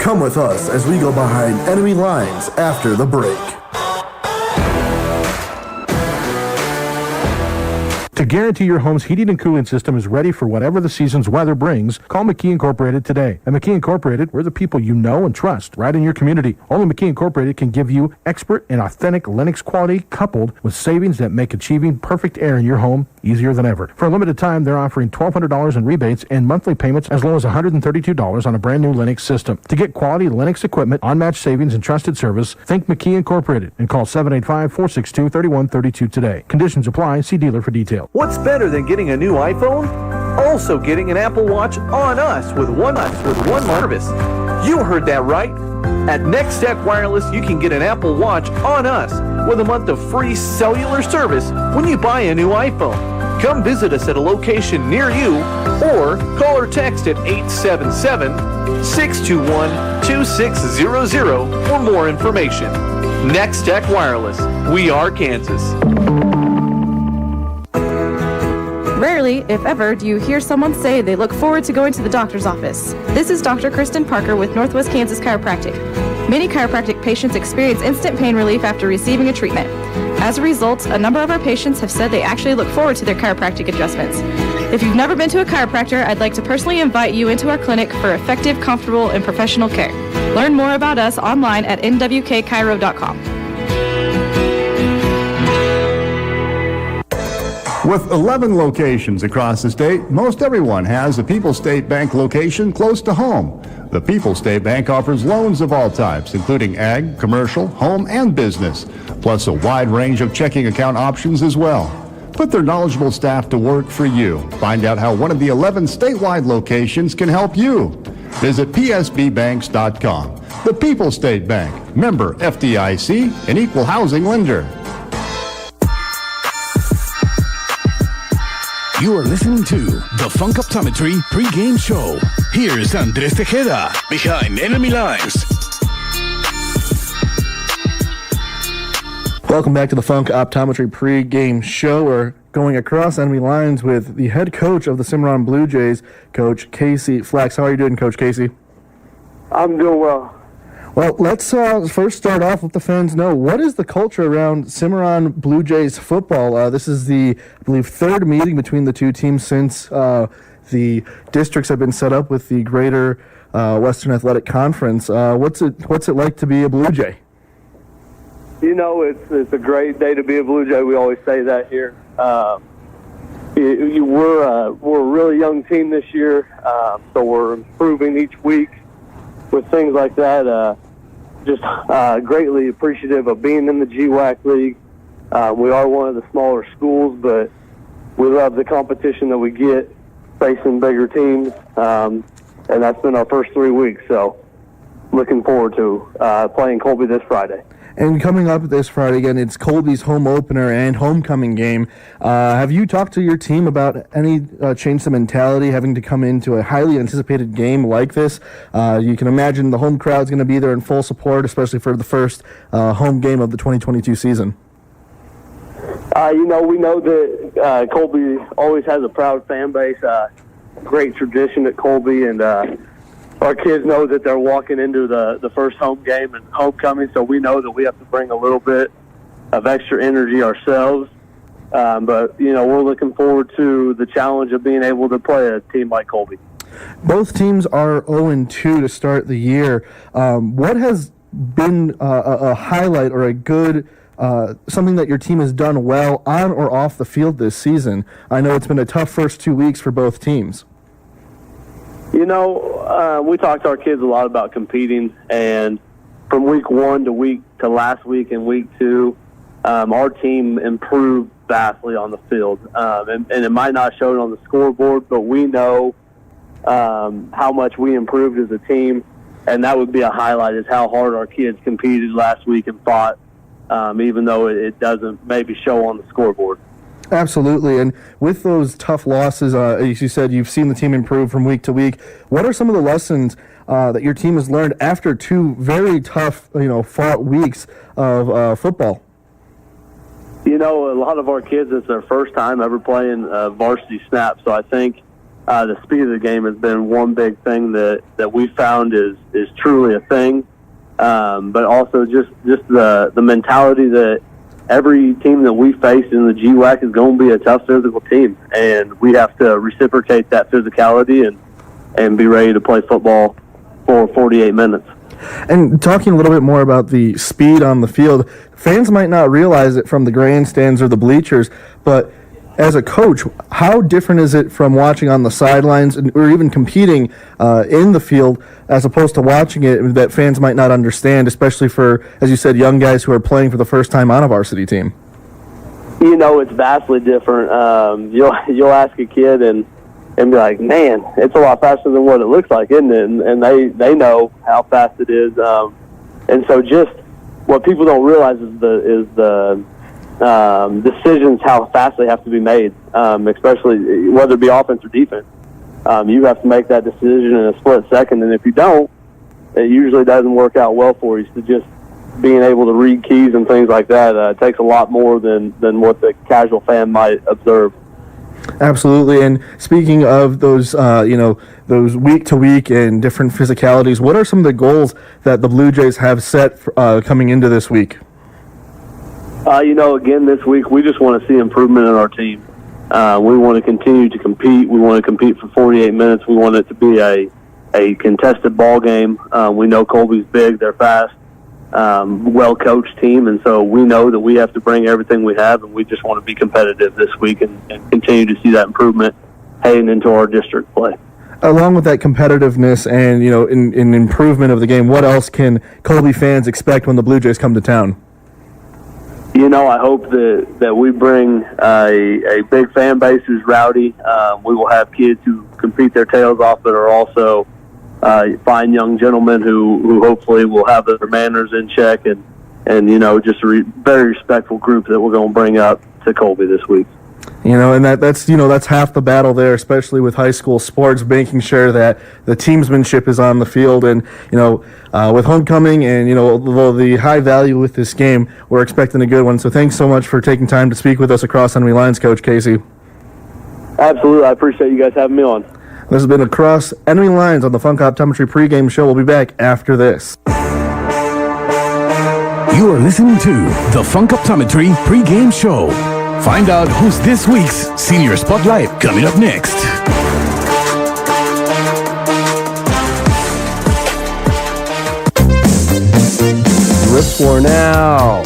Come with us as we go behind enemy lines after the break. To guarantee your home's heating and cooling system is ready for whatever the season's weather brings, call McKee Incorporated today. At McKee Incorporated, we're the people you know and trust right in your community. Only McKee Incorporated can give you expert and authentic Lennox quality coupled with savings that make achieving perfect air in your home easier than ever. For a limited time, they're offering $1,200 in rebates and monthly payments as low as $132 on a brand new Lennox system. To get quality Lennox equipment, unmatched savings, and trusted service, think McKee Incorporated and call 785-462-3132 today. Conditions apply. See dealer for details. What's better than getting a new iPhone? Also getting an Apple Watch on us with one service. You heard that right. At Next Tech Wireless, you can get an Apple Watch on us with a month of free cellular service when you buy a new iPhone. Come visit us at a location near you or call or text at 877-621-2600 for more information. Next Tech Wireless. We are Kansas. Rarely, if ever, do you hear someone say they look forward to going to the doctor's office. This is Dr. Kristen Parker with Northwest Kansas Chiropractic. Many chiropractic patients experience instant pain relief after receiving a treatment. As a result, a number of our patients have said they actually look forward to their chiropractic adjustments. If you've never been to a chiropractor, I'd like to personally invite you into our clinic for effective, comfortable, and professional care. Learn more about us online at nwkchiro.com. With 11 locations across the state, most everyone has a People's State Bank location close to home. The People's State Bank offers loans of all types, including ag, commercial, home, and business, plus a wide range of checking account options as well. Put their knowledgeable staff to work for you. Find out how one of the 11 statewide locations can help you. Visit psbbanks.com. The People's State Bank, member FDIC, an equal housing lender. You are listening to the Funk Optometry pregame show. Here's Andres Tejeda behind enemy lines. Welcome back to the Funk Optometry pregame show. We're going across enemy lines with the head coach of the Cimmaron Blue Jays, Coach Casey Flax. How are you doing, Coach Casey? I'm doing well. Well, let's first start off with the fans know, what is the culture around Cimmaron Blue Jays football? This is the, I believe, third meeting between the two teams since the districts have been set up with the Greater Western Athletic Conference. What's it like to be a Blue Jay? You know, it's a great day to be a Blue Jay. We always say that here. We're a really young team this year, so we're improving each week with things like that. Just greatly appreciative of being in the GWAC League. We are one of the smaller schools, but we love the competition that we get facing bigger teams, and that's been our first 3 weeks. So looking forward to playing Colby this Friday. And coming up this Friday, again, it's Colby's home opener and homecoming game. Have you talked to your team about any change to mentality, having to come into a highly anticipated game like this? You can imagine the home crowd's going to be there in full support, especially for the first home game of the 2022 season. We know that Colby always has a proud fan base, great tradition at Colby, and our kids know that they're walking into the first home game and homecoming, so we know that we have to bring a little bit of extra energy ourselves. But we're looking forward to the challenge of being able to play a team like Colby. Both teams are 0-2 to start the year. What has been a highlight or a good something that your team has done well on or off the field this season? I know it's been a tough first 2 weeks for both teams. We talked to our kids a lot about competing, and from week 1 to last week and week 2, our team improved vastly on the field. And it might not show it on the scoreboard, but we know how much we improved as a team, and that would be a highlight, is how hard our kids competed last week and fought, even though it doesn't maybe show on the scoreboard. Absolutely, and with those tough losses, as you said, you've seen the team improve from week to week. What are some of the lessons that your team has learned after 2 very tough, fought weeks of football? A lot of our kids, it's their first time ever playing varsity snap, so I think the speed of the game has been one big thing that we found is truly a thing. But also just the mentality that every team that we face in the GWAC is going to be a tough physical team, and we have to reciprocate that physicality and be ready to play football for 48 minutes. And talking a little bit more about the speed on the field, fans might not realize it from the grandstands or the bleachers, but as a coach, how different is it from watching on the sidelines or even competing in the field as opposed to watching it that fans might not understand, especially for, as you said, young guys who are playing for the first time on a varsity team? It's vastly different. You'll ask a kid and be like, man, it's a lot faster than what it looks like, isn't it? And they know how fast it is. And so just what people don't realize is the decisions, how fast they have to be made, especially whether it be offense or defense. You have to make that decision in a split second, and if you don't, it usually doesn't work out well for you. So just being able to read keys and things like that takes a lot more than what the casual fan might observe. Absolutely. And speaking of those, those week to week and different physicalities, what are some of the goals that the Blue Jays have set coming into this week? Again, this week, we just want to see improvement in our team. We want to continue to compete. We want to compete for 48 minutes. We want it to be a contested ball game. We know Colby's big. They're fast, well-coached team, and so we know that we have to bring everything we have, and we just want to be competitive this week and continue to see that improvement heading into our district play. Along with that competitiveness and, in improvement of the game, what else can Colby fans expect when the Blue Jays come to town? I hope that we bring a big fan base who's rowdy. We will have kids who compete their tails off that are also fine young gentlemen who hopefully will have their manners in check and just a very respectful group that we're going to bring up to Colby this week. And that's half the battle there, especially with high school sports, making sure that the teamsmanship is on the field. And, with homecoming and, the high value with this game, we're expecting a good one. So thanks so much for taking time to speak with us across Enemy Lines, Coach Casey. Absolutely. I appreciate you guys having me on. This has been Across Enemy Lines on the Funk Optometry pregame show. We'll be back after this. You are listening to the Funk Optometry pregame show. Find out who's this week's Senior Spotlight coming up next. Ripped worn out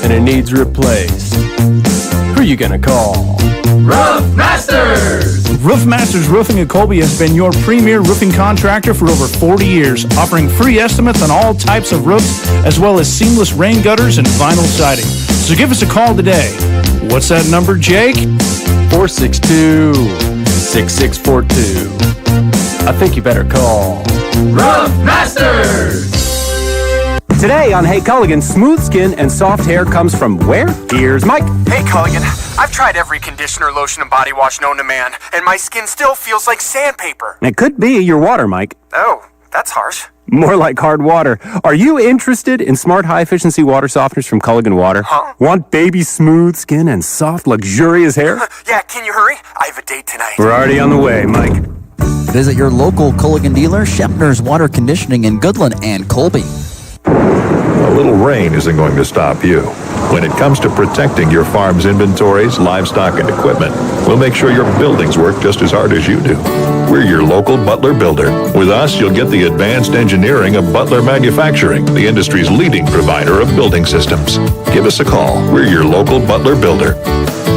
and it needs replaced. Who are you gonna call? Roof Masters! Roof Masters Roofing at Colby has been your premier roofing contractor for over 40 years, offering free estimates on all types of roofs, as well as seamless rain gutters and vinyl siding. So give us a call today. What's that number, Jake? 462-6642. I think you better call Roof Masters! Today on Hey Culligan, smooth skin and soft hair comes from where? Here's Mike. Hey Culligan, I've tried every conditioner, lotion, and body wash known to man, and my skin still feels like sandpaper. It could be your water, Mike. Oh, that's harsh. More like hard water. Are you interested in smart high-efficiency water softeners from Culligan Water? Huh? Want baby smooth skin and soft, luxurious hair? Yeah, can you hurry? I have a date tonight. We're already on the way, Mike. Visit your local Culligan dealer, Shepner's Water Conditioning in Goodland and Colby. A little rain isn't going to stop you. When it comes to protecting your farm's inventories, livestock, and equipment, we'll make sure your buildings work just as hard as you do. We're your local Butler builder. With us, you'll get the advanced engineering of Butler Manufacturing, the industry's leading provider of building systems. Give us a call. We're your local Butler builder.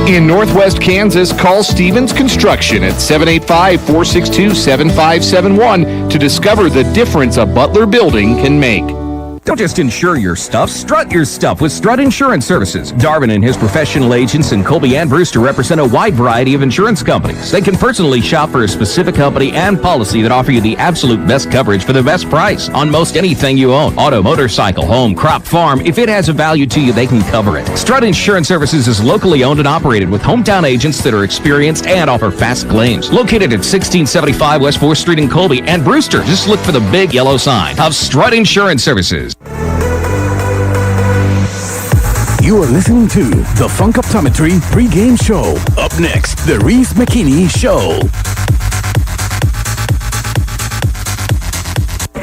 In Northwest Kansas, call Stevens Construction at 785-462-7571 to discover the difference a Butler building can make. Don't just insure your stuff, strut your stuff with Strut Insurance Services. Darvin and his professional agents in Colby and Brewster represent a wide variety of insurance companies. They can personally shop for a specific company and policy that offer you the absolute best coverage for the best price on most anything you own. Auto, motorcycle, home, crop, farm. If it has a value to you, they can cover it. Strut Insurance Services is locally owned and operated with hometown agents that are experienced and offer fast claims. Located at 1675 West 4th Street in Colby and Brewster. Just look for the big yellow sign of Strut Insurance Services. You are listening to the Funk Optometry pregame show. Up next, the Reese McKinney Show.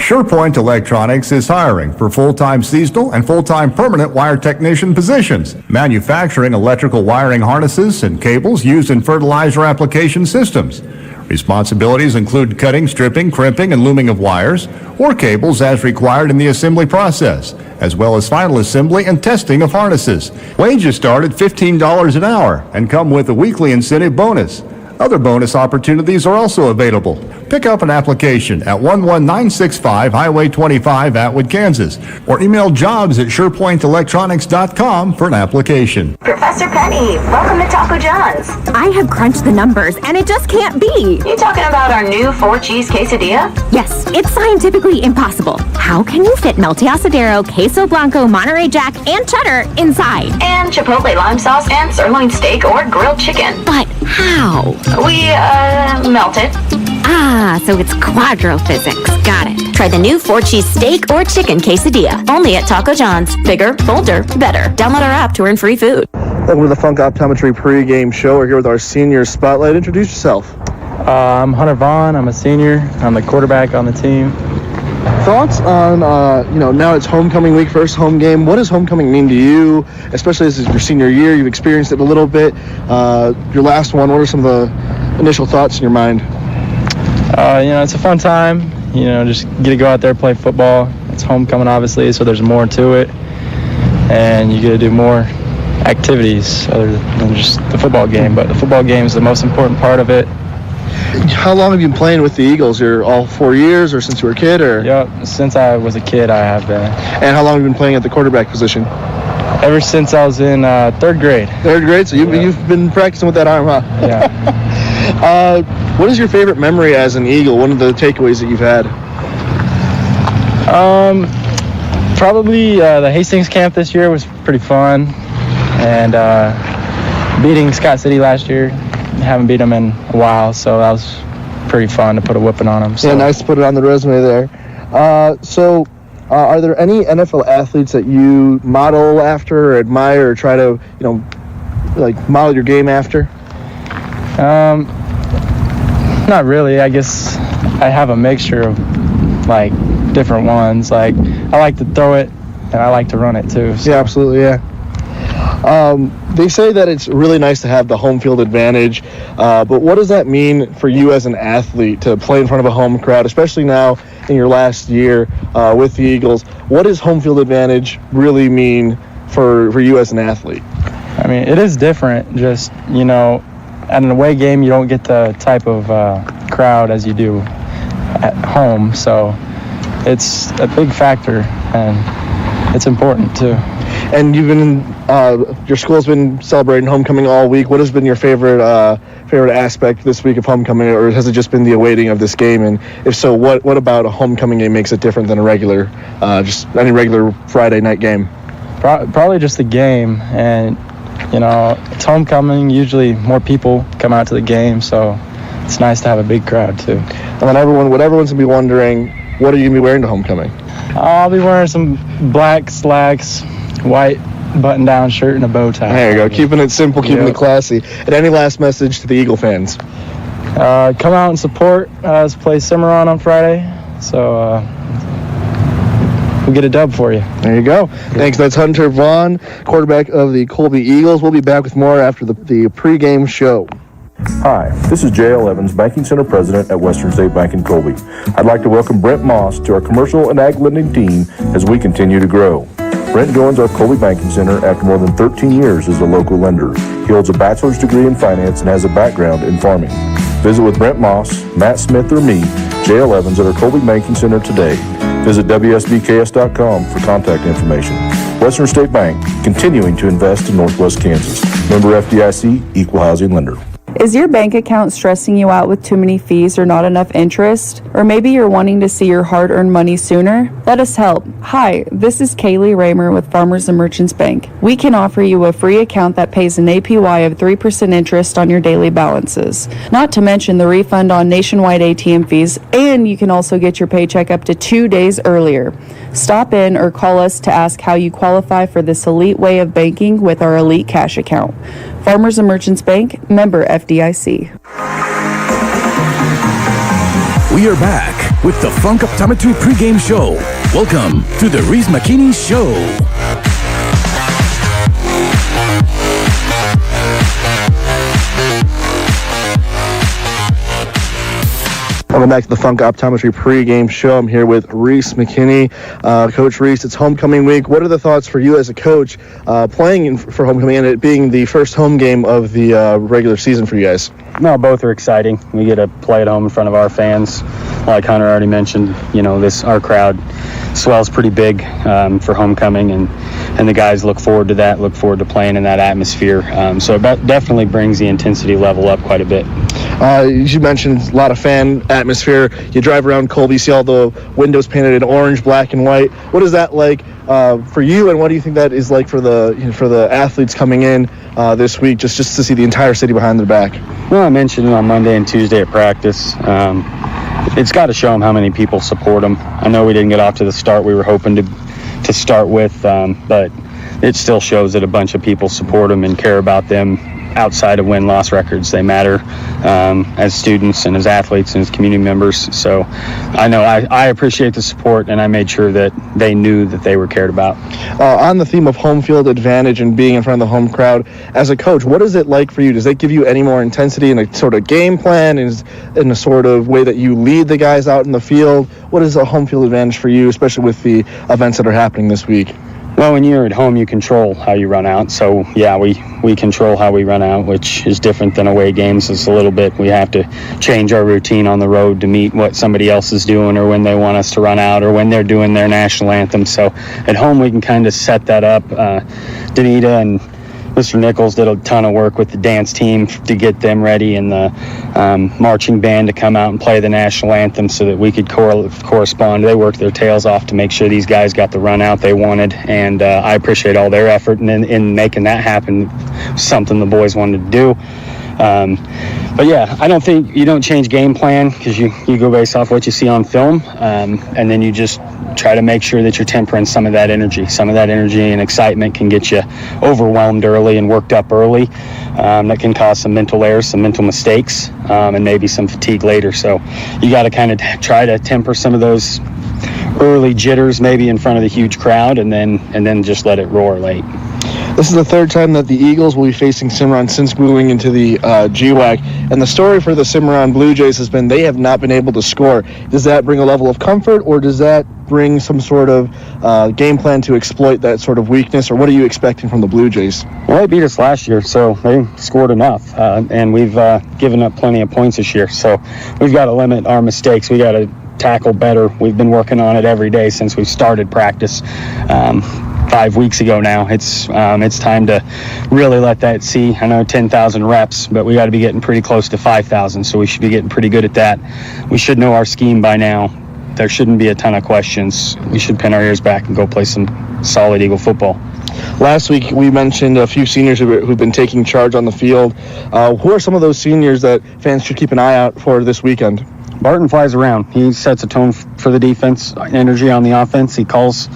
SurePoint Electronics is hiring for full-time seasonal and full-time permanent wire technician positions, manufacturing electrical wiring harnesses and cables used in fertilizer application systems. Responsibilities include cutting, stripping, crimping, and looming of wires or cables as required in the assembly process, as well as final assembly and testing of harnesses. Wages start at $15 an hour and come with a weekly incentive bonus. Other bonus opportunities are also available. Pick up an application at 11965 Highway 25, Atwood, Kansas, or email jobs@SurePointElectronics.com for an application. Professor Penny, welcome to Taco John's. I have crunched the numbers, and it just can't be. You talking about our new 4-cheese quesadilla? Yes, it's scientifically impossible. How can you fit melty asadero, queso blanco, Monterey Jack, and cheddar inside? And chipotle lime sauce and sirloin steak or grilled chicken. But how? We, melt it. Ah, so it's quadrophysics. Got it. Try the new 4-cheese steak or chicken quesadilla. Only at Taco John's. Bigger, bolder, better. Download our app to earn free food. Welcome to the Funk Optometry pregame show. We're here with our senior spotlight. Introduce yourself. I'm Hunter Vaughn. I'm a senior. I'm the quarterback on the team. Thoughts on, now it's homecoming week, first home game. What does homecoming mean to you, especially this is your senior year? You've experienced it a little bit. Your last one, what are some of the initial thoughts in your mind? It's a fun time. Just get to go out there, play football. It's homecoming, obviously, so there's more to it. And you get to do more activities other than just the football game. But the football game is the most important part of it. How long have you been playing with the Eagles? You're all 4 years, or since you were a kid, or? Yep, since I was a kid, I have been. And how long have you been playing at the quarterback position? Ever since I was in third grade. Third grade? So you've been practicing with that arm, huh? Yeah. What is your favorite memory as an Eagle? One of the takeaways that you've had? Probably the Hastings camp this year was pretty fun, and beating Scott City last year. Haven't beat them in a while, so that was pretty fun to put a whipping on them. So. Yeah, nice to put it on the resume there. Are there any NFL athletes that you model after or admire or try to, model your game after? Not really. I guess I have a mixture of, different ones. I like to throw it, and I like to run it, too. So. Yeah, absolutely, yeah. They say that it's really nice to have the home field advantage, but what does that mean for you as an athlete to play in front of a home crowd, especially now in your last year with the Eagles? What does home field advantage really mean for you as an athlete? I mean, it is different. Just, at an away game, you don't get the type of crowd as you do at home, so it's a big factor, and it's important, too. And you've been your school's been celebrating homecoming all week. What has been your favorite aspect this week of homecoming, or has it just been the awaiting of this game? And if so, what about a homecoming game makes it different than a regular, just any regular Friday night game? Probably just the game, and it's homecoming. Usually more people come out to the game, so it's nice to have a big crowd too. And then everyone's gonna be wondering, what are you gonna be wearing to homecoming? I'll be wearing some black slacks, white button-down shirt, and a bow tie. There you go, keeping it simple, keeping it classy. And any last message to the Eagle fans? Come out and support us play Cimmaron on Friday. So we'll get a dub for you. There you go. Thanks. That's Hunter Vaughn, quarterback of the Colby Eagles. We'll be back with more after the pregame show. Hi, this is J.L. Evans, Banking Center President at Western State Bank in Colby. I'd like to welcome Brent Moss to our commercial and ag lending team as we continue to grow. Brent joins our Colby Banking Center after more than 13 years as a local lender. He holds a bachelor's degree in finance and has a background in farming. Visit with Brent Moss, Matt Smith, or me, J.L. Evans, at our Colby Banking Center today. Visit WSBKS.com for contact information. Western State Bank, continuing to invest in Northwest Kansas. Member FDIC, Equal Housing Lender. Is your bank account stressing you out with too many fees or not enough interest? Or maybe you're wanting to see your hard-earned money sooner? Let us help. Hi, this is Kaylee Raymer with Farmers and Merchants Bank. We can offer you a free account that pays an APY of 3% interest on your daily balances. Not to mention the refund on nationwide ATM fees, and you can also get your paycheck up to 2 days earlier. Stop in or call us to ask how you qualify for this elite way of banking with our Elite Cash account. Farmers and Merchants Bank, member FDIC. We are back with the Funk Optometry pregame show. Welcome to the Reese McKinney Show. Welcome back to the Funk Optometry pregame show. I'm here with Reese McKinney. Coach Reese, it's homecoming week. What are the thoughts for you as a coach playing for homecoming and it being the first home game of the regular season for you guys? No, both are exciting. We get to play at home in front of our fans. Like Hunter already mentioned, our crowd swells pretty big for homecoming, and the guys look forward to that, look forward to playing in that atmosphere. So it definitely brings the intensity level up quite a bit. You mentioned a lot of fan atmosphere. You drive around Colby, see all the windows painted in orange, black, and white. What is that like for you, and what do you think that is like for the athletes coming in this week, just to see the entire city behind their back? Well, I mentioned it on Monday and Tuesday at practice. It's got to show them how many people support them. I know we didn't get off to the start we were hoping to start with, but it still shows that a bunch of people support them and care about them outside of win-loss records. They matter as students and as athletes and as community members. So I know I appreciate the support, and I made sure that they knew that they were cared about. On the theme of home field advantage and being in front of the home crowd, as a coach, what is it like for you? Does that give you any more intensity in a sort of game plan, in a sort of way that you lead the guys out in the field? What is a home field advantage for you, especially with the events that are happening this week? Well, when you're at home, you control how you run out. So, yeah, we control how we run out, which is different than away games. It's a little bit, we have to change our routine on the road to meet what somebody else is doing or when they want us to run out or when they're doing their national anthem. So at home, we can kind of set that up. Danita and Mr. Nichols did a ton of work with the dance team to get them ready and the marching band to come out and play the national anthem so that we could correspond. They worked their tails off to make sure these guys got the run out they wanted, and I appreciate all their effort in making that happen, something the boys wanted to do. But yeah, I don't think you don't change game plan because you go based off what you see on film, and then you just try to make sure that you're tempering some of that energy. Some of that energy and excitement can get you overwhelmed early and worked up early. That can cause some mental errors, some mental mistakes, and maybe some fatigue later. So you got to kind of try to temper some of those early jitters maybe in front of the huge crowd, and then just let it roar late. This is the third time that the Eagles will be facing Cimmaron since moving into the GWAC. And the story for the Cimmaron Blue Jays has been they have not been able to score. Does that bring a level of comfort, or does that bring some sort of game plan to exploit that sort of weakness, or what are you expecting from the Blue Jays? Well, they beat us last year, so they scored enough. And we've given up plenty of points this year. So we've got to limit our mistakes. We got to tackle better. We've been working on it every day since we started practice. 5 weeks ago now. It's time to really let that see. I know 10,000 reps, but we got to be getting pretty close to 5,000, so we should be getting pretty good at that. We should know our scheme by now. There shouldn't be a ton of questions. We should pin our ears back and go play some solid Eagle football. Last week, we mentioned a few seniors who've been taking charge on the field. Who are some of those seniors that fans should keep an eye out for this weekend? Barton flies around. He sets a tone for the defense, energy on the offense. He calls,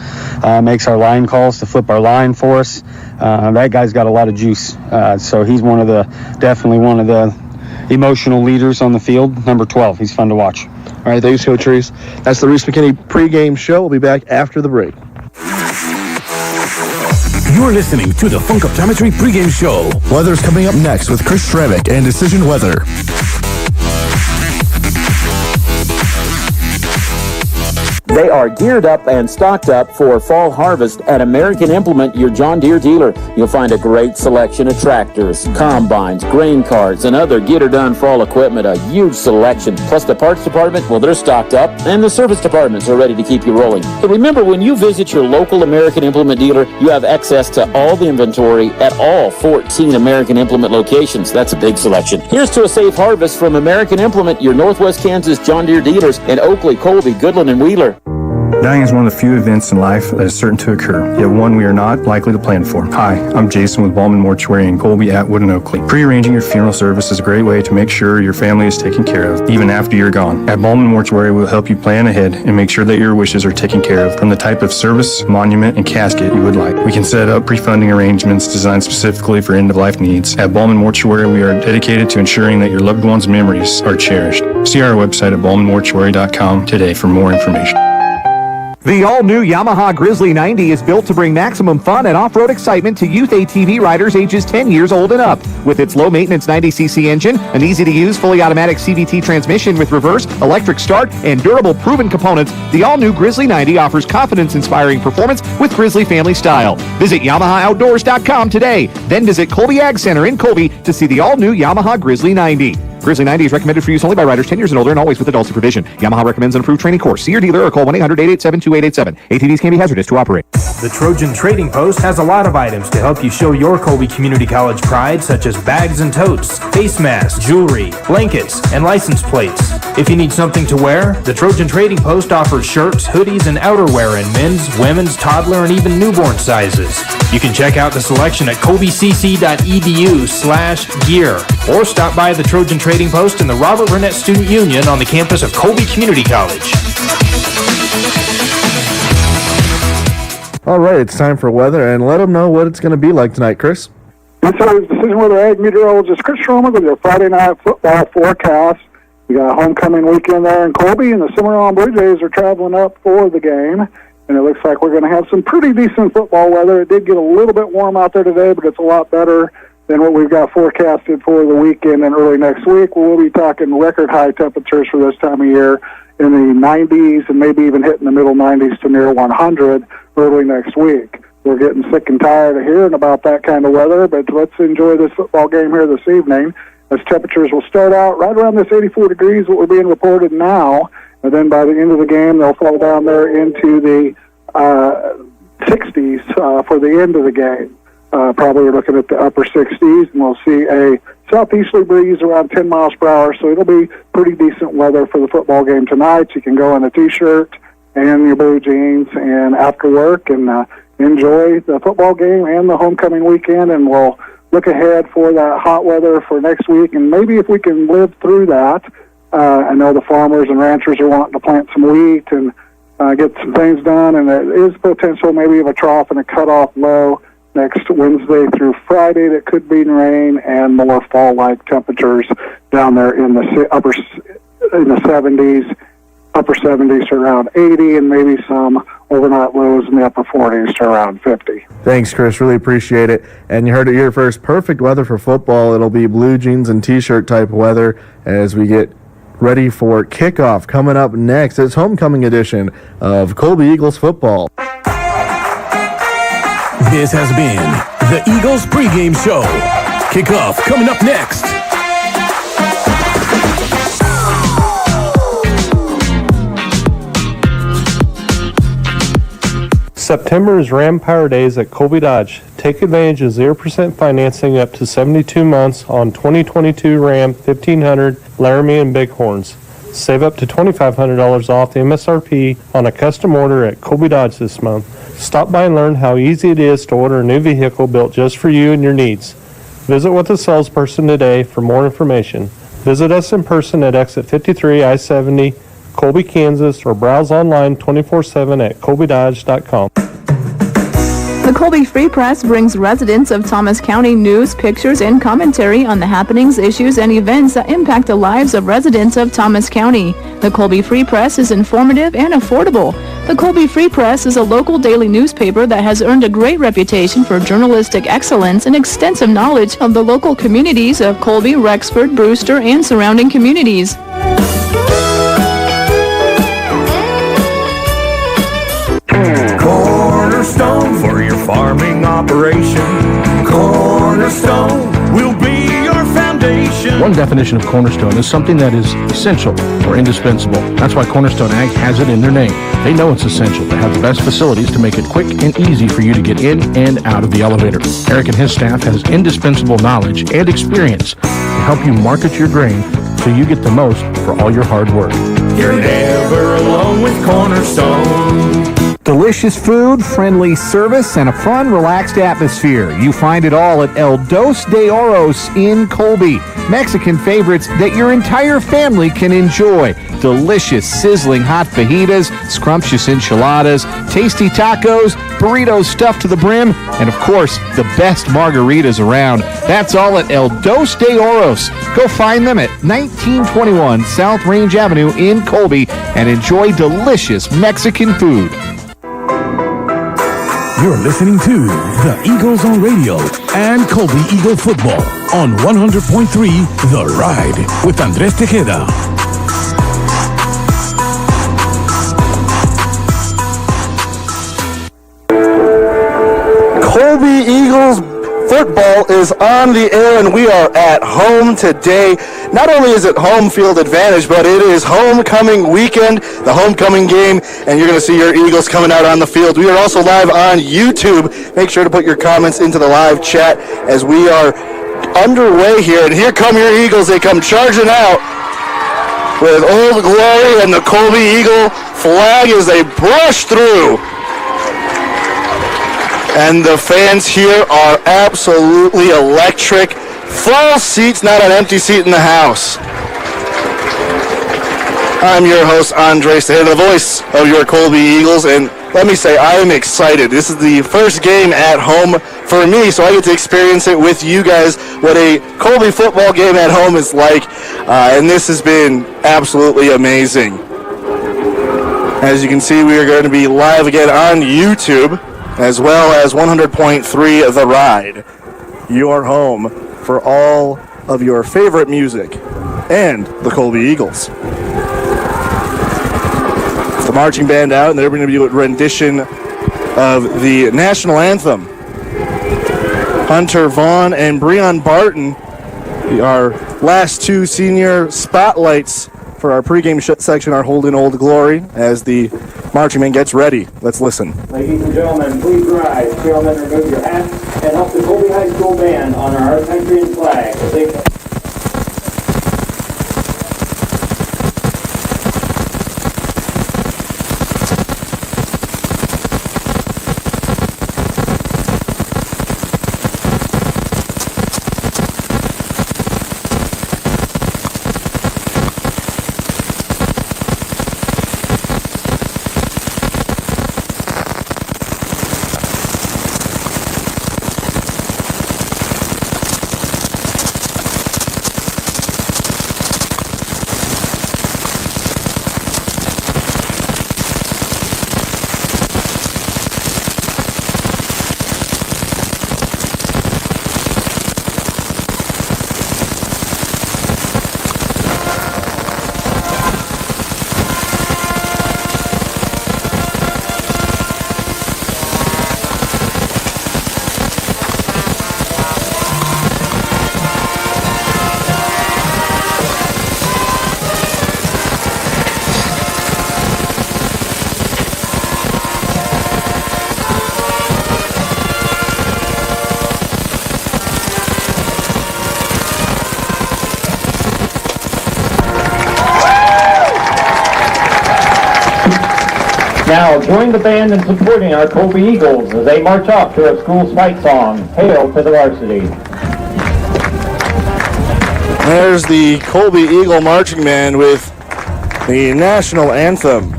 makes our line calls to flip our line for us. That guy's got a lot of juice. So he's definitely one of the emotional leaders on the field. Number 12. He's fun to watch. All right, thanks, Coach Reese. That's the Reese McKinney pregame show. We'll be back after the break. You're listening to the Funk Optometry pregame show. Weather's coming up next with Chris Stramick and Decision Weather. They are geared up and stocked up for fall harvest at American Implement, your John Deere dealer. You'll find a great selection of tractors, combines, grain carts, and other get-her-done fall equipment, a huge selection. Plus the parts department, well, they're stocked up, and the service departments are ready to keep you rolling. But remember, when you visit your local American Implement dealer, you have access to all the inventory at all 14 American Implement locations. That's a big selection. Here's to a safe harvest from American Implement, your Northwest Kansas John Deere dealers in Oakley, Colby, Goodland, and Wheeler. Dying is one of the few events in life that is certain to occur, yet one we are not likely to plan for. Hi, I'm Jason with Ballman Mortuary in Colby, Atwood, and Oakley. Pre-arranging your funeral service is a great way to make sure your family is taken care of, even after you're gone. At Ballman Mortuary, we'll help you plan ahead and make sure that your wishes are taken care of from the type of service, monument, and casket you would like. We can set up pre-funding arrangements designed specifically for end-of-life needs. At Ballman Mortuary, we are dedicated to ensuring that your loved one's memories are cherished. See our website at ballmanmortuary.com today for more information. The all-new Yamaha Grizzly 90 is built to bring maximum fun and off-road excitement to youth ATV riders ages 10 years old and up. With its low-maintenance 90cc engine, an easy-to-use fully automatic CVT transmission with reverse, electric start, and durable proven components, the all-new Grizzly 90 offers confidence-inspiring performance with Grizzly family style. Visit YamahaOutdoors.com today. Then visit Colby Ag Center in Colby to see the all-new Yamaha Grizzly 90. Grizzly 90 is recommended for use only by riders 10 years and older and always with adult supervision. Yamaha recommends an approved training course. See your dealer or call 1-800-887-2887. ATVs can be hazardous to operate. The Trojan Trading Post has a lot of items to help you show your Colby Community College pride, such as bags and totes, face masks, jewelry, blankets, and license plates. If you need something to wear, the Trojan Trading Post offers shirts, hoodies, and outerwear in men's, women's, toddler, and even newborn sizes. You can check out the selection at colbycc.edu/gear or stop by the Trojan Trading Post in the Robert Burnett Student Union on the campus of Colby Community College. All right, it's time for weather, and let them know what it's going to be like tonight, Chris. This is Decision Weather Ag Meteorologist Chris Schromer with your Friday night football forecast. We got a homecoming weekend there in Colby, and the Cimmaron Blue Jays are traveling up for the game. And it looks like we're going to have some pretty decent football weather. It did get a little bit warm out there today, but it's a lot better than what we've got forecasted for the weekend and early next week. We'll be talking record high temperatures for this time of year in the 90s and maybe even hitting the middle 90s to near 100 early next week. We're getting sick and tired of hearing about that kind of weather, but let's enjoy this football game here this evening as temperatures will start out right around this 84 degrees, what we're being reported now, and then by the end of the game, they'll fall down there into the 60s for the end of the game. Probably we're looking at the upper 60s, and we'll see a southeasterly breeze around 10 miles per hour, so it'll be pretty decent weather for the football game tonight. You can go in a T-shirt and your blue jeans and after work and enjoy the football game and the homecoming weekend, and we'll look ahead for that hot weather for next week, and maybe if we can live through that. I know the farmers and ranchers are wanting to plant some wheat and get some things done, and there is potential maybe of a trough and a cutoff low next Wednesday through Friday that could be rain and more fall-like temperatures down there in the 70s, upper 70s to around 80, and maybe some overnight lows in the upper 40s to around 50. Thanks, Chris. Really appreciate it. And you heard it here first. Perfect weather for football. It'll be blue jeans and T-shirt type weather as we get ready for kickoff coming up next. It's homecoming edition of Colby Eagles football. This has been the Eagles pregame show. Kickoff coming up next. September is Ram Power Days at Colby Dodge. Take advantage of 0% financing up to 72 months on 2022 Ram 1500 Laramie and Bighorns. Save up to $2,500 off the MSRP on a custom order at Colby Dodge this month. Stop by and learn how easy it is to order a new vehicle built just for you and your needs. Visit with a salesperson today for more information. Visit us in person at exit 53 I-70, Colby, Kansas, or browse online 24/7 at colbydodge.com. The Colby Free Press brings residents of Thomas County news, pictures, and commentary on the happenings, issues, and events that impact the lives of residents of Thomas County. The Colby Free Press is informative and affordable. The Colby Free Press is a local daily newspaper that has earned a great reputation for journalistic excellence and extensive knowledge of the local communities of Colby, Rexford, Brewster, and surrounding communities. Cornerstone for your farming operation. Cornerstone will be your foundation. One definition of Cornerstone is something that is essential or indispensable. That's why Cornerstone Ag has it in their name. They know it's essential to have the best facilities to make it quick and easy for you to get in and out of the elevator. Eric and his staff has indispensable knowledge and experience to help you market your grain so you get the most for all your hard work. You're never alone with Cornerstone. Delicious food, friendly service, and a fun, relaxed atmosphere. You find it all at El Dos de Oros in Colby. Mexican favorites that your entire family can enjoy. Delicious, sizzling hot fajitas, scrumptious enchiladas, tasty tacos, burritos stuffed to the brim, and of course, the best margaritas around. That's all at El Dos de Oros. Go find them at 1921 South Range Avenue in Colby and enjoy delicious Mexican food. You're listening to the Eagles on Radio and Colby Eagle Football on 100.3 The Ride with Andres Tejeda. Colby Eagles football is on the air, and we are at home today. Not only is it home field advantage, but it is homecoming weekend, the homecoming game, and you're going to see your Eagles coming out on the field. We are also live on YouTube. Make sure to put your comments into the live chat as we are underway here. And here come your Eagles. They come charging out with Old Glory and the Colby Eagle flag as they brush through. And the fans here are absolutely electric. Full seats, not an empty seat in the house. I'm your host, Andres Tejeda, the voice of your Colby Eagles, and let me say, I am excited. This is the first game at home for me, so I get to experience it with you guys, what a Colby football game at home is like, and this has been absolutely amazing. As you can see, we are going to be live again on YouTube, as well as 100.3 The Ride, your home for all of your favorite music and the Colby Eagles. The marching band out, and they're going to do a rendition of the national anthem. Hunter Vaughn and Breon Barton, our last two senior spotlights for our pregame section, are holding Old Glory as the marching band gets ready. Let's listen. Ladies and gentlemen, please rise. Gentlemen, remove your hats and help the Colby High School band honor our country and flag. Now, join the band in supporting our Colby Eagles as they march off to our school's fight song, Hail to the Varsity. There's the Colby Eagle marching band with the national anthem.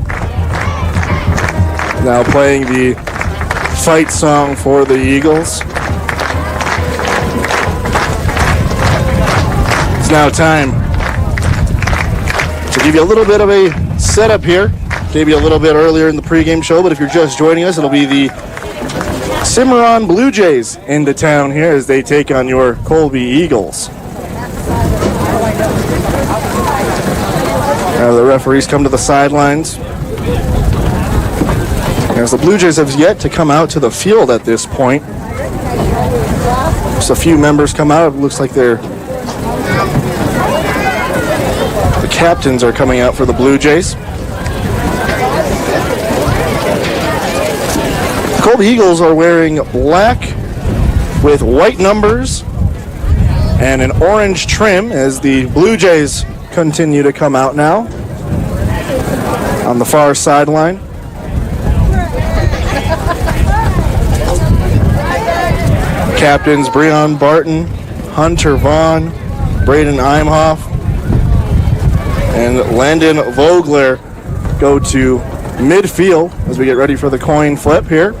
Now playing the fight song for the Eagles. It's now time to give you a little bit of a setup here. Gave you a little bit earlier in the pregame show, but if you're just joining us, it'll be the Cimmaron Blue Jays into town here as they take on your Colby Eagles. Now the referees come to the sidelines. As the Blue Jays have yet to come out to the field at this point. Just a few members come out. It looks like the captains are coming out for the Blue Jays. The Colby Eagles are wearing black with white numbers and an orange trim as the Blue Jays continue to come out now. on the far sideline. Captains Breon Barton, Hunter Vaughn, Braden Imhoff, and Landon Vogler go to midfield as we get ready for the coin flip here.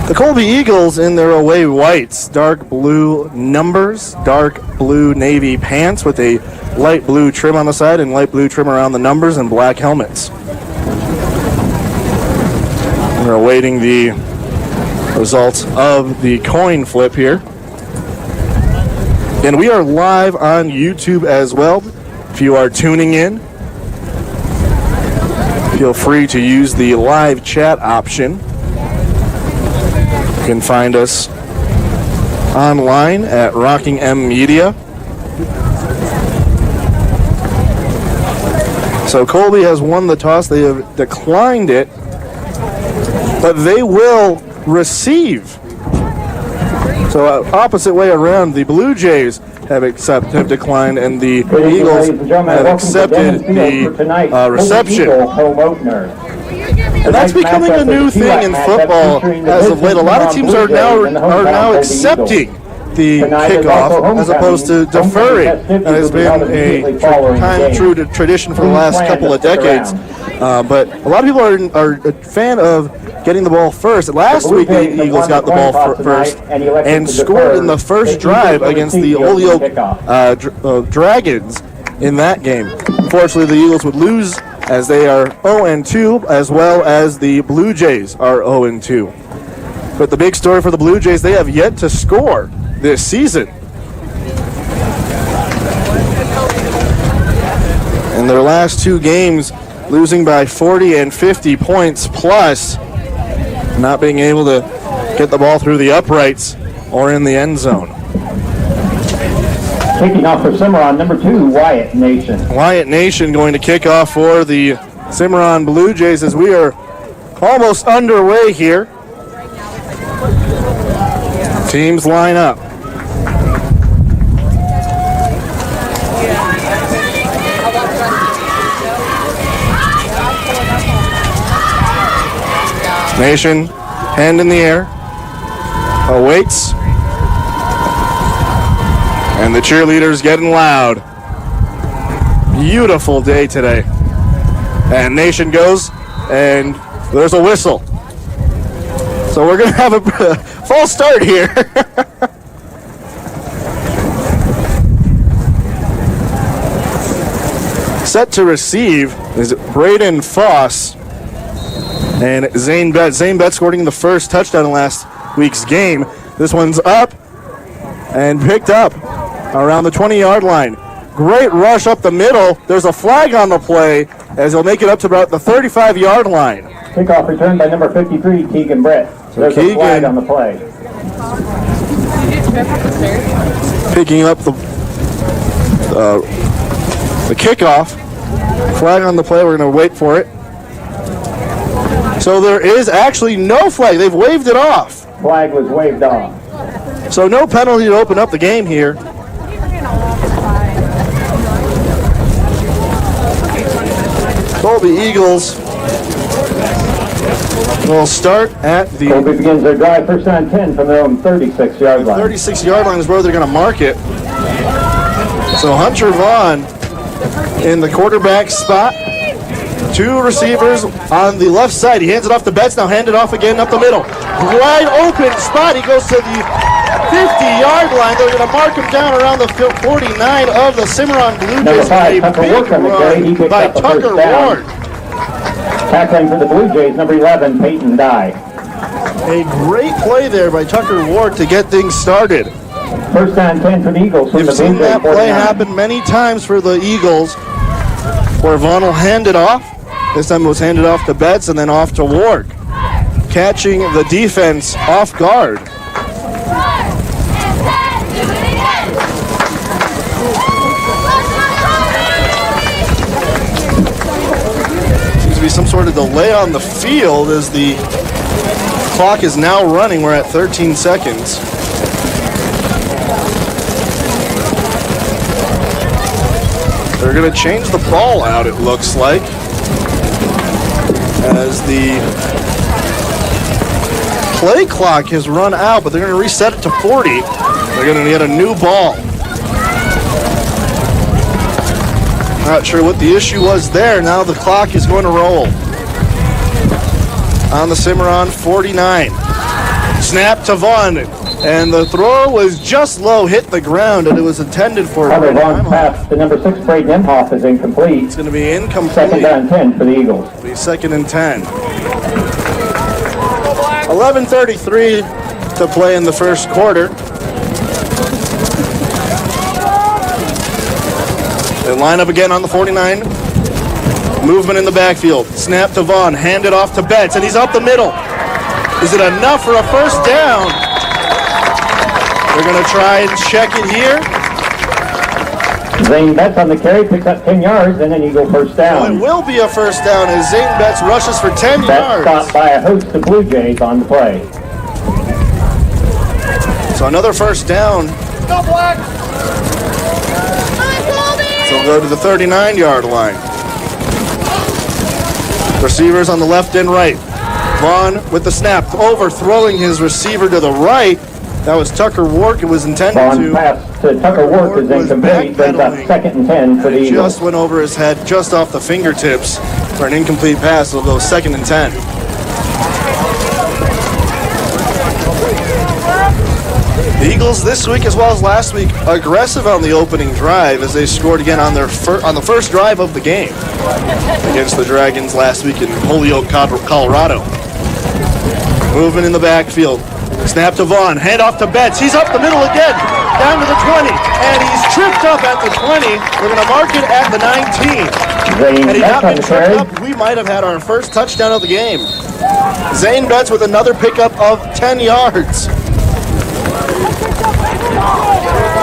The Colby Eagles in their away whites, dark blue numbers, dark blue navy pants with a light blue trim on the side and light blue trim around the numbers and black helmets. We're awaiting the results of the coin flip here. And we are live on YouTube as well. If you are tuning in, feel free to use the live chat option. You can find us online at Rocking M Media. So Colby has won the toss. They have declined it, but they will receive. So opposite way around, the Blue Jays have declined, and the Eagles have accepted the reception. And that's becoming a new thing in football as of late. A lot of teams are now accepting the kickoff as opposed to deferring. That has been a true tradition for the last couple of decades. But a lot of people are a fan of getting the ball first. Last week, the Eagles got the ball first and scored in the first drive against the Holyoke Dragons in that game. Unfortunately, the Eagles would lose as they are 0-2, as well as the Blue Jays are 0-2. But the big story for the Blue Jays, they have yet to score this season. In their last two games, losing by 40 and 50 points plus, not being able to get the ball through the uprights or in the end zone. Kicking off for Cimmaron, number 2, Wyatt Nation. Wyatt Nation going to kick off for the Cimmaron Blue Jays as we are almost underway here. Teams line up. Nation, hand in the air, awaits, and the cheerleaders getting loud. Beautiful day today. And Nation goes, and there's a whistle. So we're going to have a false start here. Set to receive is Braden Foss and Zane Bett. Zane Bett scoring the first touchdown in last week's game. This one's up and picked up around the 20-yard line. Great rush up the middle. There's a flag on the play as he'll make it up to about the 35-yard line. Kickoff returned by number 53, Keegan Brett. So there's a flag on the play. Picking up the kickoff. Flag on the play. We're going to wait for it. So there is actually no flag. They've waved it off. Flag was waved off. So no penalty to open up the game here. Colby Eagles will start at the... Colby begins their drive first and 10 from their own 36-yard line. 36-yard line is where they're going to mark it. So Hunter Vaughn in the quarterback spot. Two receivers on the left side. He hands it off to Betts, now hand it off again up the middle. Wide open spot. He goes to the 50-yard line. They're going to mark him down around the 49 of the Cimmaron Blue Jays. A big run by Tucker Ward. Tackling for the Blue Jays, number 11, Peyton Dye. A great play there by Tucker Ward to get things started. First and 10 for the Eagles. You've seen that play happen many times for the Eagles, where Vaughn will hand it off. This time it was handed off to Betts and then off to Ward, catching the defense off guard. Seems to be some sort of delay on the field as the clock is now running. We're at 13 seconds. They're going to change the ball out, it looks like. as the play clock has run out, but they're going to reset it to 40. They're going to get a new ball. Not sure what the issue was there. Now the clock is going to roll. On the Cimmaron 49. Snap to Vaughn. And the throw was just low, hit the ground, and it was intended for Another long pass to number 6, Braden Imhoff, is incomplete. It's going to be incomplete. Second and 10 for the Eagles. It'll be 2nd and 10. 11:33 to play in the first quarter. They line up again on the 49. Movement in the backfield. Snap to Vaughn. Hand it off to Betts, and he's up the middle. Is it enough for a first down? They're going to try and check it here. Zane Betts on the carry, picks up 10 yards, and an Eagle first down. Well, it will be a first down as Zane Betts rushes for 10 yards. Stopped by a host of Blue Jays on the play. So another first down. So we'll go to the 39-yard line. Receivers on the left and right. Vaughn with the snap, overthrowing his receiver to the right. That was Tucker Wark. It was intended Vaughn pass to Tucker Wark is incomplete. Brings up 2nd and 10 for the Eagles. Just went over his head, just off the fingertips for an incomplete pass. It'll go 2nd and 10. The Eagles this week, as well as last week, aggressive on the opening drive as they scored again on their on the first drive of the game against the Dragons last week in Holyoke, Colorado. Movement in the backfield. Snap to Vaughn. Hand off to Betts. He's up the middle again. Down to the 20. And he's tripped up at the 20. We're going to mark it at the 19. Had he not been tripped up, we might have had our first touchdown of the game. Zane Betts with another pickup of 10 yards.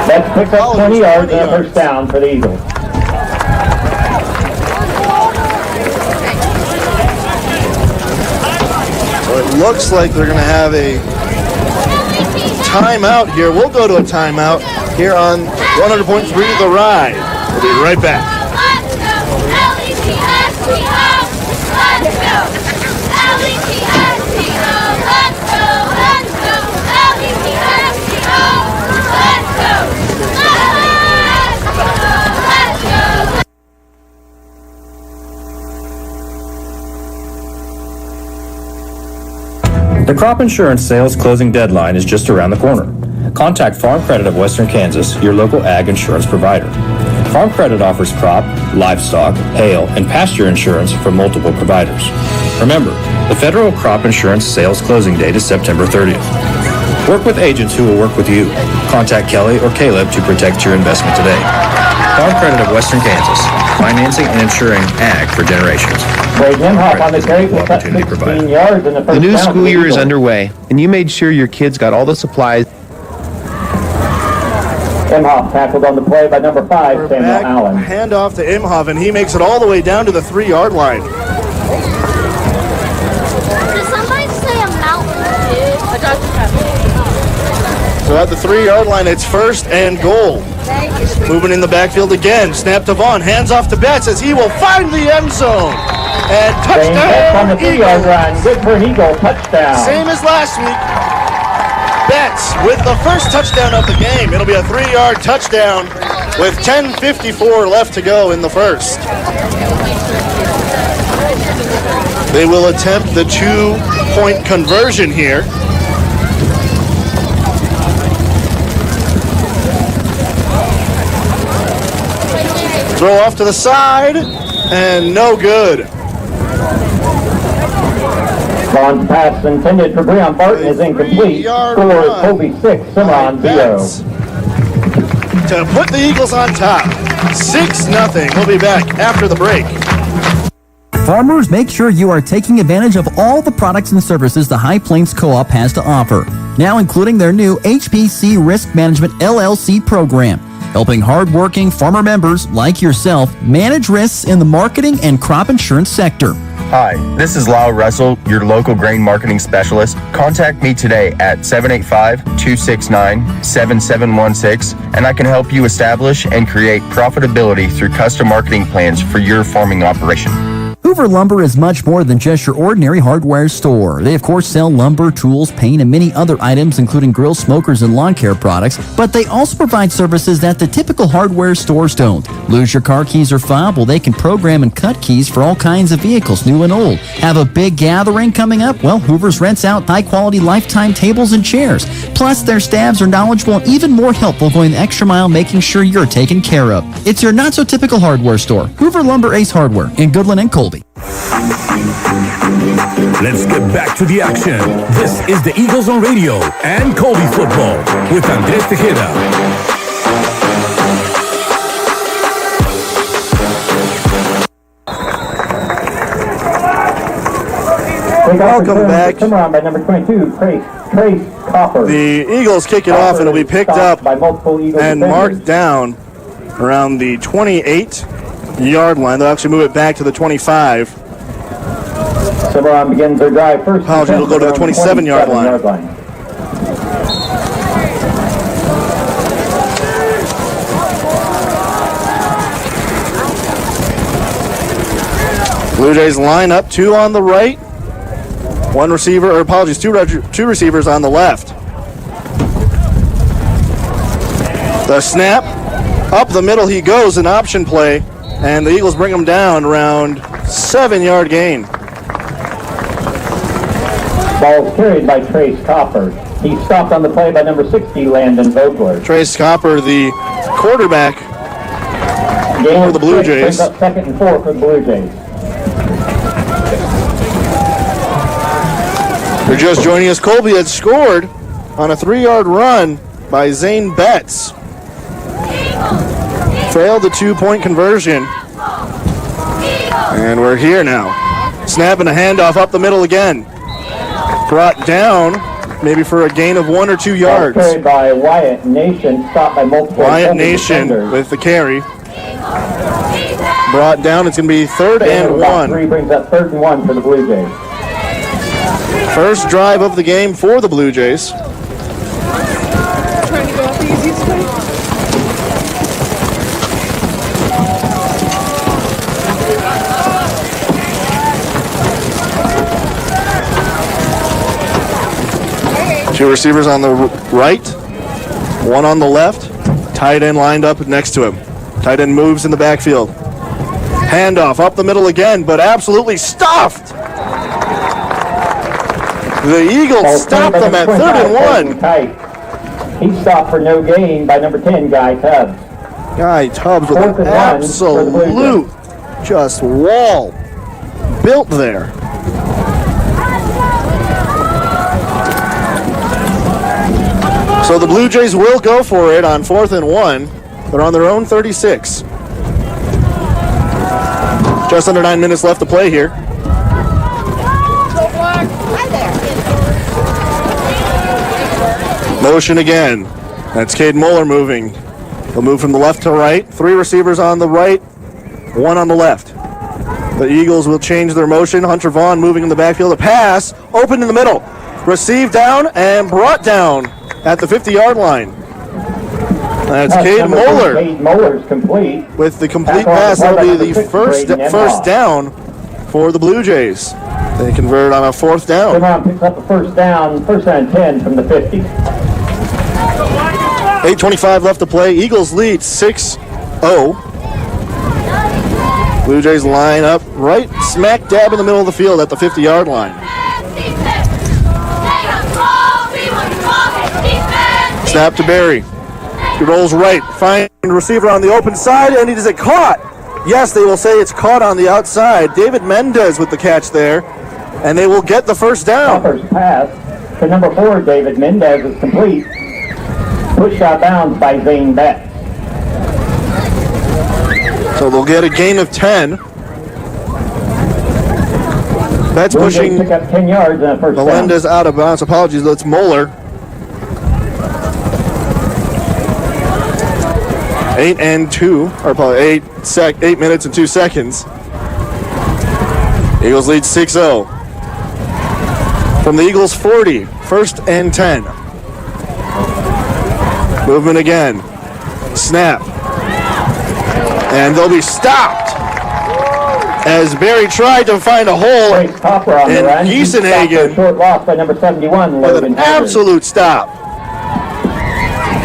Betts picked up 20 yards and a first down for the Eagles. So it looks like they're going to have a timeout here. We'll go to a timeout here on 100.3 The Ride. We'll be right back. The crop insurance sales closing deadline is just around the corner. Contact Farm Credit of Western Kansas, your local ag insurance provider. Farm Credit offers crop, livestock, hail, and pasture insurance from multiple providers. Remember, the federal crop insurance sales closing date is September 30th. Work with agents who will work with you. Contact Kelly or Caleb to protect your investment today. Farm Credit of Western Kansas, financing and insuring ag for generations. The new school year is underway, and you made sure your kids got all the supplies. Imhoff tackled on the play by number 5, Samuel Allen. Hand off to Imhoff, and he makes it all the way down to the 3-yard line. Did somebody say a mountain? So at the 3-yard line, it's 1st and goal. Moving in the backfield again. Snap to Vaughn. Hands off to Betts as he will find the end zone. And touchdown, on the 3-yard line. Good for an Eagle. Touchdown. Same as last week. Betts with the first touchdown of the game. It'll be a 3-yard touchdown with 10:54 left to go in the first. They will attempt the 2-point conversion here. Throw off to the side, and no good. Vaughn's pass intended for Breon Barton is incomplete. Score is Colby 6, Cimmaron 0. To put the Eagles on top, 6-0. We'll be back after the break. Farmers, make sure you are taking advantage of all the products and services the High Plains Co-op has to offer, now including their new HPC Risk Management LLC program, helping hardworking farmer members like yourself manage risks in the marketing and crop insurance sector. Hi, this is Lyle Russell, your local grain marketing specialist. Contact me today at 785-269-7716, and I can help you establish and create profitability through custom marketing plans for your farming operation. Hoover Lumber is much more than just your ordinary hardware store. They, of course, sell lumber, tools, paint, and many other items, including grill, smokers, and lawn care products, but they also provide services that the typical hardware stores don't. Lose your car keys or fob? Well, they can program and cut keys for all kinds of vehicles, new and old. Have a big gathering coming up? Well, Hoover's rents out high-quality lifetime tables and chairs. Plus, their staffs are knowledgeable and even more helpful, going the extra mile, making sure you're taken care of. It's your not-so-typical hardware store, Hoover Lumber Ace Hardware in Goodland and Colby. Let's get back to the action. This is the Eagles on Radio and Colby Football with Andres Tejeda. Welcome back. Cimmaron by number 22, Trace Copper. The Eagles kick it off, and it'll be picked up by multiple Eagles and marked down around the 28-yard line. They'll actually move it back to the 25. Cimmaron begins their drive first. Apologies, it'll go to the 27-yard line. Blue Jays line up, two on the right. Two receivers on the left. The snap, up the middle he goes, an option play, and the Eagles bring him down around 7-yard gain. Ball is carried by Trace Copper. He's stopped on the play by number 60, Landon Vogler. Trace Copper, the quarterback for the Blue Jays. Up 2nd and 4 for the Blue Jays. If you're just joining us, Colby had scored on a 3-yard run by Zane Betts. Failed the 2-point conversion. And we're here now. Snapping a handoff up the middle again. Brought down, maybe for a gain of 1 or 2 yards. Carried by Wyatt Nation, stopped by multiple. Wyatt Nation with the carry. Brought down, it's going to be 3rd and 1. 3 brings up 3rd and 1 for the Blue Jays. First drive of the game for the Blue Jays. Trying to go off the easiest way. Two receivers on the right, one on the left. Tight end lined up next to him. Tight end moves in the backfield. Handoff up the middle again, but absolutely stuffed. The Eagles stopped them at 3rd and 1. He stopped for no gain by number 10, Guy Tubbs. Guy Tubbs with an absolute just wall built there. So the Blue Jays will go for it on 4th and 1. They're on their own 36. Just under 9 minutes left to play here. Motion again. That's Cade Moeller moving. He'll move from the left to right. 3 receivers on the right, 1 on the left. The Eagles will change their motion. Hunter Vaughn moving in the backfield. A pass, open in the middle. Received down and brought down at the 50-yard line. That's Cade Moeller. Cade Moeller's complete. With the complete pass, that'll be the first down for the Blue Jays. They convert on a 4th down. Cimmaron picks up a first down and 10 from the 50. 8:25 left to play. Eagles lead 6-0. Blue Jays line up right smack dab in the middle of the field at the 50-yard line. Snap to Barry. He rolls right, finds the receiver on the open side, and is it caught? Yes, they will say it's caught on the outside. David Mendez with the catch there, and they will get the first down. First pass to number 4, David Mendez, is complete. Pushed out of bounds by Zane Betts. So they'll get a gain of 10. Betts pushing pick up 10 yards and a first Melendez out of bounds. Apologies, that's Moeller. 8 minutes and 2 seconds. Eagles lead 6-0. From the Eagles 40, 1st and 10. Movement again. Snap. And they'll be stopped as Barry tried to find a hole, and Giesenhagen short loss by number 71 with an absolute stop,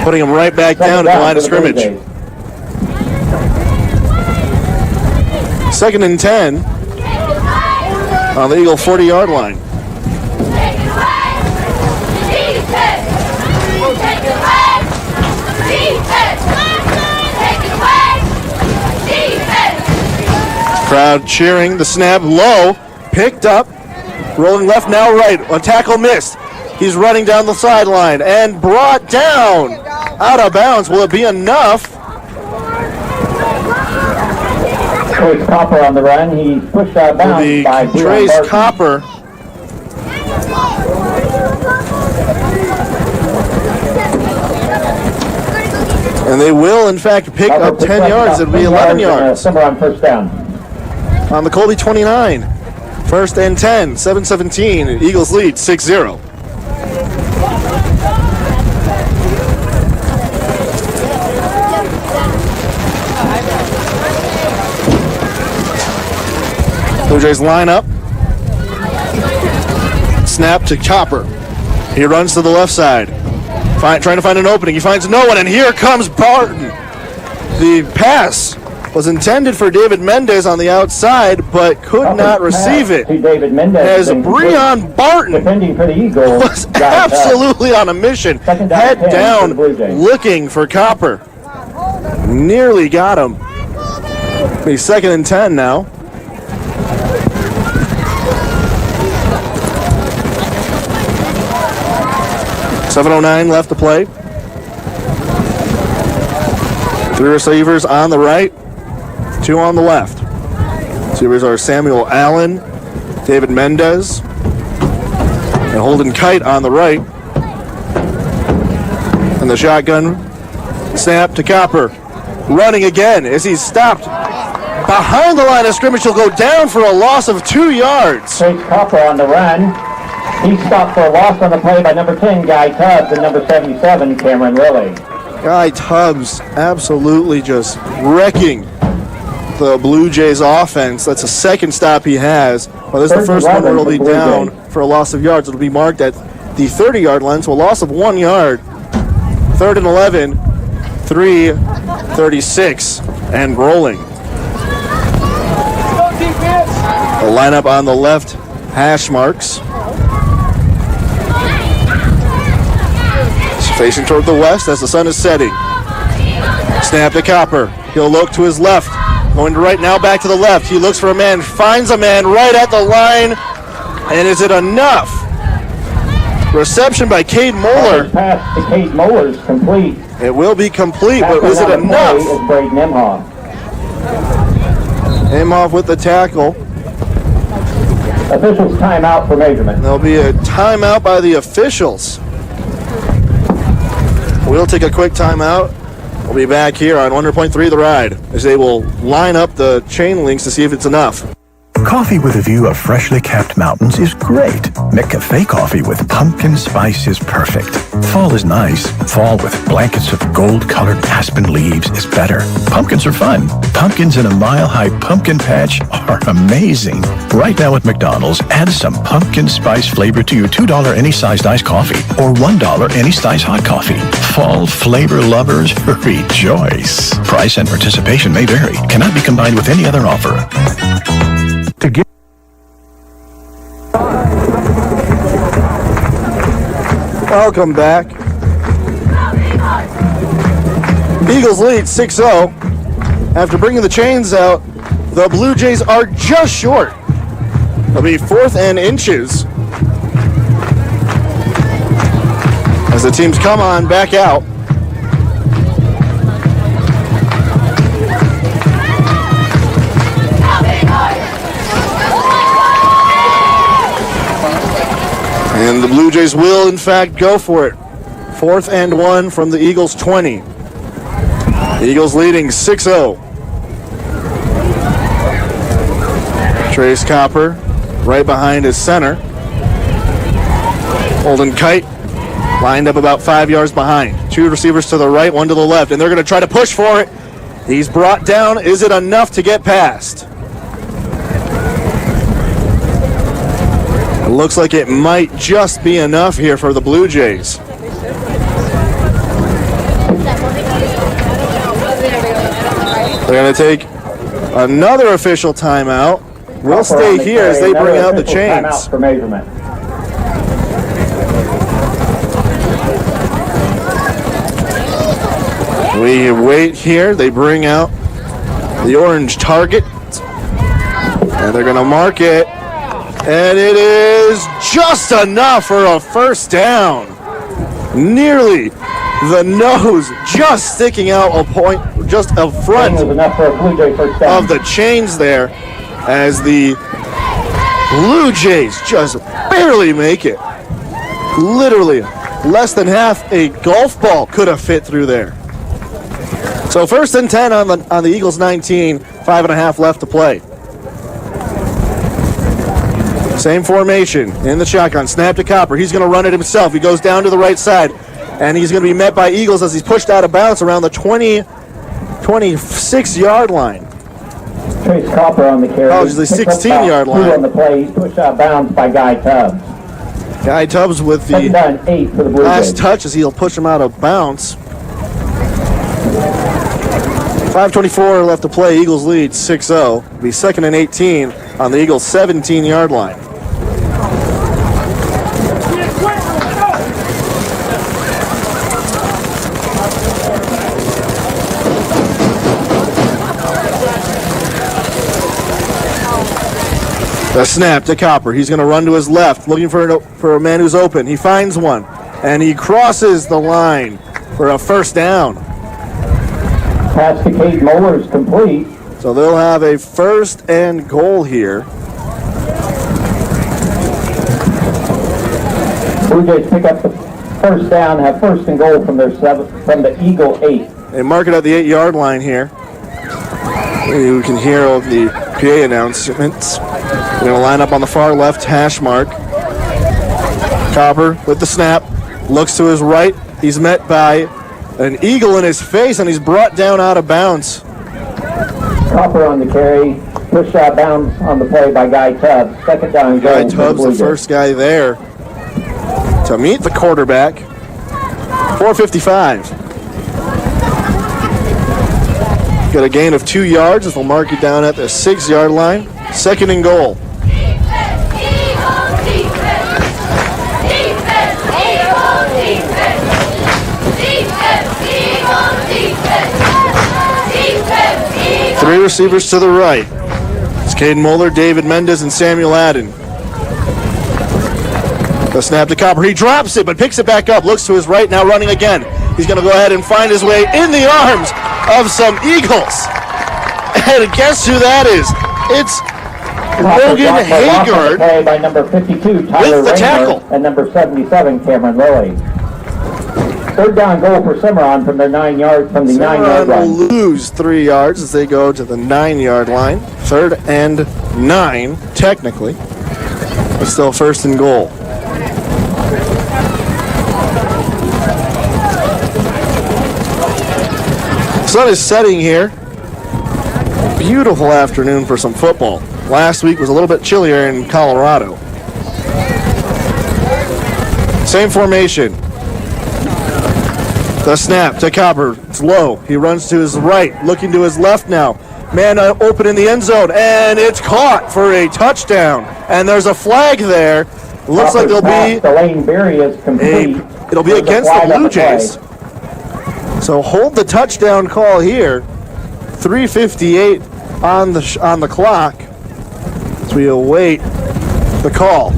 putting him right back down at the line of scrimmage. 2nd and 10 on the Eagle 40-yard line. Crowd cheering. The snap low, picked up, rolling left, now right. A tackle missed. He's running down the sideline and brought down out of bounds. Will it be enough? Trace Copper on the run. He pushed out of bounds by Trace Copper. And they will, in fact, pick up 10 yards. It'll be 11 yards. Cimmaron first down. On the Colby 29. 1st and 10, 7-17. Eagles lead 6-0. Blue Jays line up. Snap to Copper. He runs to the left side. Trying to find an opening. He finds no one, and here comes Barton. The pass was intended for David Mendez on the outside, but could not receive it. David Mendez as Breon Barton defending for the Eagles was absolutely on a mission, head down, looking for Copper. Nearly got him. He's 2nd and 10 now. .709 left to play. 3 receivers on the right, 2 on the left. Receivers are Samuel Allen, David Mendez, and Holden Kite on the right. And the shotgun snap to Copper. Running again as he's stopped behind the line of scrimmage. He'll go down for a loss of 2 yards. Trace Copper on the run. He stopped for a loss on the play by number 10, Guy Tubbs, and number 77, Cameron Lilly. Guy Tubbs absolutely just wrecking the Blue Jays offense. That's the 2nd stop he has. Well, this is the first one where he'll be down for a loss of yards. It'll be marked at the 30-yard line, so a loss of 1 yard. 3rd and 11, 3:36, and rolling. The lineup on the left, hash marks. Facing toward the west as the sun is setting. Snap to Copper. He'll look to his left. Going to right now, back to the left. He looks for a man, finds a man right at the line. And is it enough? Reception by Cade Moeller. Pass to Cade Moeller is complete. It will be complete, but is it enough? Is Braden Imhoff. Imhoff with the tackle. Officials timeout for measurement. There'll be a timeout by the officials. We'll take a quick timeout. We'll be back here on 100.3 The Ride as they will line up the chain links to see if it's enough. Coffee with a view of freshly capped mountains is great. McCafe coffee with pumpkin spice is perfect. Fall is nice. Fall with blankets of gold-colored aspen leaves is better. Pumpkins are fun. Pumpkins in a mile-high pumpkin patch are amazing. Right now at McDonald's, add some pumpkin spice flavor to your $2 any-sized iced coffee or $1 any-sized hot coffee. Fall flavor lovers, rejoice. Price and participation may vary. Cannot be combined with any other offer. To get Welcome back. Eagles lead 6-0. After bringing the chains out, the Blue Jays are just short. It'll be 4th and inches as the teams come on back out. And the Blue Jays will, in fact, go for it. 4th and 1 from the Eagles' 20. The Eagles leading 6-0. Trace Copper right behind his center. Holden Kite lined up about 5 yards behind. 2 receivers to the right, 1 to the left, and they're going to try to push for it. He's brought down. Is it enough to get past? It looks like it might just be enough here for the Blue Jays. They're going to take another official timeout. We'll stay here as they bring out the chains. For measurement. We wait here. They bring out the orange target. And they're going to mark it. And it is just enough for a first down. Nearly the nose just sticking out a point, just a front of the chains there, as the Blue Jays just barely make it. Literally less than half a golf ball could have fit through there. So 1st and 10 on the Eagles 19, 5.5 left to play. Same formation in the shotgun. Snap to Copper. He's going to run it himself. He goes down to the right side, and he's going to be met by Eagles as he's pushed out of bounds around the 26-yard line. Trace Copper on the carry. Oh, it's the 16-yard line. On the play. He's pushed out of bounds by Guy Tubbs. Guy Tubbs with the 8 for the Blue last Jays. touch as he'll push him out of bounds. 5:24 left to play. Eagles lead 6-0. It'll be 2nd and 18 on the Eagles' 17-yard line. The snap to Copper. He's going to run to his left, looking for a man who's open. He finds one, and he crosses the line for a first down. Pass to Cade Moeller is complete. So they'll have a 1st and goal here. Blue Jays pick up the first down, have 1st and goal from the Eagle 8. They mark it at the 8-yard line here. You can hear all the PA announcements. They're going to line up on the far left hash mark. Copper with the snap. Looks to his right. He's met by an eagle in his face, and he's brought down out of bounds. Copper on the carry. Push out bounds on the play by Guy Tubbs. 2nd down. Guy Tubbs, the first guy there to meet the quarterback. 4:55. Got a gain of 2 yards as they'll mark it down at the 6-yard line. 2nd and goal. Three receivers to the right. It's Caden Moeller, David Mendez, and Samuel Adden. The snap to Copper. He drops it, but picks it back up. Looks to his right, now running again. He's going to go ahead and find his way in the arms of some Eagles. And guess who that is? It's Logan Haggard by number 52, Tyler with the tackle. And number 77, Cameron Lilly. 3rd down goal for Cimmaron from their 9-yard from the 9-yard will line. lose 3 yards as they go to the 9-yard line. 3rd and 9, technically. But still 1st and goal. Sun is setting here. Beautiful afternoon for some football. Last week was a little bit chillier in Colorado. Same formation. The snap to Copper. It's low. He runs to his right, looking to his left now. Man open in the end zone, and it's caught for a touchdown. And there's a flag there. Looks like there'll be Lane Berry is complete. It'll be against the Blue Jays. So hold the touchdown call here. 3:58 on the clock as we await the call.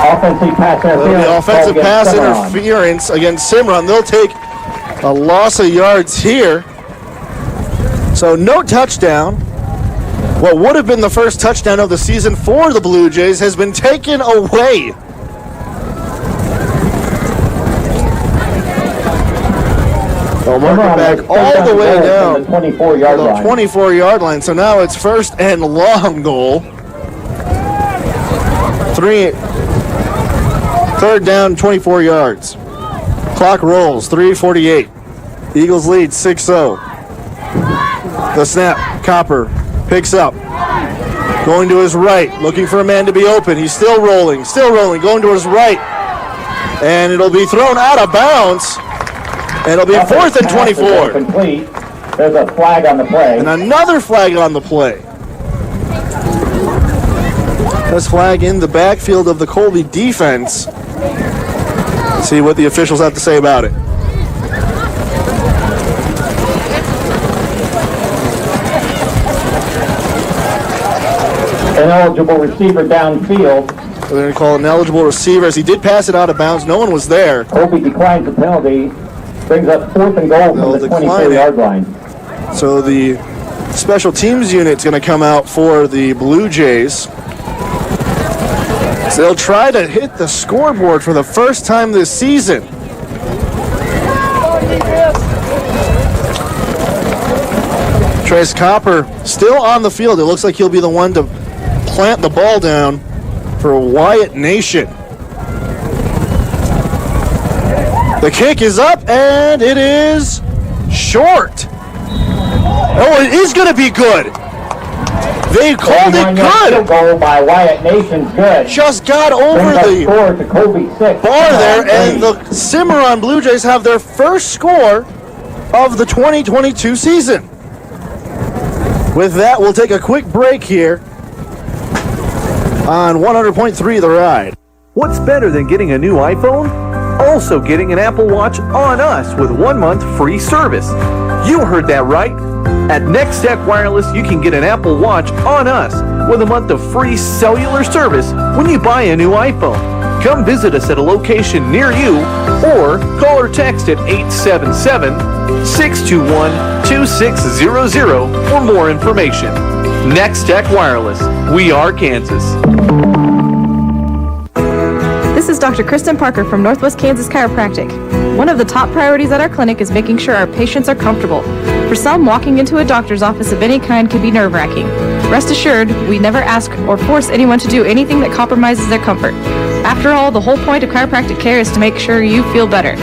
Offensive pass interference. The offensive pass interference against Cimmaron. They'll take a loss of yards here. So no touchdown. What would have been the first touchdown of the season for the Blue Jays has been taken away. They'll mark it back all the way down the 24-yard line. 24-yard line. So now it's 1st and long goal. 3rd down, 24 yards. Clock rolls, 3:48. Eagles lead 6-0. The snap, Copper picks up, Going to his right, looking for a man to be open. He's still rolling, going to his right. And it'll be thrown out of bounds. And it'll be 4th and 24. Complete. There's a flag on the play. And another flag on the play. This flag in the backfield of the Colby defense. Let's see what the officials have to say about it. An eligible receiver downfield. They're going to call an eligible receiver as he did pass it out of bounds. No one was there. Colby declines the penalty. Brings up 4th and goal from the 24-yard line. So the special teams unit's going to come out for the Blue Jays. So they'll try to hit the scoreboard for the first time this season. Trace Copper still on the field. It looks like he'll be the one to plant the ball down for Wyatt Nation. The kick is up, and it is short. Oh, it is going to be good. They called it good. Goal by Wyatt Nation's good. Just got over the score to Colby 6. Bar there, and the Cimmaron Blue Jays have their first score of the 2022 season. With that, we'll take a quick break here on 100.3 The Ride. What's better than getting a new iPhone? Also getting an Apple Watch on us with 1 month free service. You heard that right. At Nextech Wireless, you can get an Apple Watch on us with a month of free cellular service when you buy a new iPhone. Come visit us at a location near you or call or text at 877-621-2600 for more information. Nextech Wireless. We are Kansas. This is Dr. Kristen Parker from Northwest Kansas Chiropractic. One of the top priorities at our clinic is making sure our patients are comfortable. For some, walking into a doctor's office of any kind can be nerve-wracking. Rest assured, we never ask or force anyone to do anything that compromises their comfort. After all, the whole point of chiropractic care is to make sure you feel better.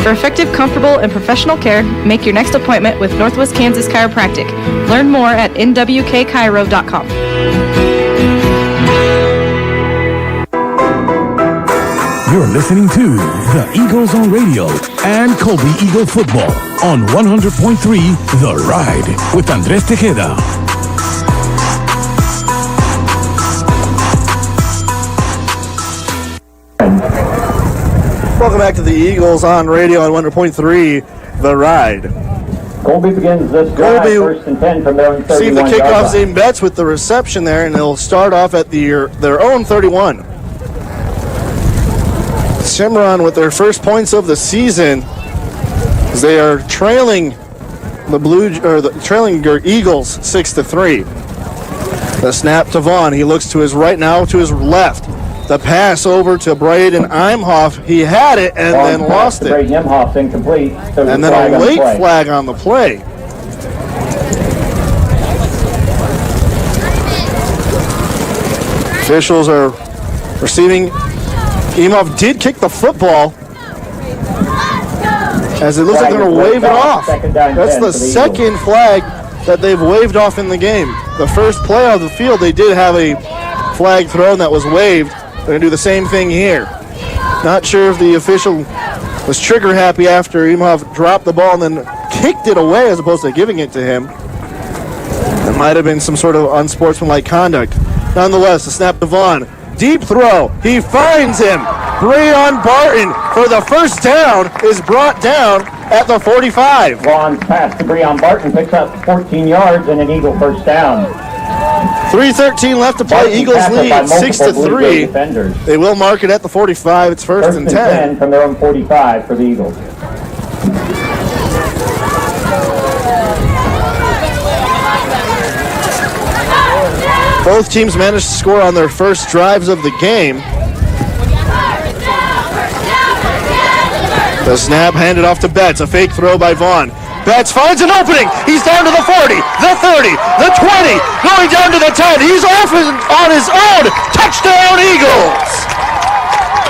For effective, comfortable, and professional care, make your next appointment with Northwest Kansas Chiropractic. Learn more at nwkchiro.com. You're listening to the Eagles on Radio and Colby Eagle Football on 100.3 The Ride with Andres Tejeda. Welcome back to the Eagles on Radio on 100.3 The Ride. Colby begins this drive, first and 10 from their own 31. See the kickoff, Zane Betts with the reception there, and they'll start off at their own 31. Cimmaron with their first points of the season as they are trailing trailing Eagles 6-3. The snap to Vaughn. He looks to his right now, to his left. The pass over to Braden Imhoff. He had it and then lost it. Braden Imhoff's incomplete. And then a late flag on the play. Officials are receiving. Imhoff did kick the football as it looks like they're going to wave it off. That's the second flag that they've waved off in the game. The first play on the field, they did have a flag thrown that was waved. They're going to do the same thing here. Not sure if the official was trigger happy after Imhoff dropped the ball and then kicked it away as opposed to giving it to him. It might have been some sort of unsportsmanlike conduct. Nonetheless, the snap to Vaughn. Deep throw. He finds him. Breon Barton for the first down is brought down at the 45. Vaughn's pass to Breon Barton picks up 14 yards and an Eagle first down. 3:13 left to play. Eagles lead 6-3. They will mark it at the 45. It's first and 10 from their own 45 for the Eagles. Both teams managed to score on their first drives of the game. The snap handed off to Betts. A fake throw by Vaughn. Betts finds an opening. He's down to the 40, the 30, the 20, going down to the 10. He's off on his own. Touchdown, Eagles!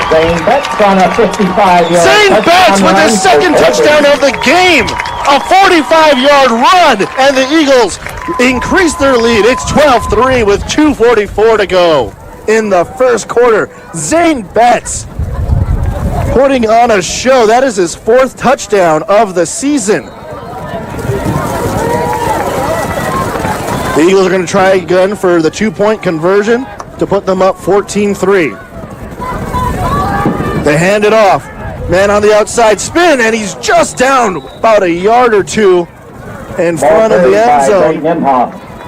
Zane Betts on a 55-yard Zane Betts with his second touchdown of the game. A 45-yard run, and the Eagles increase their lead. It's 12-3 with 2:44 to go in the first quarter. Zane Betts putting on a show. That is his fourth touchdown of the season. The Eagles are going to try again for the 2-point conversion to put them up 14-3. They hand it off. Man on the outside spin, and he's just down about a yard or two in front of the end zone.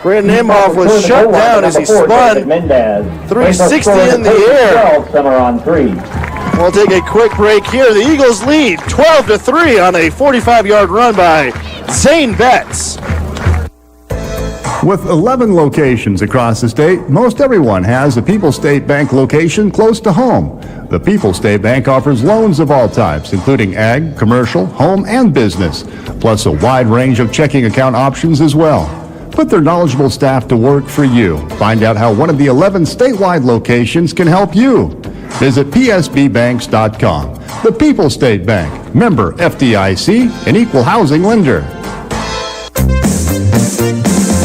Brandon Imhoff was shut down as he spun 360 in the air. Cimmaron 3. We'll take a quick break here. The Eagles lead 12-3 on a 45-yard run by Zane Betts. With 11 locations across the state, most everyone has a People's State Bank location close to home. The People's State Bank offers loans of all types, including ag, commercial, home, and business, plus a wide range of checking account options as well. Put their knowledgeable staff to work for you. Find out how one of the 11 statewide locations can help you. Visit psbbanks.com. The People's State Bank, member FDIC, an equal housing lender.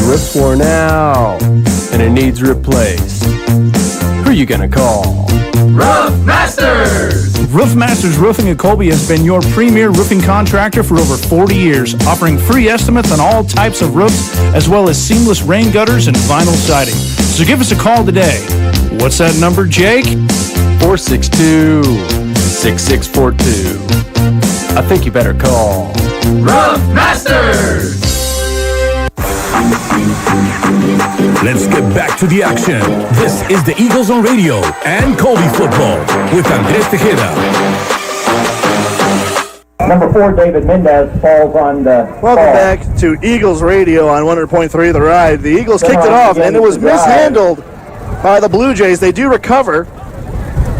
Roof's worn out and it needs replaced. Who are you gonna call? Roof Masters! Roof Masters Roofing at Colby has been your premier roofing contractor for over 40 years, offering free estimates on all types of roofs, as well as seamless rain gutters and vinyl siding. So give us a call today. What's that number, Jake? 462-6642. I think you better call Roof Masters! Let's get back to the action. This is the Eagles on Radio and Colby football with Andres Tejeda. Number 4, David Mendez, falls on the Welcome back to Eagles Radio on 100.3 The Ride. The Eagles kicked it off, and it was mishandled by the Blue Jays. They do recover,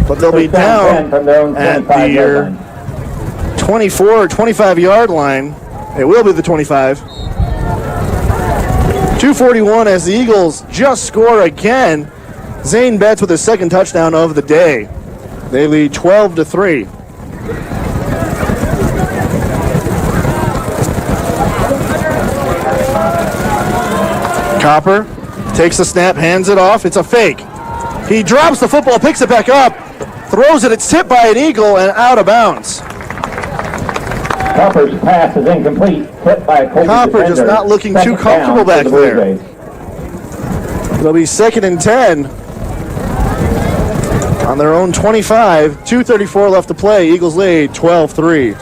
but they'll be down at the 24 or 25-yard line. It will be the 25. 2:41 as the Eagles just score again. Zane Betts with his second touchdown of the day. They lead 12-3. Copper takes the snap, hands it off. It's a fake. He drops the football, picks it back up, throws it. It's tipped by an Eagle and out of bounds. Copper's pass is incomplete. Tipped by a Colby Copper defender. just not looking too comfortable back there. It'll be 2nd and 10 on their own 25. 2:34 left to play. Eagles lead 12-3.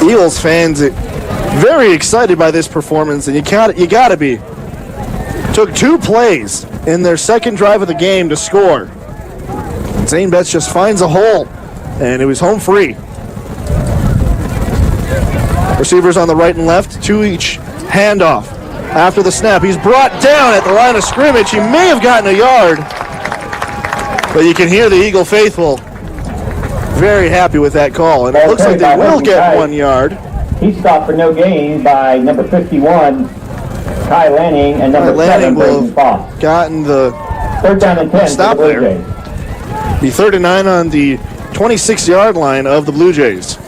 Eagles fans very excited by this performance, and you gotta be. Took 2 plays in their second drive of the game to score. Zane Betts just finds a hole, and it was home free. Receivers on the right and left, 2 each. Handoff. After the snap, he's brought down at the line of scrimmage. He may have gotten a yard, but you can hear the Eagle faithful very happy with that call, and it looks like they will get 1 yard. He's stopped for no gain by number 51, Kai Lanning, and number 7, Braden Foss. Gotten the 3rd down and 10 stop for the Blue there. Jays. Be 3rd and 9 on the 26-yard line of the Blue Jays.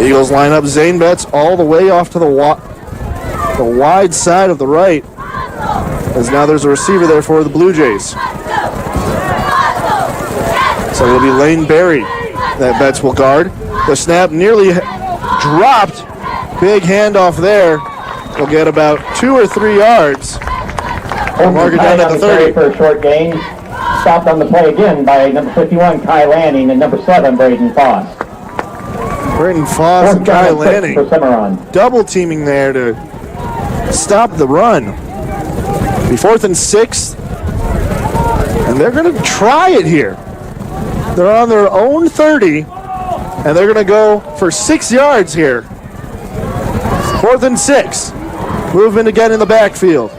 Eagles line up Zane Betts all the way off to the wide side of the right, as now there's a receiver there for the Blue Jays. So it'll be Lane Berry that Betts will guard. The snap nearly dropped. Big handoff there. We'll get about 2 or 3 yards. Mark it down at the 30. For a short gain. Stopped on the play again by number 51, Kai Lanning, and number 7, Braden Foss. Braden Foss and Kai Lanning for Cimmaron. double teaming there to stop the run. Be 4th and 6. And they're going to try it here. They're on their own 30, and they're going to go for 6 yards here. 4th and 6. Movement again in the backfield.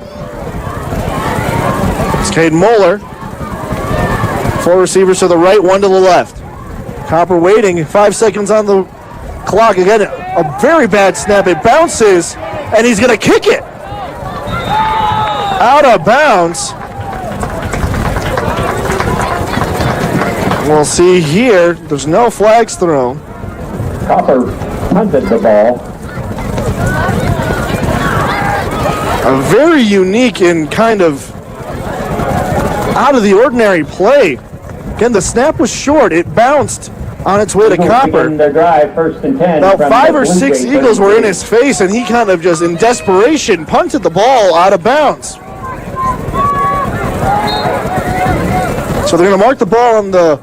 It's Caden Moeller. 4 receivers to the right, 1 to the left. Copper waiting, 5 seconds on the clock. Again, a very bad snap. It bounces, and he's going to kick it. Out of bounds. We'll see here. There's no flags thrown. Copper punted the ball. A very unique and kind of out of the ordinary play. Again, the snap was short. It bounced on its way to Copper. Their drive, 1st and 10. About 5 or 6 Eagles were in his face, and he kind of just in desperation punted the ball out of bounds. So they're going to mark the ball on the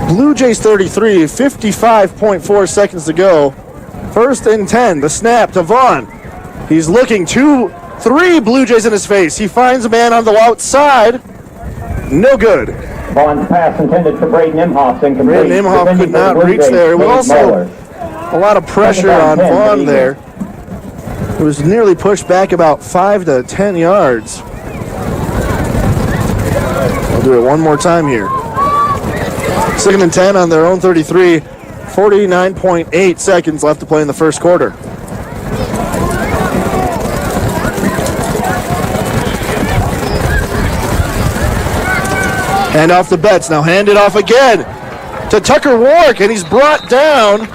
Blue Jays 33, 55.4 seconds to go. 1st and 10, the snap to Vaughn. He's looking 2-3 Blue Jays in his face. He finds a man on the outside. No good. Vaughn's pass intended for Braden Imhoff. Braden Imhoff could not reach there. It was also a lot of pressure on Vaughn there. It was nearly pushed back about 5 to 10 yards. I'll do it one more time here. 2nd and 10 on their own 33. 49.8 seconds left to play in the first quarter. Hand off to Betts. Now hand it off again to Tucker Warwick, and he's brought down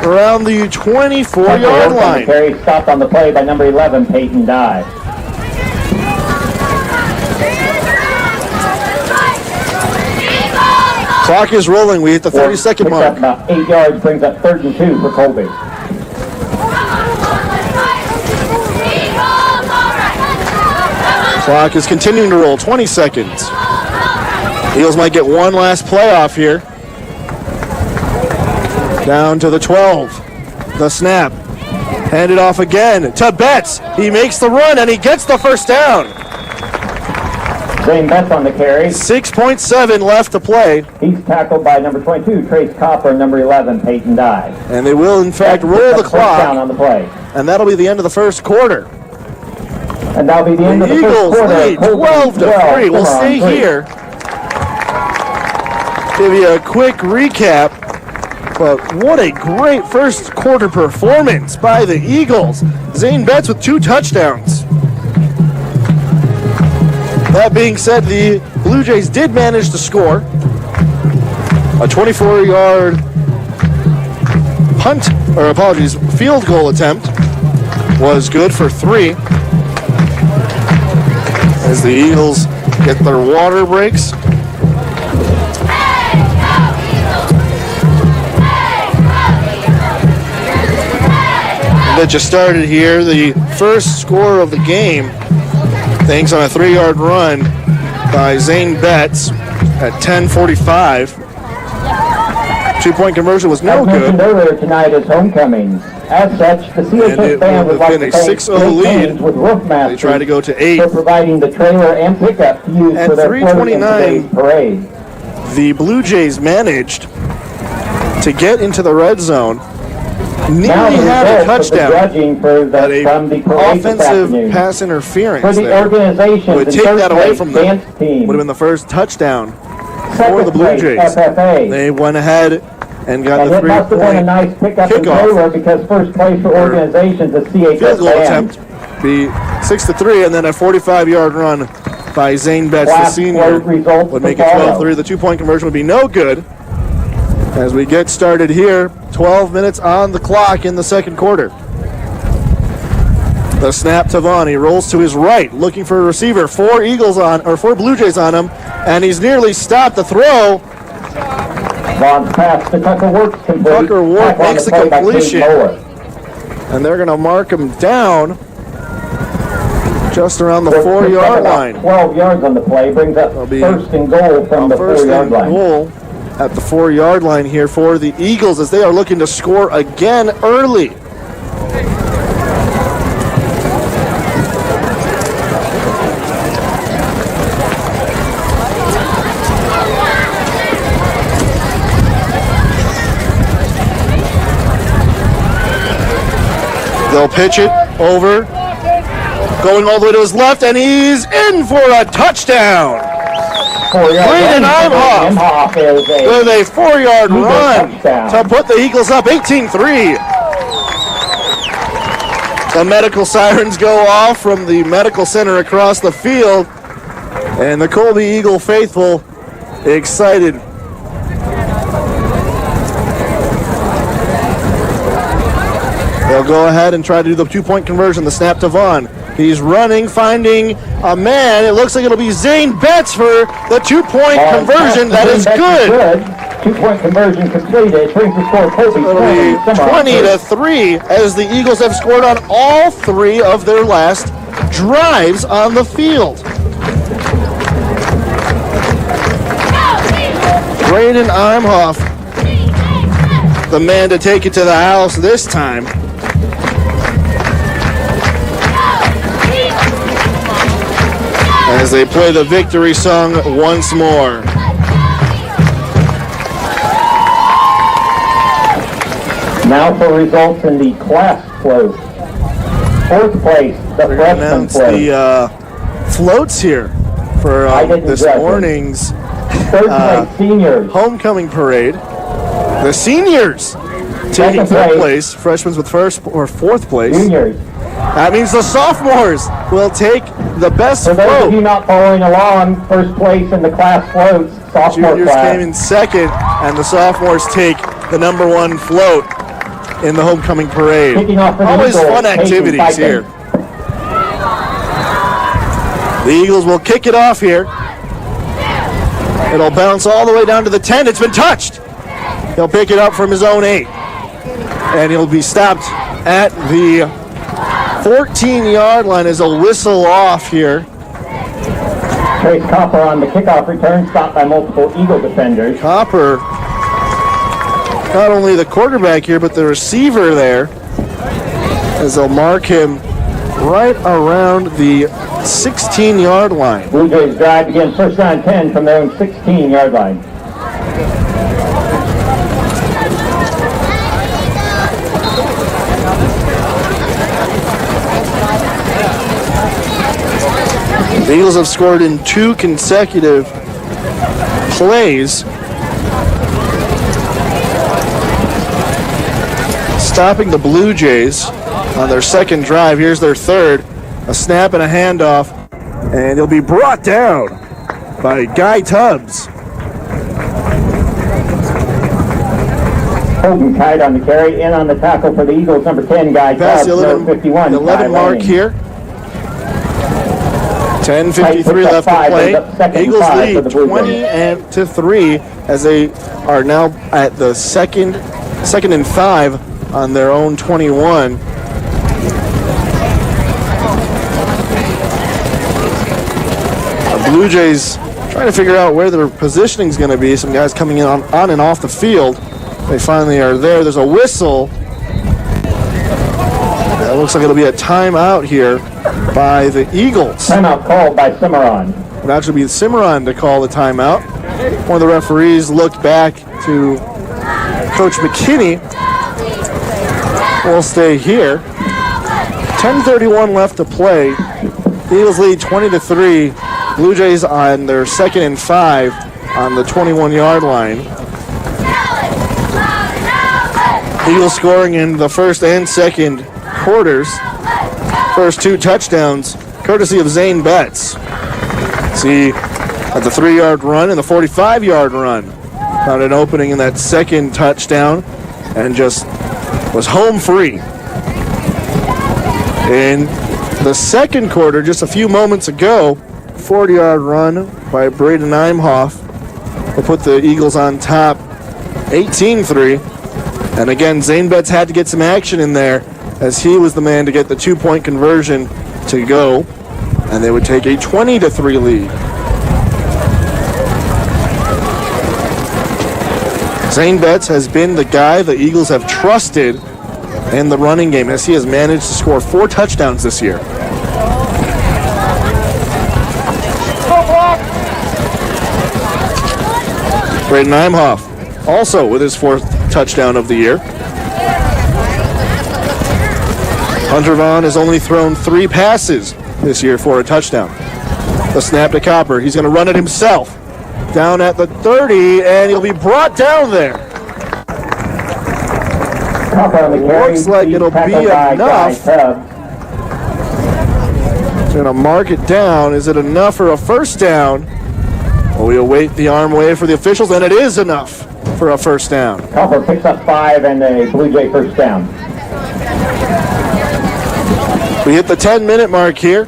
around the 24-yard line. Carry stopped on the play by number 11, Peyton Dye. Clock is rolling. We hit the 30-second mark. About 8 yards, brings up 3rd and 2 for Colby. Clock is continuing to roll. 20 seconds. Eagles might get one last playoff here. Down to the 12. The snap. Handed off again to Betts. He makes the run and he gets the first down. Zane Betts on the carry. 6.7 left to play. He's tackled by number 22, Trace Copper, and number 11, Peyton Dye. And they will, in fact, roll the clock. Down on the play. And that'll be the end of the first quarter. And that'll be the end of the first quarter. Eagles lead 12-3. We'll stay here. Give you a quick recap. But what a great first quarter performance by the Eagles. Zane Betts with 2 touchdowns. That being said, the Blue Jays did manage to score. A 24-yard field goal attempt was good for 3. As the Eagles get their water breaks. That just started here. The first score of the game, thanks on a 3-yard run by Zane Betts at 10:45. 2-point conversion was no good. As mentioned earlier tonight is homecoming. As such, the CHS band would like to thank 6-0 lead. With Roofmasters. They try to go to 8. For providing the trailer and pickup to use for their float in today's parade. The Blue Jays managed to get into the red zone. Nearly had a touchdown, but a offensive pass interference there would take that away from them. Would have been the first touchdown for the Blue Jays. They went ahead and got the 3-point nice kickoff. Because first place for organizations is CHS field goal attempt. Be 6-3, and then a 45-yard run by Zane Betts, the senior, would make it 12-3. The 2-point conversion would be no good. As we get started here, 12 minutes on the clock in the second quarter. The snap to Vaughn. He rolls to his right, looking for a receiver. 4 Blue Jays on him, and he's nearly stopped the throw. Vaughn's pass to Tucker Warwick complete. Tucker Warwick makes the completion, and they're going to mark him down just around the 4-yard line. 12 yards on the play brings up first and goal from the 4-yard line. Goal at the 4-yard line here for the Eagles as they are looking to score again early. They'll pitch it over, going all the way to his left, and he's in for a touchdown. Braden Imhoff with a 4-yard run to put the Eagles up 18-3. The medical sirens go off from the medical center across the field, and the Colby Eagle faithful excited. They'll go ahead and try to do the 2-point conversion. The snap to Vaughn. He's running, finding a man. It looks like it'll be Zane Betts for the 2-point conversion. That is good. 2-point conversion completed. It brings the score Colby 20-3 as the Eagles have scored on all 3 of their last drives on the field. Braden Imhoff, the man to take it to the house this time. As they play the victory song once more. Now for results in the class float. 4th place, the freshman float. The floats here for this morning's homecoming parade. The seniors taking 3rd place, freshmen with 1st or 4th place. Juniors. That means the sophomores will take the best float. For those of you not following along, 1st place in the class floats, sophomore Juniors class. came in 2nd, and the sophomores take the number 1 float in the homecoming parade. Always fun activities here. The Eagles will kick it off here. It'll bounce all the way down to the 10. It's been touched. He'll pick it up from his own 8. And he'll be stopped at the 14-yard line as a whistle off here. Trace Copper on the kickoff return, stopped by multiple Eagle defenders. Copper, not only the quarterback here, but the receiver there, as they'll mark him right around the 16-yard line. Blue Jays drive again, 1st down 10 from their own 16-yard line. The Eagles have scored in 2 consecutive plays, stopping the Blue Jays on their 2nd drive. Here's their 3rd, a snap and a handoff, and he'll be brought down by Guy Tubbs. Colby tied on the carry, in on the tackle for the Eagles, number 10, Guy Tubbs, number 51. 11 mark here. 10:53 left to play. Eagles lead 20-3 as they are now at the second and 5 on their own 21. The Blue Jays trying to figure out where their positioning is going to be. Some guys coming in on and off the field. They finally are there. There's a whistle. That looks like it'll be a timeout here by the Eagles. Timeout called by Cimmaron. It would actually be Cimmaron to call the timeout. One of the referees looked back to Coach McKinney. We'll stay here. 10:31 left to play. The Eagles lead 20-3. Blue Jays on their 2nd and 5 on the 21-yard line. Eagles scoring in the 1st and 2nd quarters. First 2 touchdowns, courtesy of Zane Betts. See, at the 3-yard run and the 45-yard run. Found an opening in that 2nd touchdown and just was home free. In the 2nd quarter, just a few moments ago, 40-yard run by Braden Imhoff will put the Eagles on top 18-3. And again, Zane Betts had to get some action in there as he was the man to get the 2-point conversion to go, and they would take a 20-3 lead. Zane Betts has been the guy the Eagles have trusted in the running game as he has managed to score 4 touchdowns this year. Braden Imhoff also with his 4th touchdown of the year. Hunter Vaughn has only thrown 3 passes this year for a touchdown. The snap to Copper. He's going to run it himself. down at the 30, and he'll be brought down there. Looks like it'll be enough. Going to mark it down. Is it enough for a first down? Well, we await the arm wave for the officials, and it is enough for a first down. Copper picks up 5 and a Blue Jay first down. We hit the 10-minute mark here.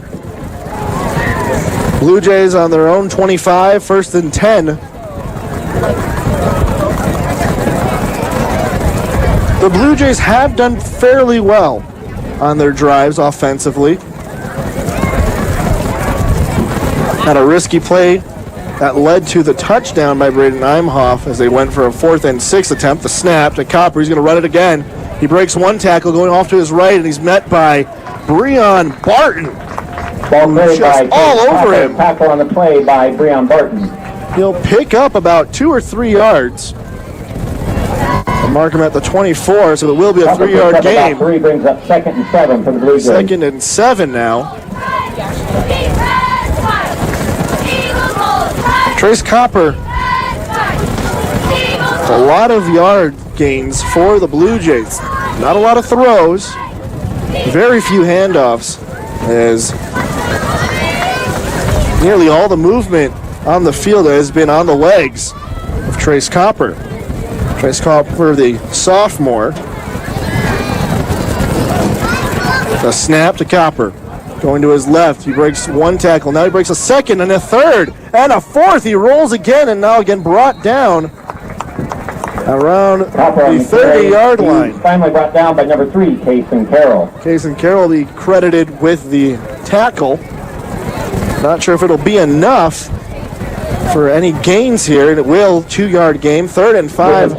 Blue Jays on their own 25, first and 10. The Blue Jays have done fairly well on their drives offensively. Had a risky play that led to the touchdown by Braden Imhoff as they went for a 4th and 6 attempt. The snap to Copper. He's going to run it again. He breaks one tackle going off to his right, and he's met by Breon Barton. Ball played by all over him. Tackle on the play by Breon Barton. He'll pick up about 2 or 3 yards. I'll mark him at the 24, so it will be a 3-yard game. 3 brings up 2nd and 7 for the Blue Jays. 2nd and 7 now. Trace Copper. A lot of yard gains for the Blue Jays. Not a lot of throws. Very few handoffs, as nearly all the movement on the field has been on the legs of Trace Copper. Trace Copper, the sophomore. The snap to Copper. Going to his left, he breaks one tackle. Now he breaks a second and a third and a fourth. He rolls again and now again brought down around the 30-yard line. Finally brought down by number 3, Kason Carroll. Kason Carroll will be credited with the tackle. Not sure if it'll be enough for any gains here, and it will. 2-yard game, 3rd and 5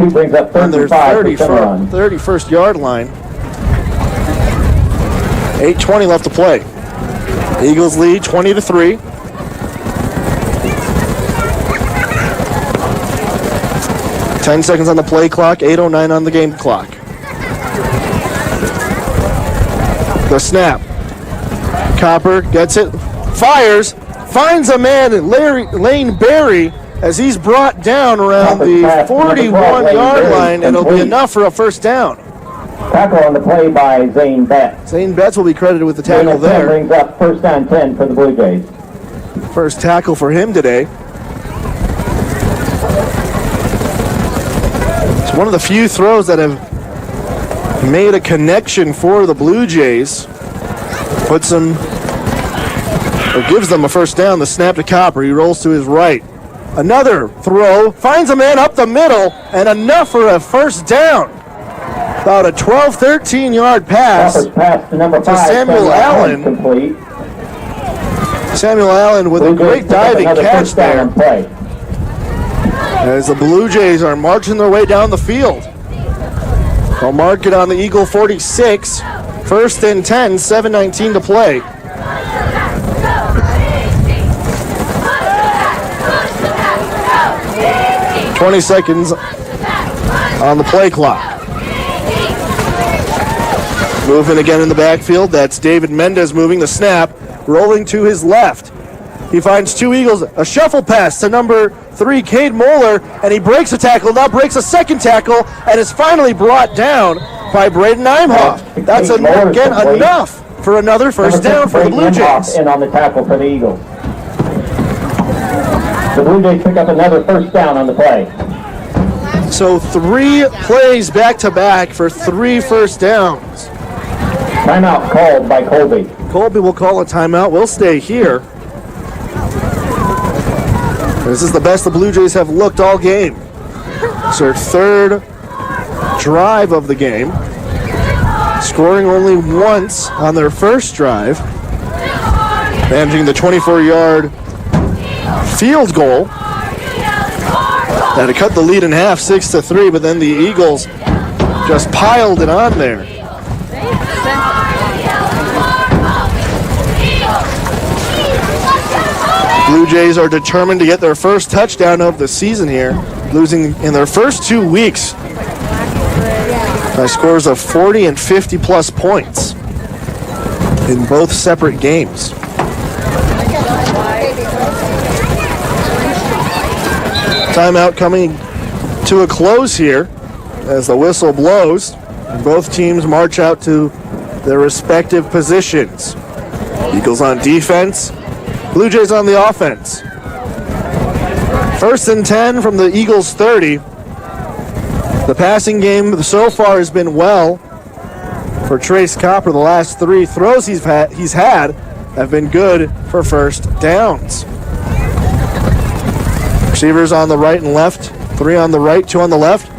on their 31st yard line. 8:20 left to play. Eagles lead 20-3. Ten seconds on the play clock, 8:09 on the game clock. The snap. Copper gets it, fires, finds a man, Lane Berry, as he's brought down around the 41-yard line, and it'll be enough for a first down. Tackle on the play by Zane Betts. Zane Betts will be credited with the tackle there. Brings up first down 10 for the Blue Jays. First tackle for him today. It's one of the few throws that have made a connection for the Blue Jays. Puts them, or gives them a first down. The snap to Copper. He rolls to his right. Another throw. Finds a man up the middle, and enough for a first down. About a 12, 13-yard pass to Samuel Allen. Complete. Samuel Allen with a great diving catch there. As the Blue Jays are marching their way down the field. They'll mark it on the Eagle 46. 1st and 10, 7:19 to play. "20 seconds on the play clock. Moving again in the backfield. That's David Mendez moving the snap. Rolling to his left. He finds 2 Eagles. A shuffle pass to number 3, Cade Moeller, and he breaks a tackle. Now breaks a second tackle and is finally brought down by Braden Imhoff. That's again enough for another first down for the Blue Jays. In on the tackle for the Eagles. The Blue Jays pick up another first down on the play. So 3 plays back-to-back for 3 first downs. Timeout called by Colby. Colby will call a timeout. We'll stay here. This is the best the Blue Jays have looked all game. It's their 3rd drive of the game. Scoring only once on their first drive. Managing the 24-yard field goal. That had cut the lead in half, 6-3, but then the Eagles just piled it on there. Blue Jays are determined to get their first touchdown of the season here, losing in their first 2 weeks by scores of 40 and 50-plus points in both separate games. Timeout coming to a close here as the whistle blows. And both teams march out to their respective positions. Eagles on defense, Blue Jays on the offense. 1st and 10 from the Eagles 30. The passing game so far has been well for Trace Copper. The last 3 throws he's had have been good for first downs. Receivers on the right and left. 3 on the right, 2 on the left.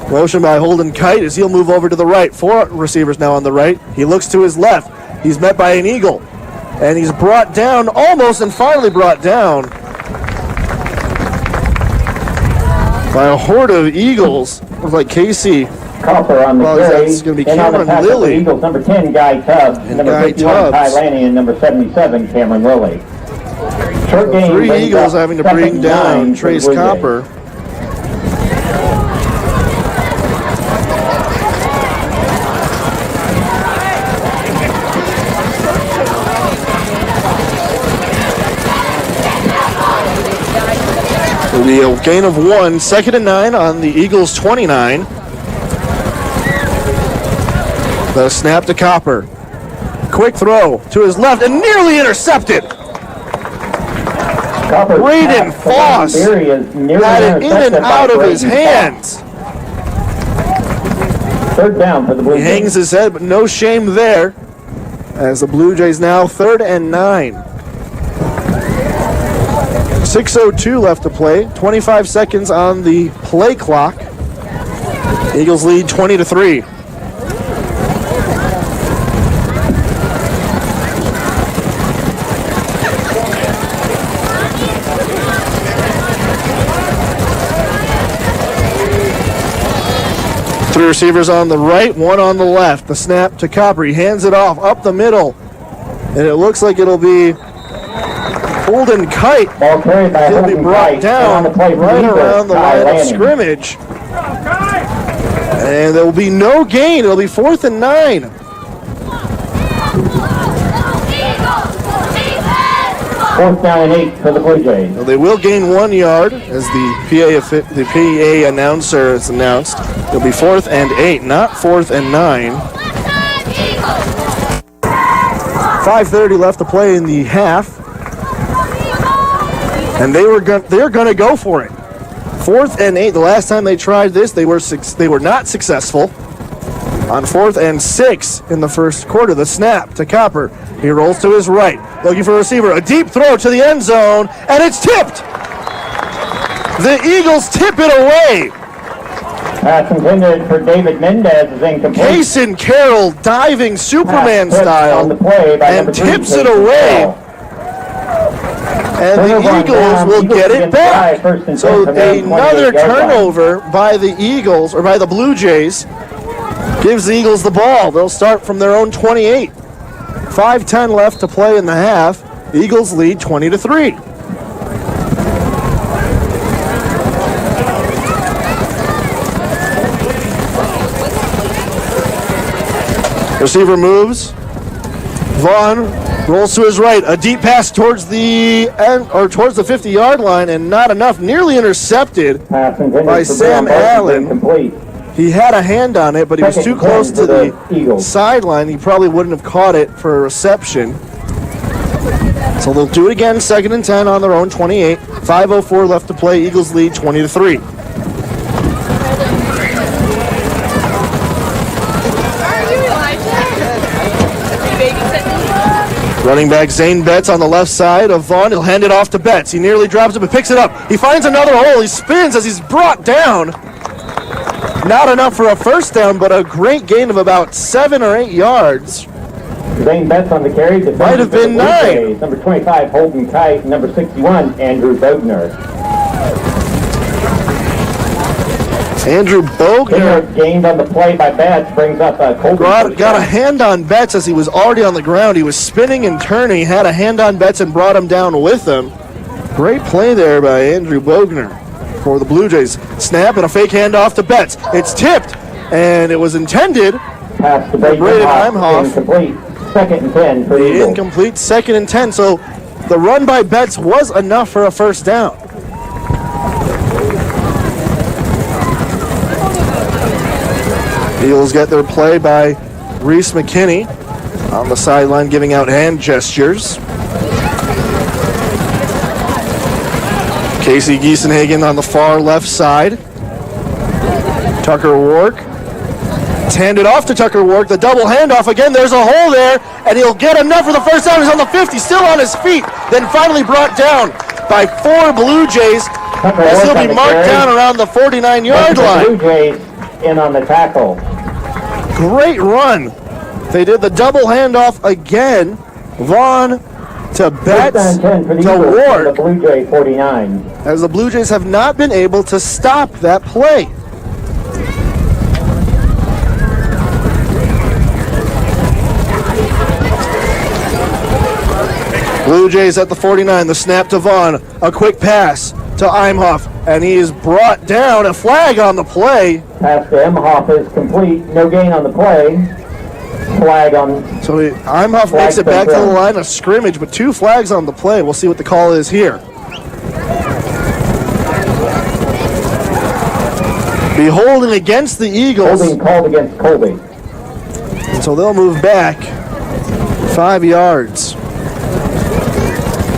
Motion by Holden Kite as he'll move over to the right. 4 receivers now on the right. He looks to his left. He's met by an Eagle. And he's brought down, almost and finally brought down by a horde of Eagles. Looks like Casey. Copper on the carry. It's going to be and on the Cameron pass of the Lilly. Eagles, number 10, Guy Tubbs. And number Guy 51, Tubbs. Ty Lanning, and number 77, Cameron Lilly. Short game. 3 brings Eagles up having to 2nd bring and down 9 for the Trace Blue Jays. Copper. It'll be a gain of 1, 2nd and 9 on the Eagles 29. The snap to Copper. Quick throw to his left and nearly intercepted. Braden Foss had it in and out of his hands. 3rd down for the Blue He Jays. hangs his head, but no shame there. As the Blue Jays now 3rd and 9. 6:02 left to play. 25 seconds on the play clock. Eagles lead 20-3. Three receivers on the right, 1 on the left. The snap to Copper. He hands it off up the middle. And it looks like it'll be Holden Kite. Ball carried by He'll be Holden brought Kite. down And on the play, right receiver, around the Ty line of Lanning. scrimmage. And there will be no gain. It'll be 4th and 9. 4th down and 8 for the Blue Jays. Well, they will gain 1 yard as the PA announcer has announced. It'll be 4th and 8, not 4th and 9. 5:30 left to play in the half. And they're going to go for it. 4th and 8. The last time they tried this, they were not successful. On 4th and 6 in the first quarter, the snap to Copper. He rolls to his right, looking for a receiver. A deep throw to the end zone, and it's tipped. The Eagles tip it away. Pass intended for David Mendez is incomplete. Kason Carroll diving Superman Pass style on the play by and number 3, tips it Kason away. Carroll. And the Turnover on Eagles down. will Eagles get begin it back. 5, 1st and 10 So from their 28 another yard line. turnover by the Eagles, or by the Blue Jays, gives the Eagles the ball. They'll start from their own 28. 5:10 left to play in the half. Eagles lead 20-3. Receiver moves. Vaughn rolls to his right. A deep pass towards the end, or towards the 50-yard line, and not enough. Nearly intercepted by Sam Allen. He had a hand on it, but he was too close to the sideline. He probably wouldn't have caught it for a reception. So they'll do it again, 2nd and 10 on their own 28. 5:04 left to play. Eagles lead 20-3. Running back Zane Betts on the left side of Vaughn. He'll hand it off to Betts. He nearly drops it, but picks it up. He finds another hole. He spins as he's brought down. Not enough for a first down, but a great gain of about 7 or 8 yards. Zane Betts on the carry. Might have been 9. Number 25, Holden Kite. Number 61, Andrew Bogner. Andrew Bogner gained on the play by Betts, brings up Colby. got a hand on Betts as he was already on the ground. He was spinning and turning, had a hand on Betts and brought him down with him. Great play there by Andrew Bogner for the Blue Jays. Snap and a fake handoff to Betts. It's tipped, and it was intended Pass to for Braden Heimhoff. Incomplete. 2nd and 10 for the The Eagles. incomplete 2nd and 10. So the run by Betts was enough for a first down. Eagles get their play by Reese McKinney on the sideline giving out hand gestures. Casey Giesenhagen on the far left side. Tucker Wark. It's handed off to Tucker Wark. The double handoff again. There's a hole there, and he'll get enough for the first down. He's on the 50, still on his feet. Then finally brought down by 4 Blue Jays. As he'll be marked down around the 49-yard line. Blue Jays in on the tackle. Great run. They did the double handoff again. Vaughn to Betts to Wark. The Blue Jay 49. As the Blue Jays have not been able to stop that play. Blue Jays at the 49, the snap to Vaughn, a quick pass to Imhoff, and he is brought down. A flag on the play. Pass to Imhoff is complete. No gain on the play. Flag on. So Imhoff makes it back to the line of scrimmage, but 2 flags on the play. We'll see what the call is here. Be holding against the Eagles. Holding called against Colby. So they'll move back 5 yards.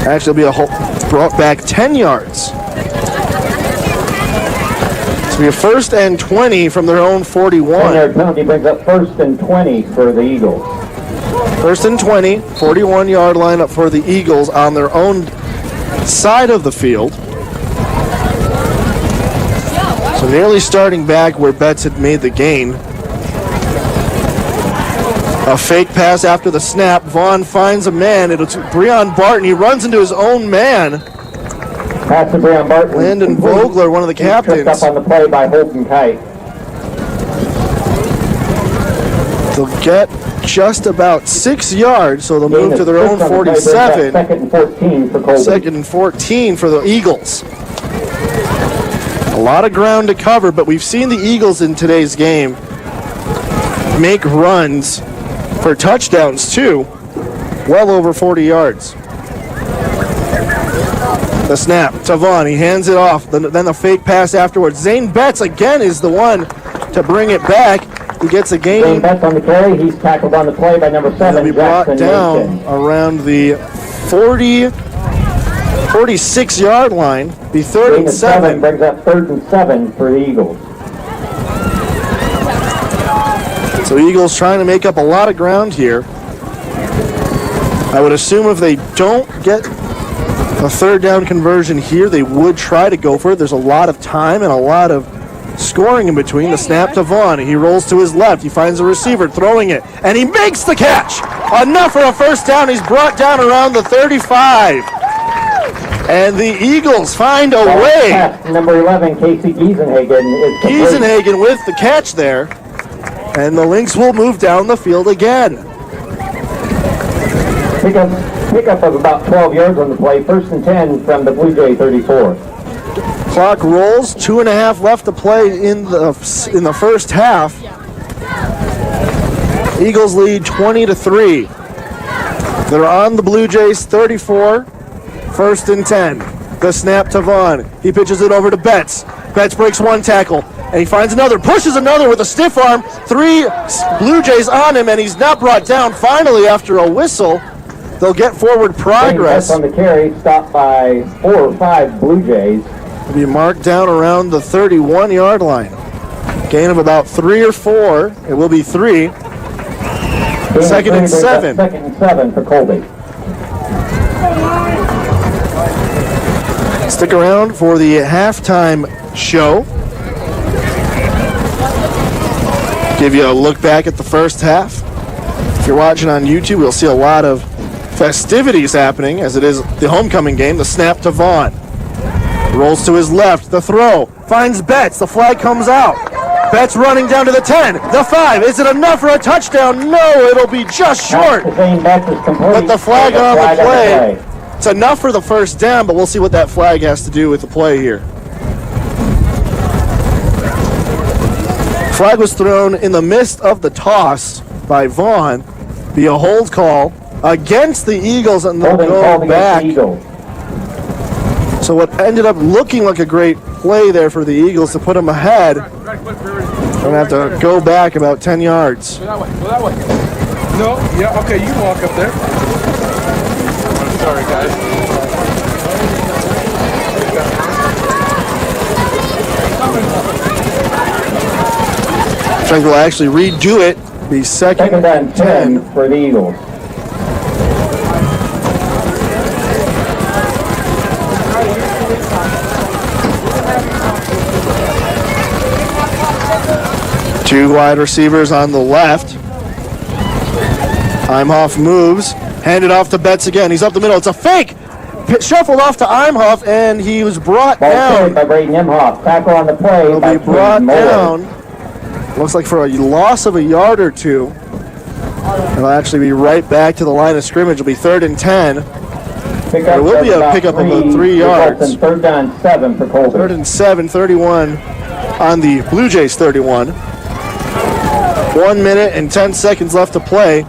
Actually, it'll be brought back 10 yards. So it'll be a 1st and 20 from their own 41. 10-yard penalty brings up 1st and 20 for the Eagles. 1st and 20, 41-yard line up for the Eagles on their own side of the field. So nearly starting back where Betts had made the gain. A fake pass after the snap. Vaughn finds a man. It's Breon Barton. He runs into his own man. Pass to Breon Barton. Landon Vogler, one of the captains. Tripped up on the play by Holton Kite. They'll get just about 6 yards, so they'll move to their own 47. 2nd and 14 for Colby. 2nd and 14 for the Eagles. A lot of ground to cover, but we've seen the Eagles in today's game make runs for touchdowns too, well over 40 yards. The snap to Vaughn, he hands it off, then the fake pass afterwards. Zane Betts again is the one to bring it back. He gets a gain. Zane Betts on the carry, he's tackled on the play by number 7, He'll be brought down around the 46-yard line, be 3rd and 7. Brings up 3rd and 7 for the Eagles. So Eagles trying to make up a lot of ground here. I would assume if they don't get a 3rd down conversion here, they would try to go for it. There's a lot of time and a lot of scoring in between. The snap to Vaughn. He rolls to his left. He finds a receiver throwing it, and he makes the catch. Enough for a 1st down. He's brought down around the 35. And the Eagles find a way. Number 11, Casey Giesenhagen is complete. Giesenhagen with the catch there. And the Lynx will move down the field again. Pickup of about 12 yards on the play. 1st and 10 from the Blue Jay 34. Clock rolls. 2.5 left to play in the first half. Eagles lead 20-3. They're on the Blue Jays 34. 1st and 10. The snap to Vaughn. He pitches it over to Betts. Betts breaks one tackle, and he finds another, pushes another with a stiff arm. 3 Blue Jays on him, and he's not brought down. Finally, after a whistle, they'll get forward progress. On the carry, stopped by 4 or 5 Blue Jays. Will be marked down around the 31-yard line. Gain of about 3 or 4. It will be 3. 2nd and 7. 2nd and 7 for Colby. Stick around for the halftime show. Give you a look back at the first half. If you're watching on YouTube, you'll see a lot of festivities happening as it is the homecoming game. The snap to Vaughn. Rolls to his left. The throw. Finds Betts. The flag comes out. Betts running down to the 10. The 5. Is it enough for a touchdown? No, it'll be just short. But the flag on the play. It's enough for the 1st down, but we'll see what that flag has to do with the play here. Flag was thrown in the midst of the toss by Vaughn. Be a hold call against the Eagles, and they'll go back. So what ended up looking like a great play there for the Eagles to put them ahead Gonna have to go back about 10 yards. Go that way. Go that way. No. Yeah. Okay. You walk up there. Sorry, guys. I think we'll actually redo it. Be second and 10 for the Eagles. Two wide receivers on the left. Imhoff moves. Handed off to Betts again. He's up the middle. It's a fake. Shuffled off to Imhoff, and he was brought down. By Braden Imhoff. Tackle on the play. He'll be brought down. Looks like for a loss of a yard or two. It'll actually be right back to the line of scrimmage. It'll be 3rd and 10. There will be a pickup of about 3 yards. 3rd down 7 for Colby. 3rd and 7, 31 on the Blue Jays 31. 1 minute and 10 seconds left to play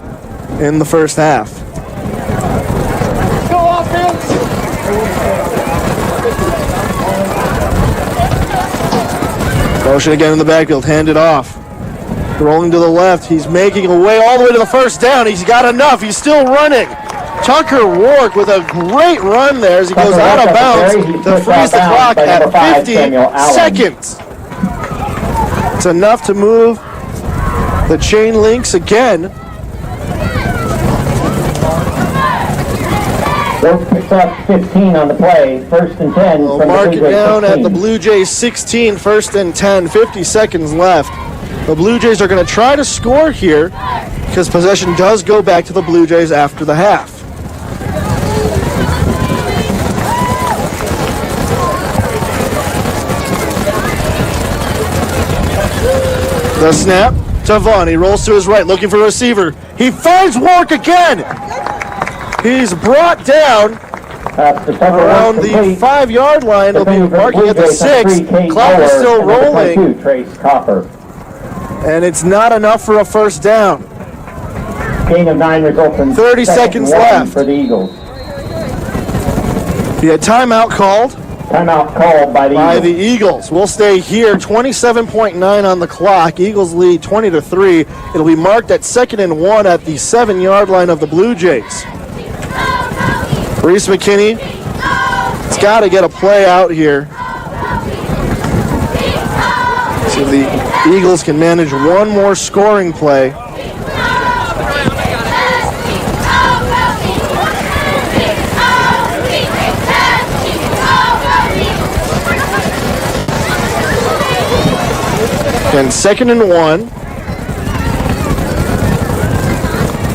in the first half. Go offense! Motion again in the backfield, handed off. Rolling to the left, he's making a way all the way to the first down. He's got enough, he's still running. Tucker Rourke with a great run there as he goes out of bounds to freeze the clock at 50 seconds. It's enough to move the chain links again. Rourke picks up 15 on the play. 1st and 10. We'll mark it down at the Blue Jays 16, 1st and 10, 50 seconds left. The Blue Jays are going to try to score here because possession does go back to the Blue Jays after the half. The snap to Vaughn. He rolls to his right, looking for a receiver. He finds Rourke again. He's brought down around the 5-yard line. He'll be marking at the 6. Clock is still rolling. And it's not enough for a first down. Gain of 9 results in 30 seconds left for the Eagles. Be a timeout called. Timeout called by the Eagles. We'll stay here. 27.9 on the clock. Eagles lead 20-3. It'll be marked at 2nd and 1 at the 7-yard line of the Blue Jays. Reese McKinney has got to get a play out here. See if the Eagles can manage one more scoring play. And 2nd and 1.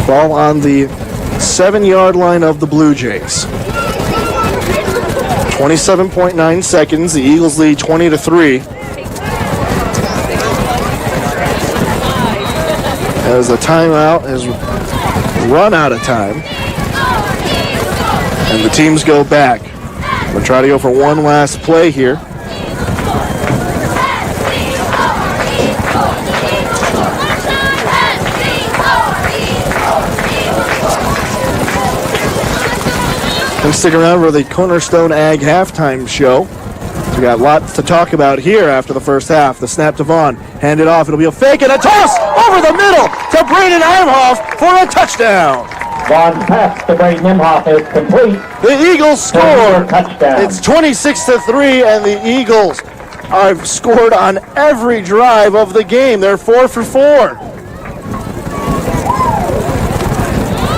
Ball on the 7-yard line of the Blue Jays. 27.9 seconds. The Eagles lead 20-3. As the timeout has run out of time. And the teams go back. We'll try to go for one last play here. And stick around for the Cornerstone Ag halftime show. We got lots to talk about here after the first half. The snap to Vaughn, handed off. It'll be a fake and a toss over the middle to Braden Imhoff for a touchdown. Vaughn's pass to Braden Imhoff is complete. The Eagles score. Touchdown. It's 26-3, and the Eagles have scored on every drive of the game. They're 4 for 4.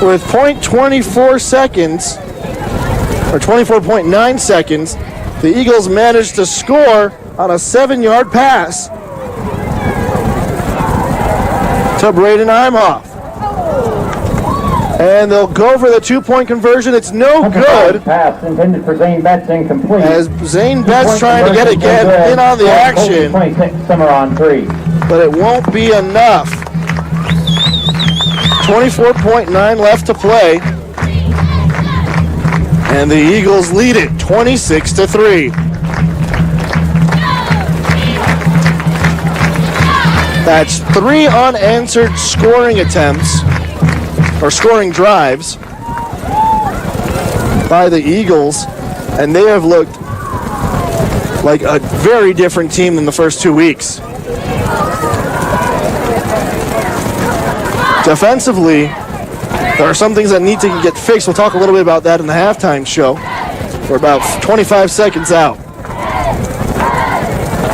With .24 seconds. Or 24.9 seconds, the Eagles managed to score on a 7-yard pass to Braden Imhoff. And they'll go for the 2-point conversion. It's no good. Pass intended for Zane Betts incomplete. As Zane Betts trying to get again in on the action. Cimmaron 3. But it won't be enough. 24.9 left to play. And the Eagles lead it 26-3. That's 3 unanswered scoring attempts, or scoring drives, by the Eagles, and they have looked like a very different team than the first 2 weeks. Defensively, there are some things that need to get fixed. We'll talk a little bit about that in the halftime show. We're about 25 seconds out.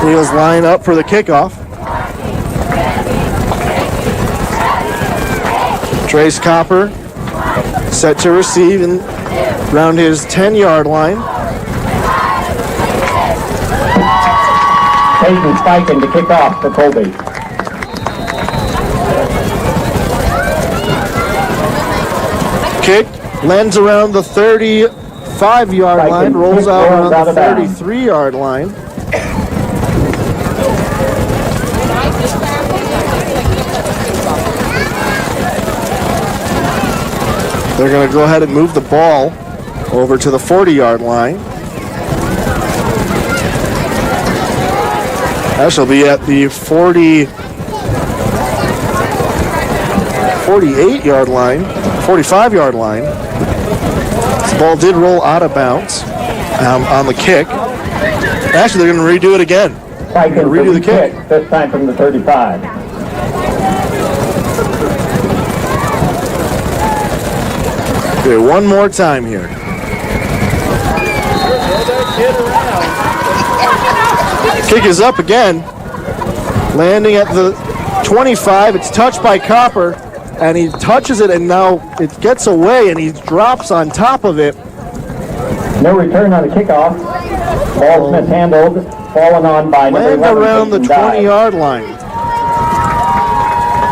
Eagles line up for the kickoff. Trace Copper set to receive and around his 10-yard line. Peyton Spiken to kick off for Colby. Kick lands around the 35-yard line, rolls out around the 33-yard line. They're going to go ahead and move the ball over to the 40-yard line. That shall be at the 48-yard line, 45-yard line. This ball did roll out of bounds on the kick. Actually, they're going to redo it again. They're going to redo the kick. This time from the 35. Okay, one more time here. Kick is up again, landing at the 25. It's touched by Copper, and he touches it, and now it gets away, and he drops on top of it. No return on the kickoff. Ball mishandled, fallen on by number 11. Around the 20-yard line.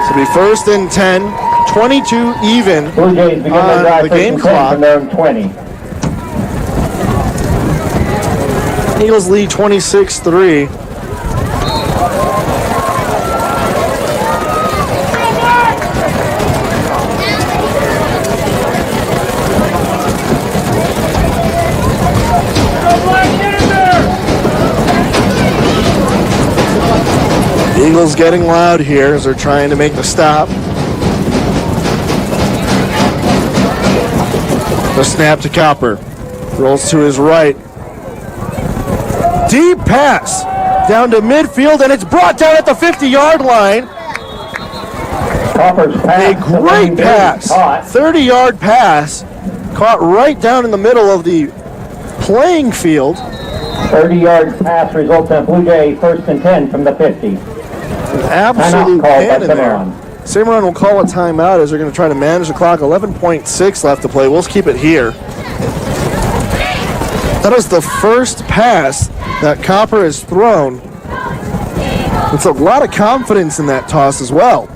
So it'll be 1st and 10, 22 even Blue Jays begin their drive the game clock. From their own 20. Eagles lead 26-3. Eagles getting loud here as they're trying to make the stop. The snap to Copper. Rolls to his right. Deep pass down to midfield, and it's brought down at the 50-yard line. Copper's pass. A great pass. 30-yard pass. Caught right down in the middle of the playing field. 30-yard pass results in a Blue Jay 1st and 10 from the 50. An absolute cannon there. Cimmaron will call a timeout as they're going to try to manage the clock. 11.6 left to play. We'll keep it here. That is the first pass that Copper has thrown. It's a lot of confidence in that toss as well.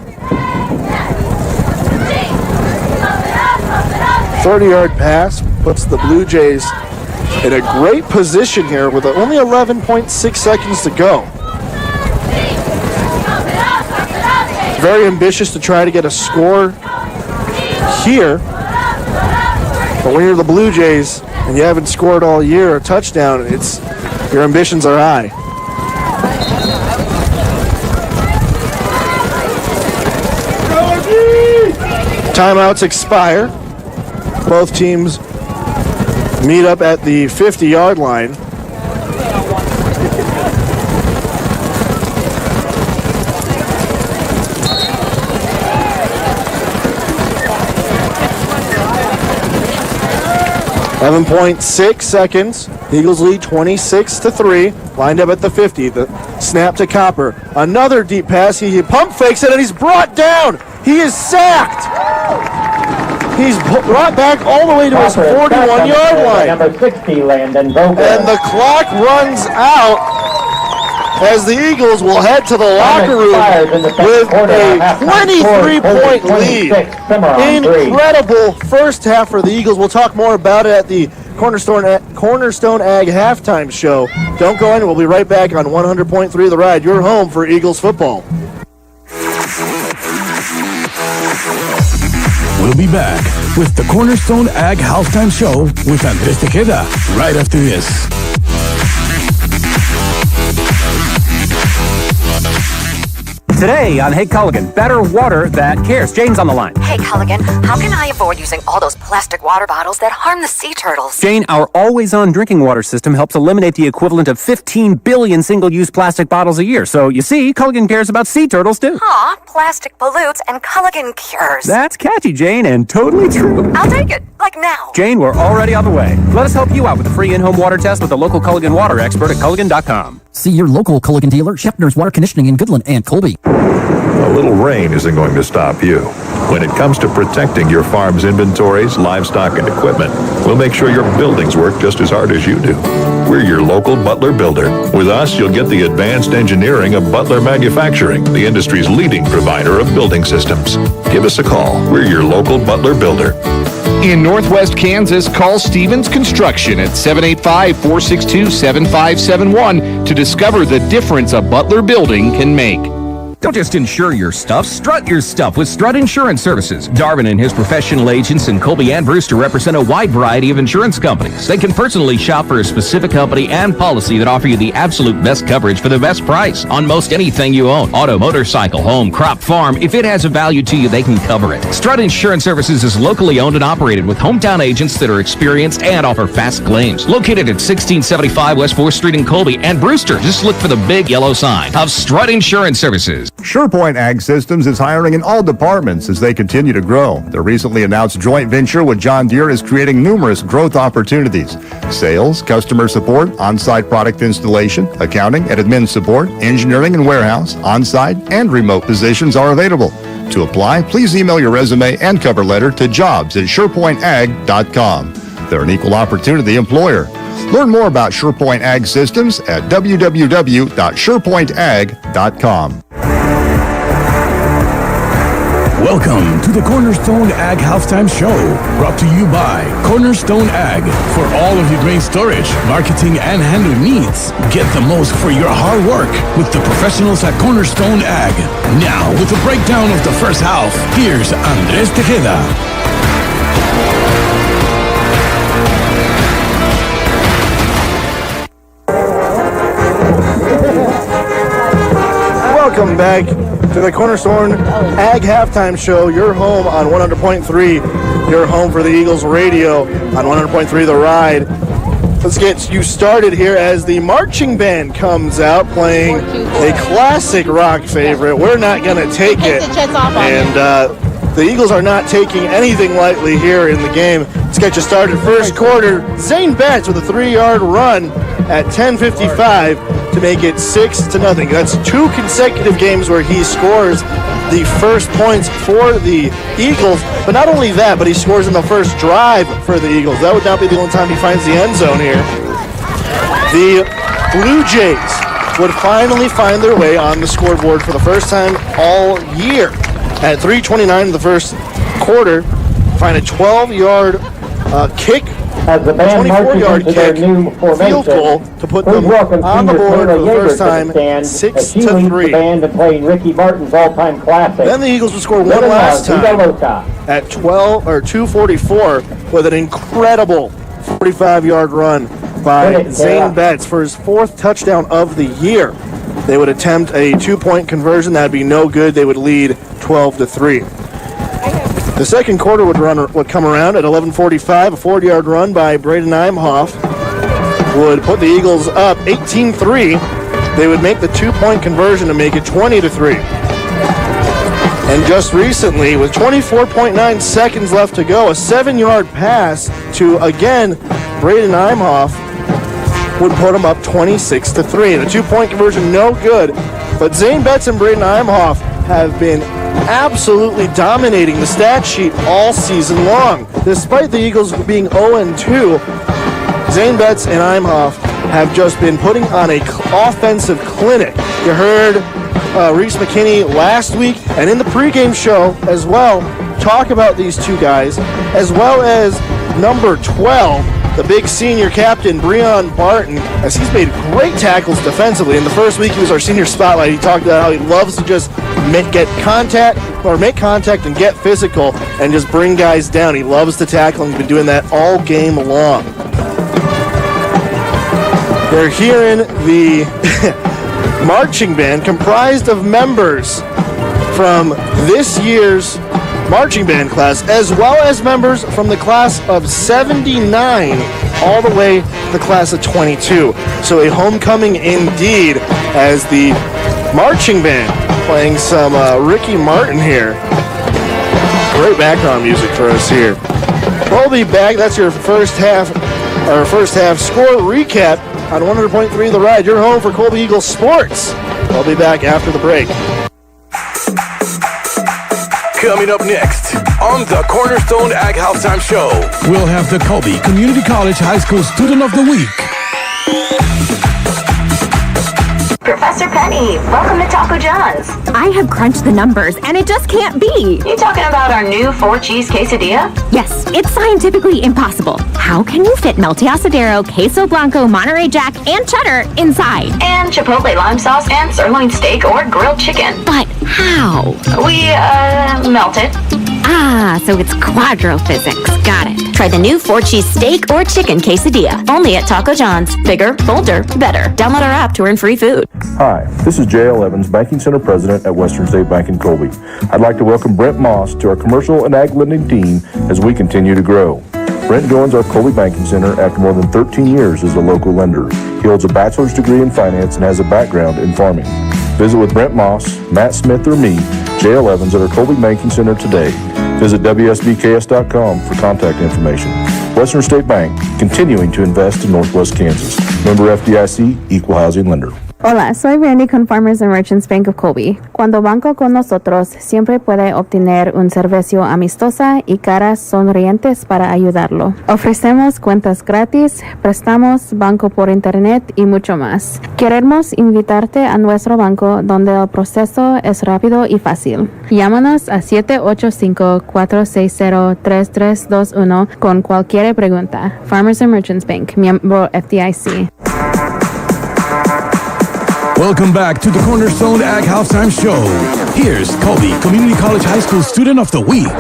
30-yard pass puts the Blue Jays in a great position here with only 11.6 seconds to go. Very ambitious to try to get a score here. But when you're the Blue Jays and you haven't scored all year a touchdown, your ambitions are high. Timeouts expire. Both teams meet up at the 50-yard line. .6 seconds. Eagles lead 26-3. Lined up at the 50. The snap to Copper. Another deep pass. He pump fakes it and he's brought down. He is sacked. He's brought back all the way to his 41-yard line. Number 60, Landon Vogel. And the clock runs out as the Eagles will head to the locker room with a 23-point lead. Incredible first half for the Eagles. We'll talk more about it at the Cornerstone Ag halftime show. Don't go in. We'll be right back on 100.3 The Ride, your home for Eagles football. We'll be back with the Cornerstone Ag halftime show with Andres Tejeda right after this. Today on Hey Culligan, better water that cares. Jane's on the line. Hey Culligan, how can I avoid using all those plastic water bottles that harm the sea turtles? Jane, our always-on drinking water system helps eliminate the equivalent of 15 billion single-use plastic bottles a year. So, you see, Culligan cares about sea turtles, too. Aw, plastic pollutes and Culligan cures. That's catchy, Jane, and totally true. I'll take it, like now. Jane, we're already on the way. Let us help you out with a free in-home water test with a local Culligan water expert at Culligan.com. See your local Culligan dealer, Scheffner's Water Conditioning in Goodland and Colby. A little rain isn't going to stop you. When it comes to protecting your farm's inventories, livestock, and equipment, we'll make sure your buildings work just as hard as you do. We're your local Butler builder. With us, you'll get the advanced engineering of Butler Manufacturing, the industry's leading provider of building systems. Give us a call. We're your local Butler builder. In Northwest Kansas, call Stevens Construction at 785-462-7571 to discover the difference a Butler building can make. Don't just insure your stuff, strut your stuff with Strut Insurance Services. Darvin and his professional agents in Colby and Brewster represent a wide variety of insurance companies. They can personally shop for a specific company and policy that offer you the absolute best coverage for the best price on most anything you own. Auto, motorcycle, home, crop, farm. If it has a value to you, they can cover it. Strut Insurance Services is locally owned and operated with hometown agents that are experienced and offer fast claims. Located at 1675 West 4th Street in Colby and Brewster. Just look for the big yellow sign of Strut Insurance Services. SurePoint Ag Systems is hiring in all departments as they continue to grow. Their recently announced joint venture with John Deere is creating numerous growth opportunities. Sales, customer support, on-site product installation, accounting and admin support, engineering and warehouse, on-site and remote positions are available. To apply, please email your resume and cover letter to jobs@surepointag.com. They're an equal opportunity employer. Learn more about SurePoint Ag Systems at www.surepointag.com. Welcome to the Cornerstone Ag Halftime Show, brought to you by Cornerstone Ag. For all of your grain storage, marketing, and handling needs, get the most for your hard work with the professionals at Cornerstone Ag. Now, with a breakdown of the first half, here's Andres Tejeda. Welcome back to the Cornerstone Ag Halftime Show, your home on 100.3, your home for the Eagles radio on 100.3 The Ride. Let's get you started here as the marching band comes out playing a classic rock favorite, We're Not Gonna Take It. And the Eagles are not taking anything lightly here in the game. Let's get you started. First quarter, Zane Betts with a 3-yard run at 10:55 to make it 6-0. That's 2 consecutive games where he scores the first points for the Eagles. But not only that, but he scores in the first drive for the Eagles. That would not be the only time he finds the end zone here. The Blue Jays would finally find their way on the scoreboard for the first time all year. At 3:29 in the first quarter, find a 12-yard kick, a 24-yard kick, field goal to put them on the board for the first time, 6-3. Then the Eagles would score one last time at 2:44 with an incredible 45-yard run by Zane Betts for his 4th touchdown of the year. They would attempt a 2-point conversion. That'd be no good. They would lead 12-3. The second quarter would come around at 11:45. A 40-yard run by Braden Imhoff would put the Eagles up 18-3. They would make the 2-point conversion to make it 20-3. And just recently, with 24.9 seconds left to go, a 7-yard pass to, again, Braden Imhoff would put them up 26-3. The 2-point conversion, no good. But Zane Betts and Braden Imhoff have been absolutely dominating the stat sheet all season long. Despite the Eagles being 0-2, Zane Betts and Imhoff have just been putting on an offensive clinic. You heard Reese McKinney last week and in the pregame show as well talk about these two guys, as well as number 12, the big senior captain, Breon Barton, as he's made great tackles defensively. In the first week, he was our senior spotlight. He talked about how he loves to just make contact and get physical and just bring guys down. He loves to tackle and he's been doing that all game long. They're hearing the marching band comprised of members from this year's marching band class, as well as members from the class of 79 all the way to the class of 22. So a homecoming indeed, as the marching band playing some Ricky Martin here. Great background music for us here. We'll be back. That's your first half score recap on 100.3 The Ride. Your home for Colby Eagles sports. I'll be back after the break. Coming up next on the Cornerstone Ag Halftime Show, we'll have the Colby Community College High School Student of the Week. Professor Penny, welcome to Taco John's. I have crunched the numbers, and it just can't be. You talking about our new 4-cheese quesadilla? Yes, it's scientifically impossible. How can you fit melty asadero, queso blanco, Monterey Jack, and cheddar inside? And chipotle lime sauce and sirloin steak or grilled chicken. But how? We, melt it. Ah, so it's quadrophysics. Got it. Try the new 4-cheese steak or chicken quesadilla. Only at Taco John's. Bigger, bolder, better. Download our app to earn free food. Hi, this is J.L. Evans, Banking Center President at Western State Bank in Colby. I'd like to welcome Brent Moss to our commercial and ag lending team as we continue to grow. Brent joins our Colby Banking Center after more than 13 years as a local lender. He holds a bachelor's degree in finance and has a background in farming. Visit with Brent Moss, Matt Smith, or me, J.L. Evans, at our Colby Banking Center today. Visit WSBKS.com for contact information. Western State Bank, continuing to invest in Northwest Kansas. Member FDIC, Equal Housing Lender. Hola, soy Randy con Farmers and Merchants Bank of Colby. Cuando banco con nosotros, siempre puede obtener un servicio amistosa y caras sonrientes para ayudarlo. Ofrecemos cuentas gratis, préstamos, banco por internet y mucho más. Queremos invitarte a nuestro banco donde el proceso es rápido y fácil. Llámanos a 785-460-3321 con cualquier pregunta. Farmers and Merchants Bank, miembro FDIC. Welcome back to the Cornerstone Ag Halftime Show. Here's Colby Community College High School Student of the Week.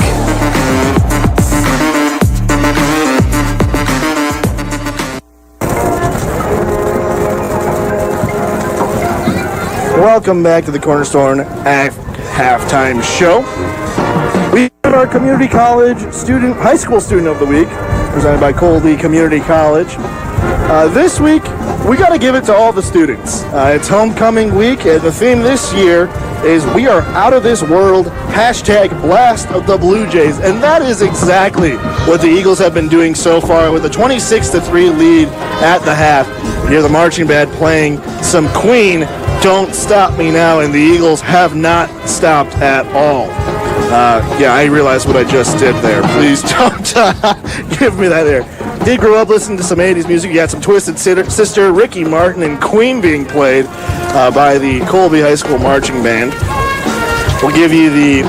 Welcome back to the Cornerstone Ag Halftime Show. We have our Community College High School Student of the Week, presented by Colby Community College. This week, we got to give it to all the students. It's homecoming week, and the theme this year is We Are Out of This World, #Blast of the Blue Jays. And that is exactly what the Eagles have been doing so far with a 26-3 lead at the half. You hear the marching band playing some Queen, Don't Stop Me Now, and the Eagles have not stopped at all. I realized what I just did there. Please don't give me that there. Did grow up listening to some 80s music. You had some Twisted Sister, Ricky Martin, and Queen being played by the Colby High School Marching Band. We'll give you the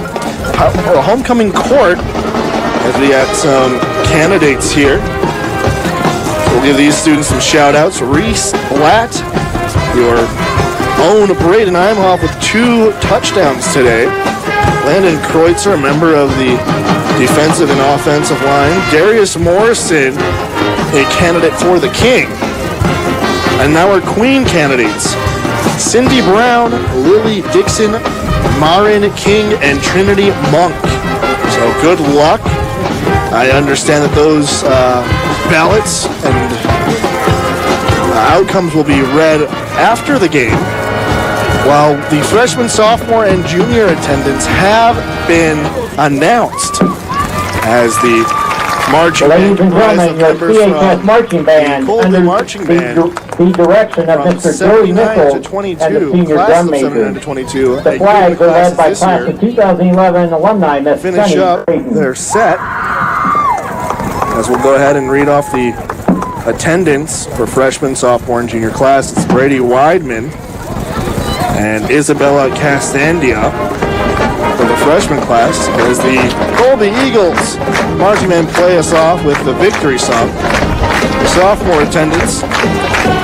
homecoming court as we got some candidates here. We'll give these students some shout-outs. Reese Blatt, your own Braden Imhoff with 2 touchdowns today. Landon Kreutzer, a member of the defensive and offensive line. Darius Morrison, a candidate for the King. And now our Queen candidates. Cindy Brown, Lily Dixon, Marin King, and Trinity Monk. So good luck. I understand that those ballots and outcomes will be read after the game, while the freshman, sophomore, and junior attendance have been announced as the marching Ladies and band. gentlemen, your CHS marching band under the direction of Mr. Joey Nichol and the senior drum major. The flags are led by class of 2011 alumni, Ms. Finish Sunny up Creighton. their set as we'll go ahead and read off the attendance for freshman, sophomore, and junior class. It's Brady Weidman and Isabella Castandia for the freshman class as the Colby Eagles marching band play us off with the victory song. The sophomore attendance,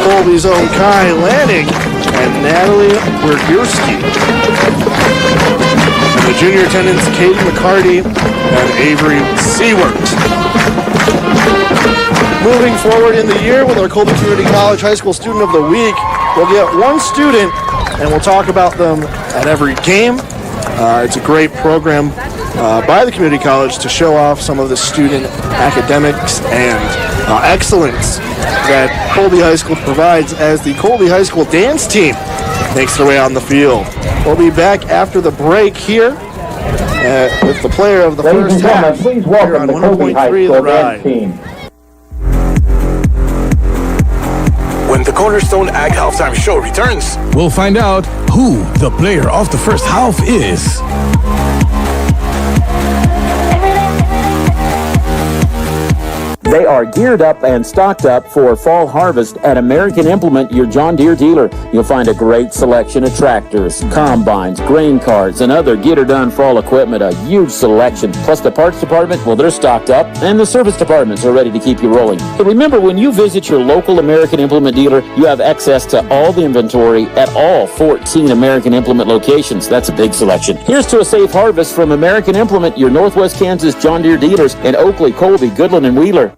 Colby's own Kai Lanning and Natalie Wergurski. And the junior attendants, Katie McCarty and Avery Seward. Moving forward in the year with our Colby Community College High School Student of the Week, we'll get one student and we'll talk about them at every game. It's a great program by the community college to show off some of the student academics and excellence that Colby High School provides as the Colby High School dance team makes their way on the field. We'll be back after the break here with the player of the first half. Please welcome the Colby High School dance team. When the Cornerstone Ag Halftime Show returns, we'll find out who the player of the first half is. They are geared up and stocked up for fall harvest at American Implement, your John Deere dealer. You'll find a great selection of tractors, combines, grain carts, and other get-her-done fall equipment, a huge selection. Plus the parts department, well, they're stocked up, and the service departments are ready to keep you rolling. But remember, when you visit your local American Implement dealer, you have access to all the inventory at all 14 American Implement locations. That's a big selection. Here's to a safe harvest from American Implement, your Northwest Kansas John Deere dealers in Oakley, Colby, Goodland, and Wheeler.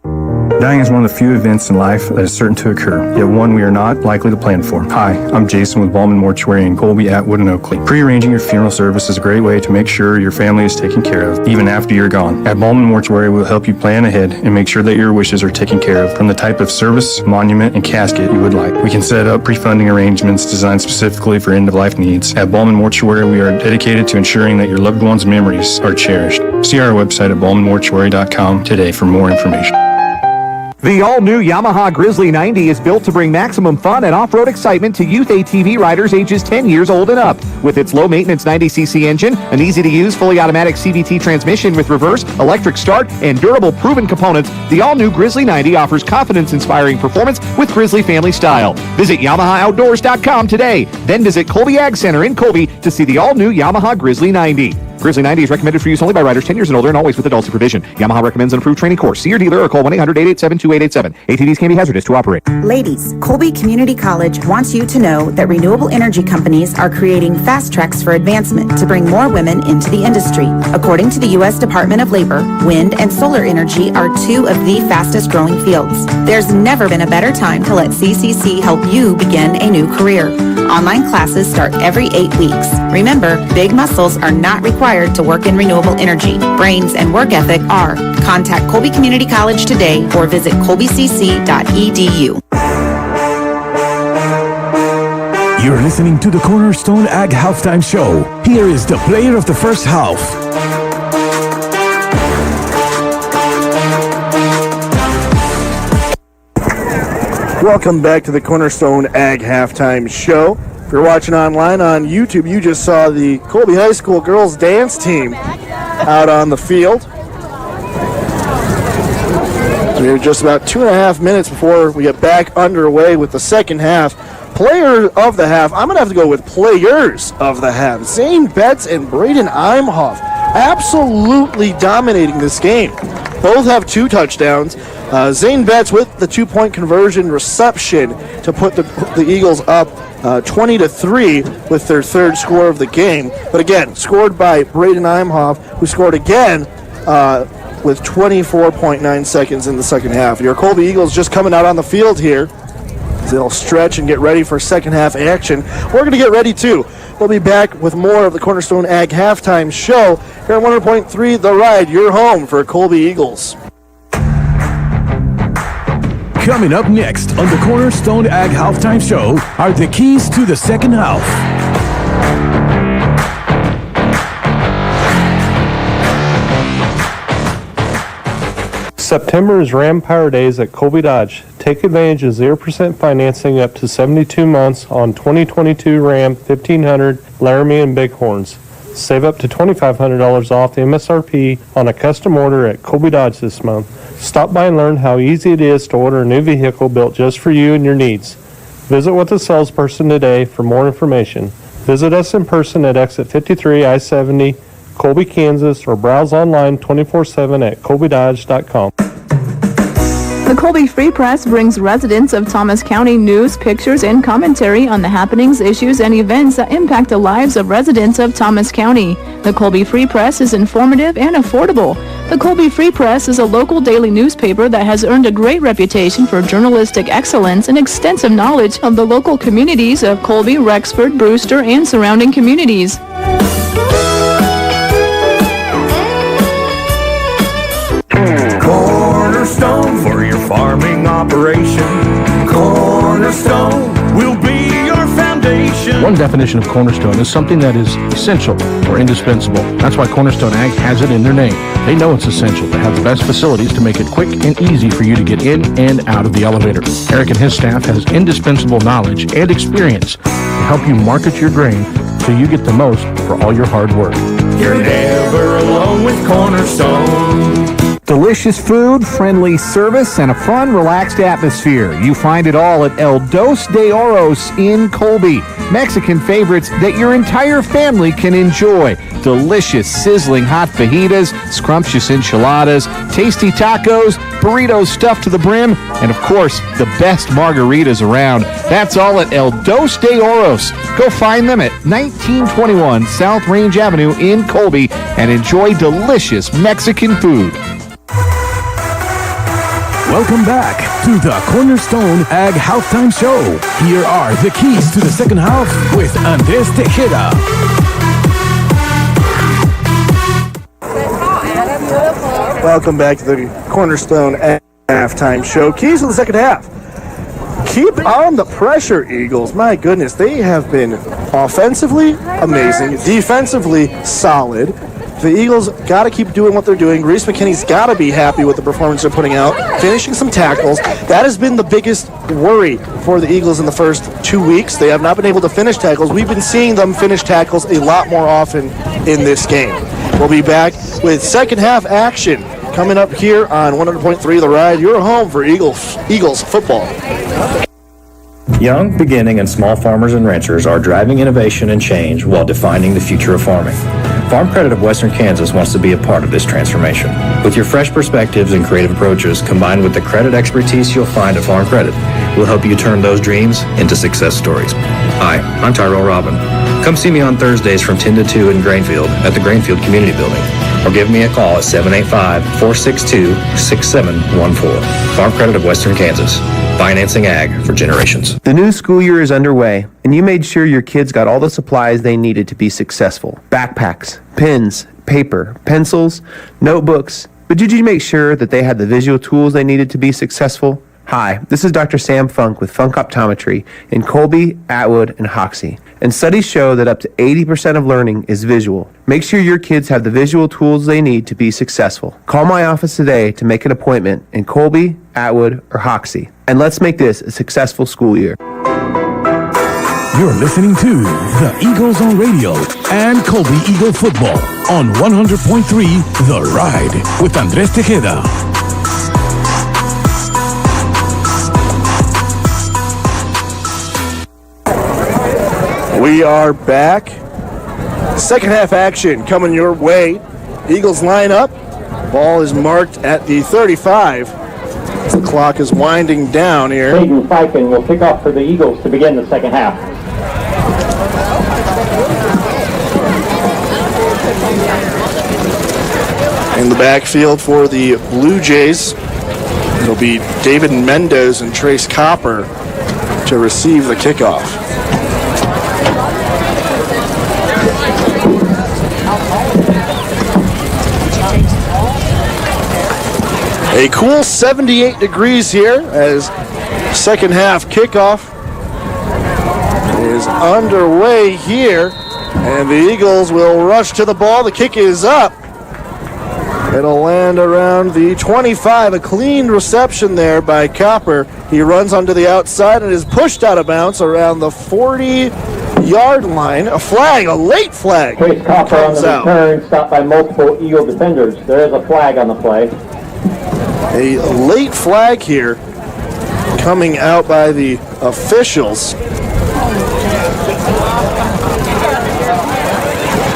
Dying is one of the few events in life that is certain to occur, yet one we are not likely to plan for. Hi, I'm Jason with Ballman Mortuary in Colby, Atwood, and Oakley. Pre-arranging your funeral service is a great way to make sure your family is taken care of, even after you're gone. At Ballman Mortuary, we'll help you plan ahead and make sure that your wishes are taken care of from the type of service, monument, and casket you would like. We can set up pre-funding arrangements designed specifically for end-of-life needs. At Ballman Mortuary, we are dedicated to ensuring that your loved one's memories are cherished. See our website at ballmanmortuary.com today for more information. The all-new Yamaha Grizzly 90 is built to bring maximum fun and off-road excitement to youth ATV riders ages 10 years old and up. With its low-maintenance 90cc engine, an easy-to-use fully automatic CVT transmission with reverse, electric start, and durable proven components, the all-new Grizzly 90 offers confidence-inspiring performance with Grizzly family style. Visit YamahaOutdoors.com today. Then visit Colby Ag Center in Colby to see the all-new Yamaha Grizzly 90. Grizzly 90 is recommended for use only by riders 10 years and older and always with adult supervision. Yamaha recommends an approved training course. See your dealer or call 1-800-887-2887. ATVs can be hazardous to operate. Ladies, Colby Community College wants you to know that renewable energy companies are creating fast tracks for advancement to bring more women into the industry. According to the U.S. Department of Labor, wind and solar energy are two of the fastest growing fields. There's never been a better time to let CCC help you begin a new career. Online classes start every 8 weeks. Remember, big muscles are not required to work in renewable energy. Brains and work ethic are. Contact Colby Community College today or visit colbycc.edu. You're listening to the Cornerstone Ag Halftime Show. Here is the player of the first half. Welcome back to the Cornerstone Ag Halftime Show. If you're watching online on YouTube, you just saw the Colby High School girls dance team out on the field. We're just about 2.5 minutes before we get back underway with the second half. Player of the half, I'm going to have to go with players of the half. Zane Betts and Braden Imhoff absolutely dominating this game. Both have 2 touchdowns. Zane Betts with the 2-point conversion reception to put the Eagles up 20-3 with their third score of the game. But again, scored by Braden Imhoff, who scored again with 24.9 seconds in the second half. Your Colby Eagles just coming out on the field here. They'll stretch and get ready for second half action. We're going to get ready too. We'll be back with more of the Cornerstone Ag Halftime Show here on 100.3 The Ride, your home for Colby Eagles. Coming up next on the Cornerstone Ag Halftime Show are the keys to the second half. September is Ram Power Days at Colby Dodge. Take advantage of 0% financing up to 72 months on 2022 Ram 1500 Laramie and Bighorns. Save up to $2,500 off the MSRP on a custom order at Colby Dodge this month. Stop by and learn how easy it is to order a new vehicle built just for you and your needs. Visit with a salesperson today for more information. Visit us in person at exit 53 I-70, Colby, Kansas, or browse online 24/7 at colbydodge.com. The The Colby Free Press brings residents of Thomas County news, pictures, and commentary on the happenings, issues, and events that impact the lives of residents of Thomas County. The Colby Free Press is informative and affordable. The Colby Free Press is a local daily newspaper that has earned a great reputation for journalistic excellence and extensive knowledge of the local communities of Colby, Rexford, Brewster, and surrounding communities. Cornerstone for your farming operation. Cornerstone will be your foundation. One definition of Cornerstone is something that is essential or indispensable. That's why Cornerstone Ag has it in their name. They know it's essential to have the best facilities to make it quick and easy for you to get in and out of the elevator. Eric and his staff has indispensable knowledge and experience to help you market your grain so you get the most for all your hard work. You're never alone with Cornerstone. Delicious food, friendly service, and a fun, relaxed atmosphere. You find it all at El Dos de Oros in Colby. Mexican favorites that your entire family can enjoy. Delicious, sizzling hot fajitas, scrumptious enchiladas, tasty tacos, burritos stuffed to the brim, and of course, the best margaritas around. That's all at El Dos de Oros. Go find them at 1921 South Range Avenue in Colby and enjoy delicious Mexican food. Welcome back to the Cornerstone Ag Halftime Show. Here are the keys to the second half with Andres Tejeda. Welcome back to the Cornerstone Ag Halftime Show. Keys to the second half. Keep on the pressure, Eagles. My goodness, they have been offensively amazing, defensively solid. The Eagles got to keep doing what they're doing. Reese McKinney's got to be happy with the performance they're putting out, finishing some tackles. That has been the biggest worry for the Eagles in the first 2 weeks. They have not been able to finish tackles. We've been seeing them finish tackles a lot more often in this game. We'll be back with second half action coming up here on 100.3 The Ride. Your home for Eagles football. Young, beginning, and small farmers and ranchers are driving innovation and change while defining the future of farming. Farm Credit of Western Kansas wants to be a part of this transformation. With your fresh perspectives and creative approaches, combined with the credit expertise you'll find at Farm Credit, we'll help you turn those dreams into success stories. Hi, I'm Tyrell Robin. Come see me on Thursdays from 10 to 2 in Grainfield at the Grainfield Community Building, or give me a call at 785-462-6714. Farm Credit of Western Kansas. Financing ag for generations. The new school year is underway, and you made sure your kids got all the supplies they needed to be successful. Backpacks, pens, paper, pencils, notebooks. But did you make sure that they had the visual tools they needed to be successful? Hi, this is Dr. Sam Funk with Funk Optometry in Colby, Atwood, and Hoxie. And studies show that up to 80% of learning is visual. Make sure your kids have the visual tools they need to be successful. Call my office today to make an appointment in Colby, Atwood, or Hoxie. And let's make this a successful school year. You're listening to the Eagles on Radio and Colby Eagle Football on 100.3 The Ride with Andres Tejeda. We are back. Second half action coming your way. Eagles line up. Ball is marked at the 35. The clock is winding down here. Hayden Fiken will kick off for the Eagles to begin the second half. In the backfield for the Blue Jays, it'll be David Mendez and Trace Copper to receive the kickoff. A cool 78 degrees here as second half kickoff is underway here, and the Eagles will rush to the ball. The kick is up. It'll land around the 25. A clean reception there by Copper. He runs onto the outside and is pushed out of bounds around the 40-yard line. A flag, a late flag. Trace Copper on the return, stopped by multiple Eagle defenders. There is a flag on the play. A late flag here coming out by the officials.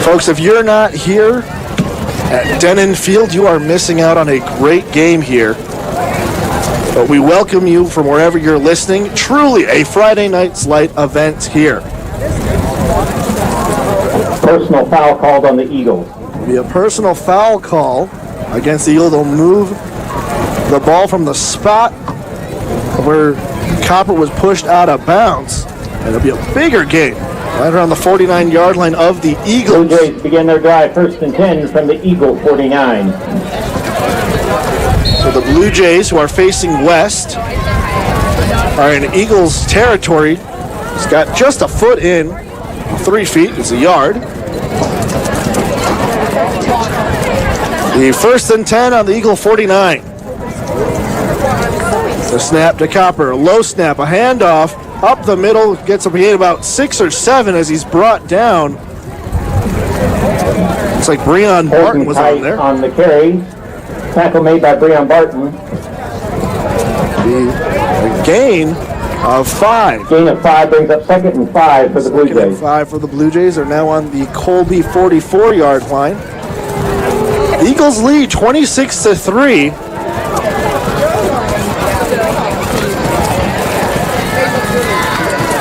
Folks, if you're not here at Denon Field, you are missing out on a great game here. But we welcome you from wherever you're listening. Truly a Friday Night's Light event here. Personal foul called on the Eagles. It'll be a personal foul call against the Eagles. They'll move the ball from the spot where Copper was pushed out of bounds. And it'll be a bigger game right around the 49-yard line of the Eagles. Blue Jays begin their drive 1st and 10 from the Eagle 49. So the Blue Jays, who are facing west, are in Eagles territory. It's got just a foot in. 3 feet is a yard. The 1st and 10 on the Eagle 49. The snap to Copper. A low snap, a handoff. Up the middle, gets a gain about 6 or 7 as he's brought down. Looks like Breon Barton was on there. On the carry. Tackle made by Breon Barton. The gain of 5. Gain of 5 brings up 2nd and 5 for the Blue Jays. 5 for the Blue Jays. Are now on the Colby 44-yard line. The Eagles lead 26-3.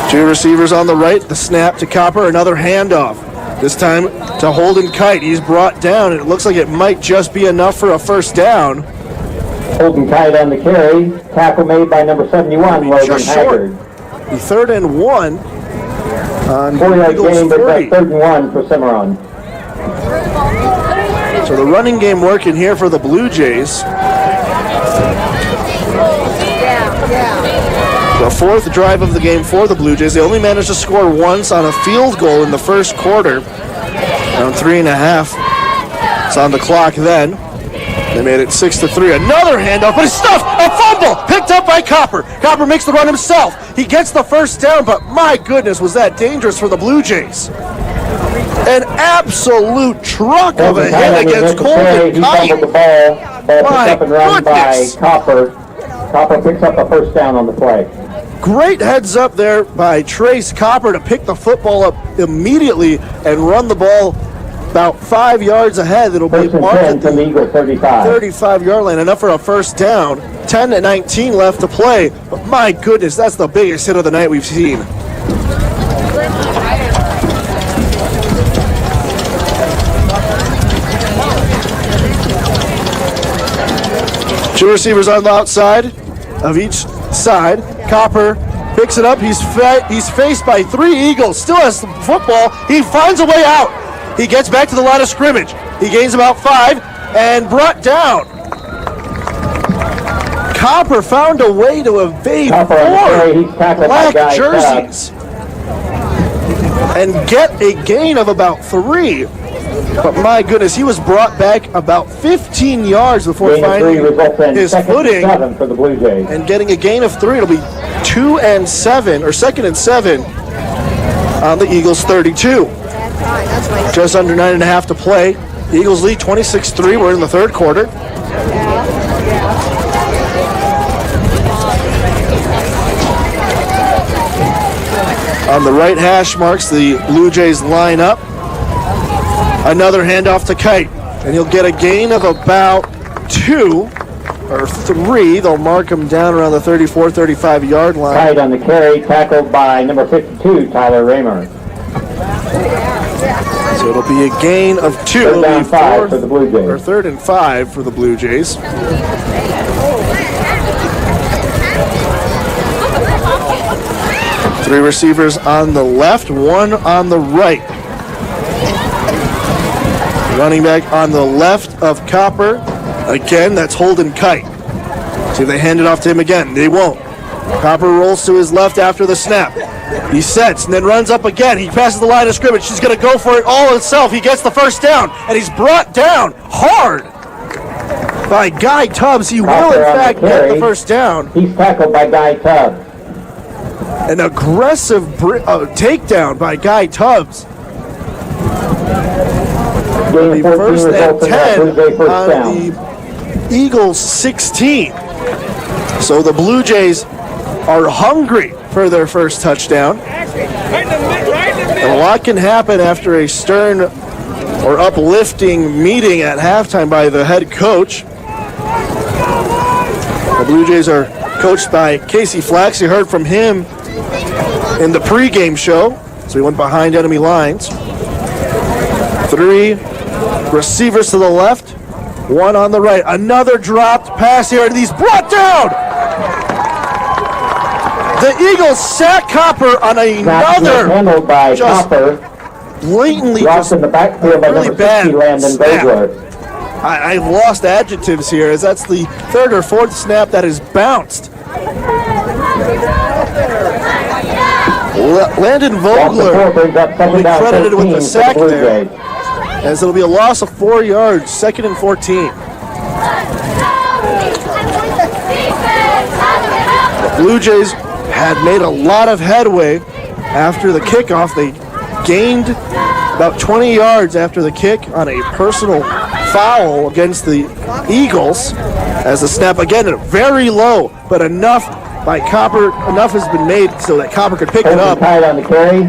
Two receivers on the right. The snap to Copper. Another handoff. This time to Holden Kite. He's brought down, and it looks like it might just be enough for a 1st down. Holden Kite on the carry. Tackle made by number 71, Logan Haggard. The 3rd and 1 on 4-yard Eagles gain, but 40. 3rd and 1 for Cimmaron. So the running game working here for the Blue Jays. The 4th drive of the game for the Blue Jays. They only managed to score once on a field goal in the 1st quarter. Around 3.5. It's on the clock then. They made it 6-3. Another handoff, but it's stuffed. A fumble picked up by Copper. Copper makes the run himself. He gets the 1st down, but my goodness, was that dangerous for the Blue Jays. An absolute truck of a hit against Colby. He fumbled the ball. Ball picked up and run by Copper. Copper picks up a 1st down on the play. Great heads up there by Trace Copper to pick the football up immediately and run the ball about 5 yards ahead. It'll be marked at the 35-yard line. Enough for a 1st down. 10-19 left to play. But my goodness, that's the biggest hit of the night we've seen. Two receivers on the outside of each side. Copper picks it up. He's faced by 3 Eagles. Still has the football. He finds a way out. He gets back to the line of scrimmage. He gains about 5 and brought down. Copper found a way to evade 4 black jerseys and get a gain of about 3. But my goodness, he was brought back about 15 yards before finding his footing for the Blue Jays. and getting a gain of 3. It'll be 2 and 7, or 2nd and 7 on the Eagles 32. Just under 9.5 to play. The Eagles lead 26-3. We're in the 3rd quarter. On the right hash marks, the Blue Jays line up. Another handoff to Kite, and he'll get a gain of about 2 or 3. They'll mark him down around the 34, 35-yard line. Kite on the carry, tackled by number 52, Tyler Raymer. So it'll be a gain of 2. 3rd down 5 for the Blue Jays. Or 3rd and 5 for the Blue Jays. Three receivers on the left, 1 on the right. Running back on the left of Copper. Again, that's Holden Kite. See if they hand it off to him again. They won't. Copper rolls to his left after the snap. He sets and then runs up again. He passes the line of scrimmage. He's going to go for it all himself. He gets the 1st down, and he's brought down hard by Guy Tubbs. He will, in fact, get the 1st down. He's tackled by Guy Tubbs. An aggressive takedown by Guy Tubbs. The 1st and 10 on the Eagles 16. So the Blue Jays are hungry for their 1st touchdown. And a lot can happen after a stern or uplifting meeting at halftime by the head coach. The Blue Jays are coached by Casey Flax. You heard from him in the pregame show. So he went behind enemy lines. 3 receivers to the left, 1 on the right. Another dropped pass here, and he's brought down. The Eagles sack Copper on another handled by just Copper. blatantly Dropped in the backfield by really number 60, bad Landon snap. Vogler. I've lost adjectives here, as that's the 3rd or 4th snap that has bounced. Landon Vogler will be credited with the sack there, as it'll be a loss of 4 yards, 2nd and 14. The Blue Jays had made a lot of headway after the kickoff. They gained about 20 yards after the kick on a personal foul against the Eagles, as the snap, again, very low, but enough by Copper, enough has been made so that Copper could pick it up. Tied on the carry.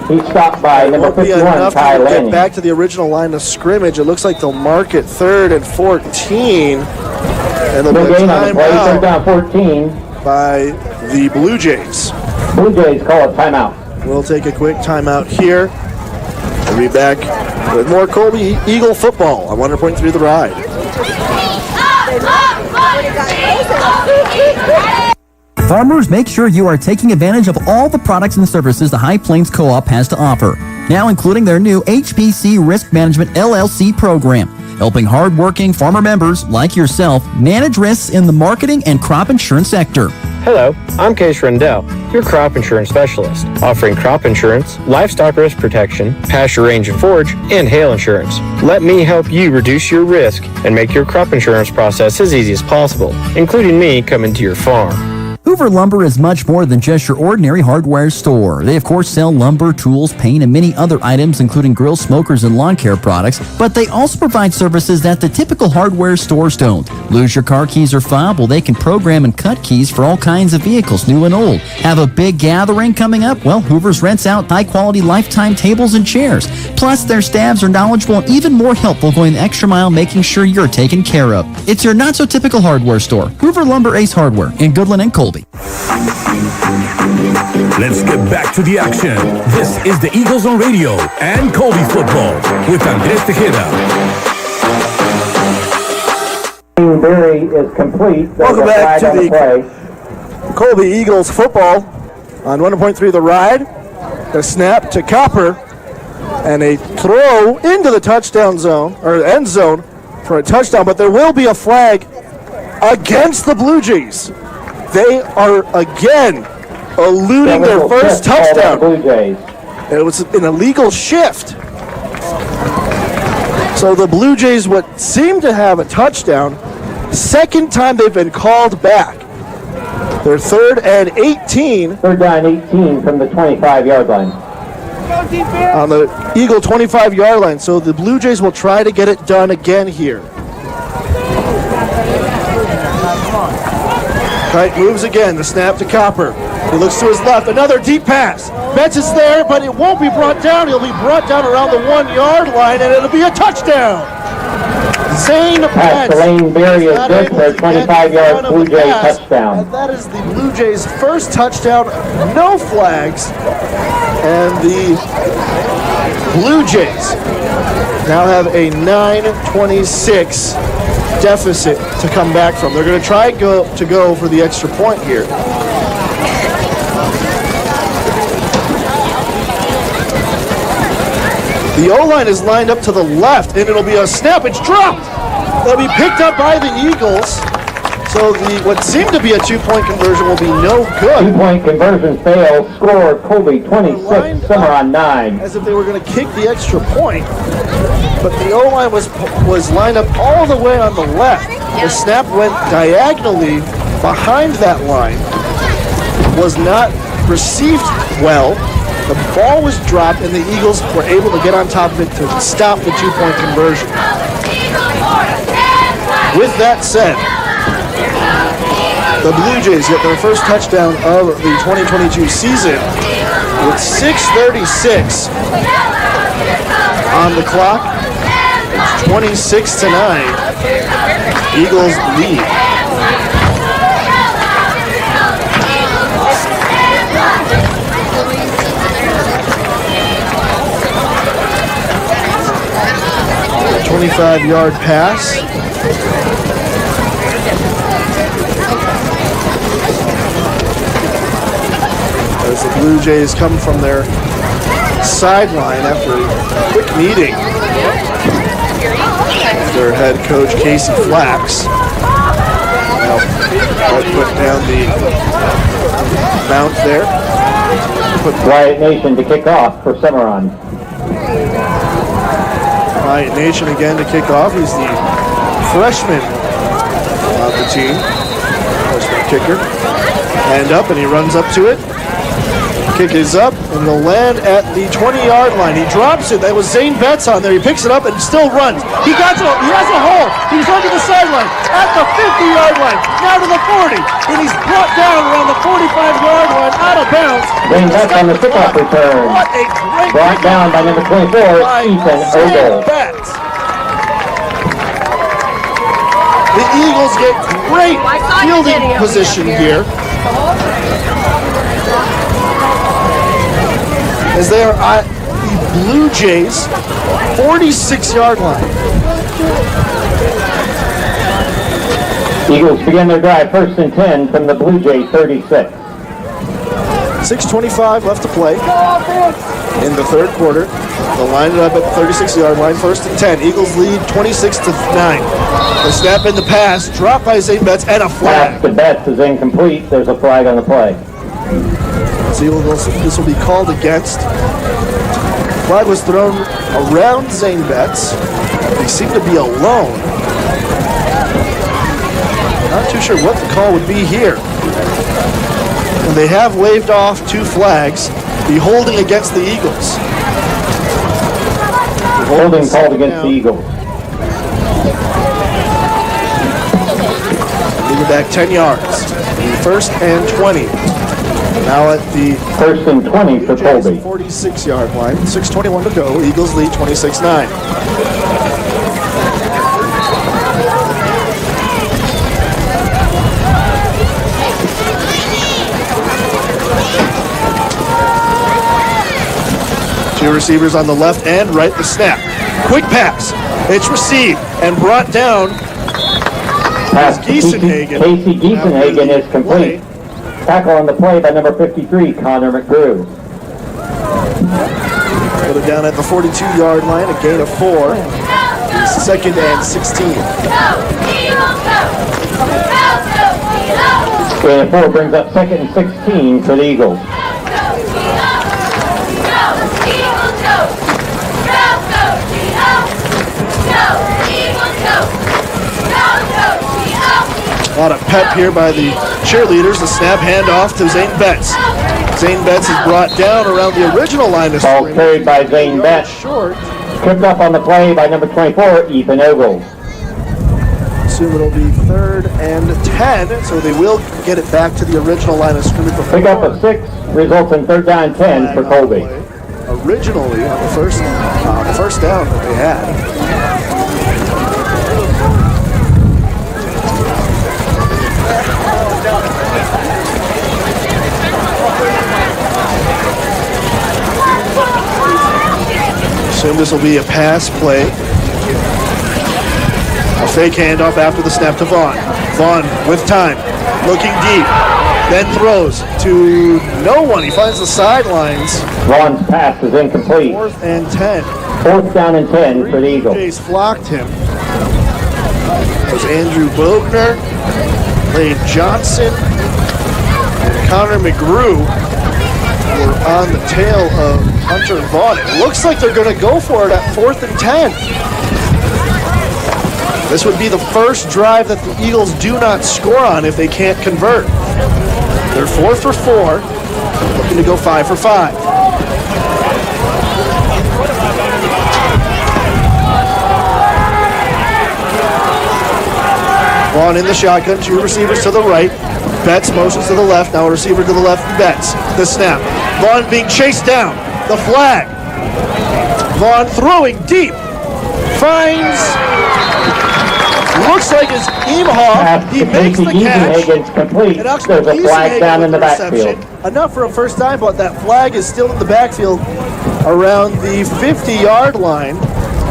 He's stopped by number 51, enough Ty to Lanning. get back to the original line of scrimmage. It looks like they'll mark it 3rd and 14. And they'll be a timeout 3rd down 14. by the Blue Jays. Blue Jays call a timeout. We'll take a quick timeout here. We'll be back with more Colby Eagle football on 100.3 The Ride. Farmers, make sure you are taking advantage of all the products and services the High Plains Co-op has to offer, now including their new HPC Risk Management LLC program, helping hard-working farmer members like yourself manage risks in the marketing and crop insurance sector. Hello, I'm Case Rendell, your crop insurance specialist, offering crop insurance, livestock risk protection, pasture range and forage, and hail insurance. Let me help you reduce your risk and make your crop insurance process as easy as possible, including me coming to your farm. Hoover Lumber is much more than just your ordinary hardware store. They, of course, sell lumber, tools, paint, and many other items, including grills, smokers, and lawn care products, but they also provide services that the typical hardware stores don't. Lose your car keys or fob? Well, they can program and cut keys for all kinds of vehicles, new and old. Have a big gathering coming up? Well, Hoover's rents out high-quality lifetime tables and chairs. Plus, their staffs are knowledgeable and even more helpful, going the extra mile, making sure you're taken care of. It's your not-so-typical hardware store, Hoover Lumber Ace Hardware in Goodland and Colby. Let's get back to the action. This is the Eagles on Radio and Colby football with Andres Tejeda. Berry is complete. Welcome back to the Colby Eagles football on 100.3 The Ride. The snap to Copper and a throw into the touchdown zone, or end zone, for a touchdown, but there will be a flag against the Blue Jays. They are again eluding their first touchdown. It was an illegal shift. So the Blue Jays would seem to have a touchdown. Second time they've been called back. They're 3rd and 18. 3rd down 18 from the 25-yard line. On the Eagle 25-yard line. So the Blue Jays will try to get it done again here. Kite moves again, the snap to Copper. He looks to his left, another deep pass. Betts is there, but it won't be brought down. He'll be brought down around the 1-yard line, and it'll be a touchdown. Zane Betts. Lane Berry is good for a 25-yard Blue Jays touchdown. And that is the Blue Jays' first touchdown, no flags. And the Blue Jays now have a 9-26 deficit to come back from. They're going to try to go for the extra point here. The O-line is lined up to the left, and it'll be a snap. It's dropped. They'll be picked up by the Eagles. So what seemed to be a 2-point conversion will be no good. 2-point conversion failed. Score Colby 26, Cimmaron 9. As if they were going to kick the extra point. But the O-line was lined up all the way on the left. The snap went diagonally behind that line. Was not received well. The ball was dropped, and the Eagles were able to get on top of it to stop the 2-point conversion. With that said, the Blue Jays get their first touchdown of the 2022 season with 6:36 on the clock. It's 26-9. Eagles lead. 25-yard pass. As the Blue Jays come from their sideline after a quick meeting with their head coach Casey Flax. Now, put down the mount there. Riot Nation to kick off for Cimmaron. Riot Nation again to kick off. He's the freshman of the team. Freshman kicker. Hand up, and he runs up to it. Kick is up, and they'll land at the 20-yard line. He drops it. That was Zane Betts on there. He picks it up and still runs. He got it. He has a hole. He's under the sideline at the 50-yard line. Now to the 40, and he's brought down around the 45-yard line, out of bounds. Zane Betts on the kickoff return. What a great brought down by number 24, Ethan Ogle. The Eagles get great fielding position here, as they are at the Blue Jays 46-yard line. Eagles begin their drive, 1st and 10 from the Blue Jay 36. 6:25 left to play in the third quarter. They'll line it up at the 36-yard line, 1st and 10. Eagles lead 26-9. The snap in the pass, dropped by Zane Betts, and a flag. Pass to Betts is incomplete. There's a flag on the play. This will be called against. Flag was thrown around Zane Betts. He seemed to be alone. Not too sure what the call would be here. And they have waved off 2 flags. The holding against the Eagles. Holding called against the Eagles. Leave it back 10 yards. 1st and 20. Now at the 1st and 20 for Colby. 46-yard line. 6:21 to go. Eagles lead 26-9. Two receivers on the left and right. The snap. Quick pass. It's received and brought down. Pass Giesenhagen. Casey Giesenhagen is complete. Tackle on the play by number 53, Connor McGrew. Put it down at the 42-yard line, a gain of 4. 2nd and 16. Gain of 4 brings up 2nd and 16 for the Eagles. A lot of pep here by the cheerleaders. The snap handoff to Zane Betts. Zane Betts is brought down around the original line of ball scrimmage. carried by Zane Betts. Short. Tripped up on the play by number 24, Ethan Ogle. Assume it'll be 3rd and 10, so they will get it back to the original line of scrimmage. Pick up a 6, results in 3rd down 10 for Colby. Originally on the first down that they had. Assume this will be a pass play. A fake handoff after the snap to Vaughn. Vaughn with time, looking deep, then throws to no one. He finds the sidelines. Vaughn's pass is incomplete. 4th and 10. 4th down and 10 for the Eagles. Jays flocked him. It was Andrew Bogner, Lane Johnson, and Connor McGrew were on the tail of Hunter Vaughn. It looks like they're going to go for it at 4th and 10. This would be the first drive that the Eagles do not score on if they can't convert. They're 4 for 4, looking to go 5 for 5. Vaughn in the shotgun, 2 receivers to the right. Betts motions to the left, now a receiver to the left, Betts. The snap. Vaughn being chased down. The flag. Vaughn throwing deep. Finds. Looks like it's Imhoff. He makes the catch. Complete. There's a flag down in the backfield. Enough for a first time, but that flag is still in the backfield around the 50-yard line.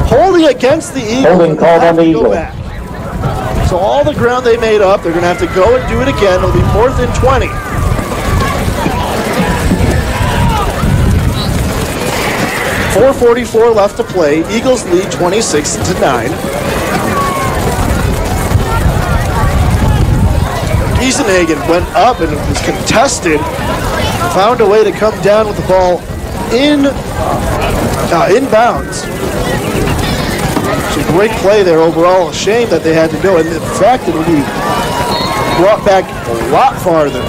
Holding against the Eagles. Holding called on the Eagles. Back. So all the ground they made up, they're going to have to go and do it again. It'll be 4th and 20. .444 left to play. Eagles lead 26-9. Giesenhagen went up and it was contested. Found a way to come down with the ball inbounds. It's a great play there overall. A shame that they had to go. And in fact, it will be brought back a lot farther.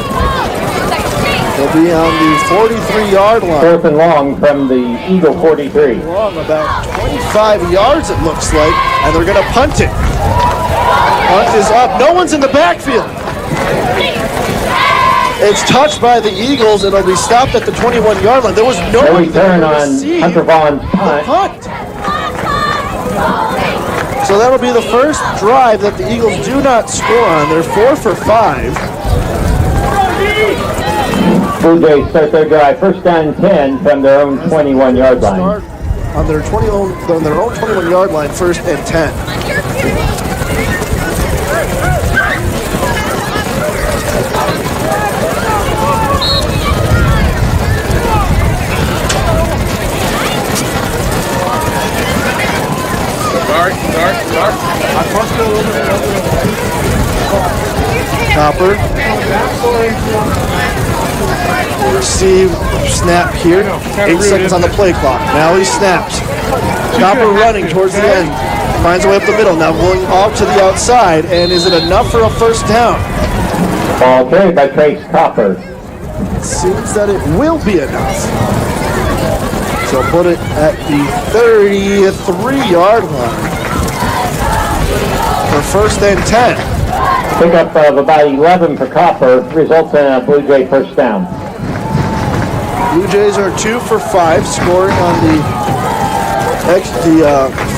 They'll be on the 43-yard line. 4th and long from the Eagle 43. Long, about 25 yards it looks like, and they're going to punt it. Punt is up. No one's in the backfield. It's touched by the Eagles, and it'll be stopped at the 21-yard line. There was no return on Hunter Vaughn's punt. So that'll be the first drive that the Eagles do not score on. They're 4 for 5. Blue Jays start their drive 1st down 10 from their own 21-yard line. On their own 21-yard line, 1st and 10. Copper. Receive, snap here. 8 seconds on the play clock. Now he snaps. Copper running towards the end. Finds a way up the middle. Now going off to the outside. And is it enough for a 1st down? Ball carried by Trace Copper. Seems that it will be enough. So put it at the 33-yard line for 1st and 10. Pickup of about 11 for Copper results in a Blue Jay 1st down. Blue Jays are 2 for 5, scoring on the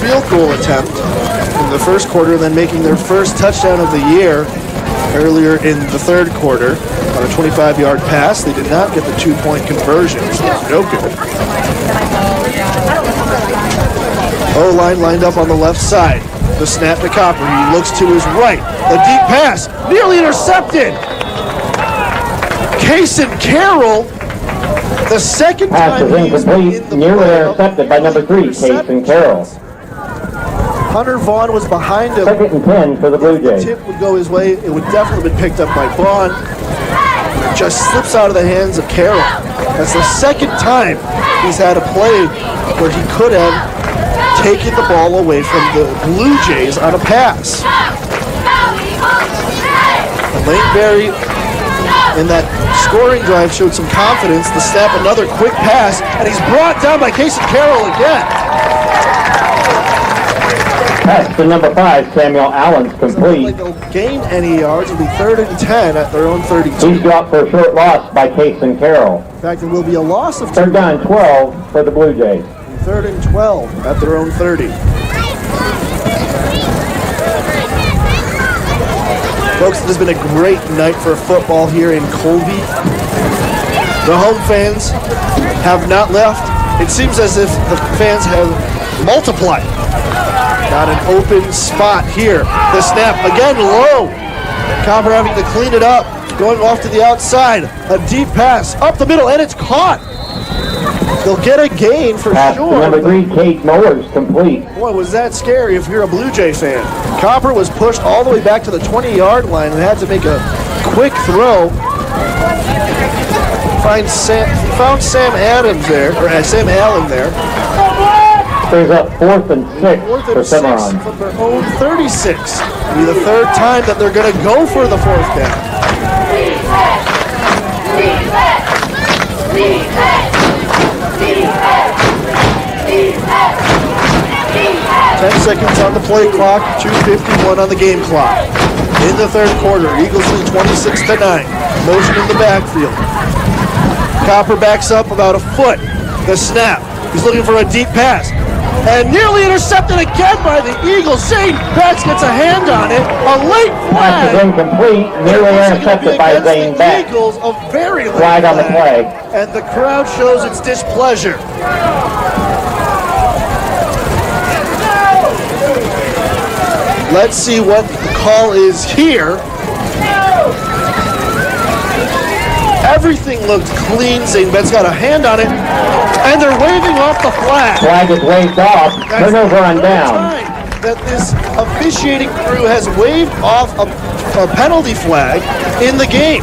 field goal attempt in the 1st quarter, and then making their 1st touchdown of the year earlier in the 3rd quarter on a 25-yard pass. They did not get the 2-point conversion, so it's no good. O-line lined up on the left side. The snap to Copper. He looks to his right. The deep pass, nearly intercepted. Kason Carroll, the second pass time is incomplete, nearly intercepted by number 3, Kason Carroll. Hunter Vaughn was behind him. 2nd and 10 for the Blue Jays. The tip would go his way. It would definitely have been picked up by Vaughn. It just slips out of the hands of Carroll. That's the second time he's had a play where he could have taken the ball away from the Blue Jays on a pass. Lane Berry in that scoring drive showed some confidence to snap another quick pass, and he's brought down by Kason Carroll again. Pass to number 5, Samuel Allen's complete. Like they'll gain any yards. It'll be 3rd and 10 at their own 32. He's dropped for a short loss by Kason Carroll. In fact, there will be a loss of 3rd down 12 for the Blue Jays. 3rd and 12 at their own 30. Folks, it has been a great night for football here in Colby. The home fans have not left. It seems as if the fans have multiplied. Got an open spot here. The snap again low. Copper having to clean it up. Going off to the outside. A deep pass up the middle, and it's caught. They'll get a gain for pass sure. To number 3, Kate Moores, complete. Boy, was that scary if you're a Blue Jay fan. Copper was pushed all the way back to the 20-yard line and had to make a quick throw. Found Sam Adams there, or Sam Allen there. Brings up 4th and 6 for Cimmaron. From their own 36. It'll be the 3rd time that they're going to go for the 4th down. 10 seconds on the play clock, 2:51 on the game clock. In the 3rd quarter, Eagles lead 26-9. Motion in the backfield. Copper backs up about a foot. The snap. He's looking for a deep pass. And nearly intercepted again by the Eagles. Zane Betts gets a hand on it. A late flag. Pass is incomplete. Nearly intercepted by Zane Betts. Eagles, a very late flag on the play. And the crowd shows its displeasure. Let's see what the call is here. Everything looked clean. Zane Betts got a hand on it, and they're waving off the flag. Flag is waved off. Turnover on down. That this officiating crew has waved off a penalty flag in the game.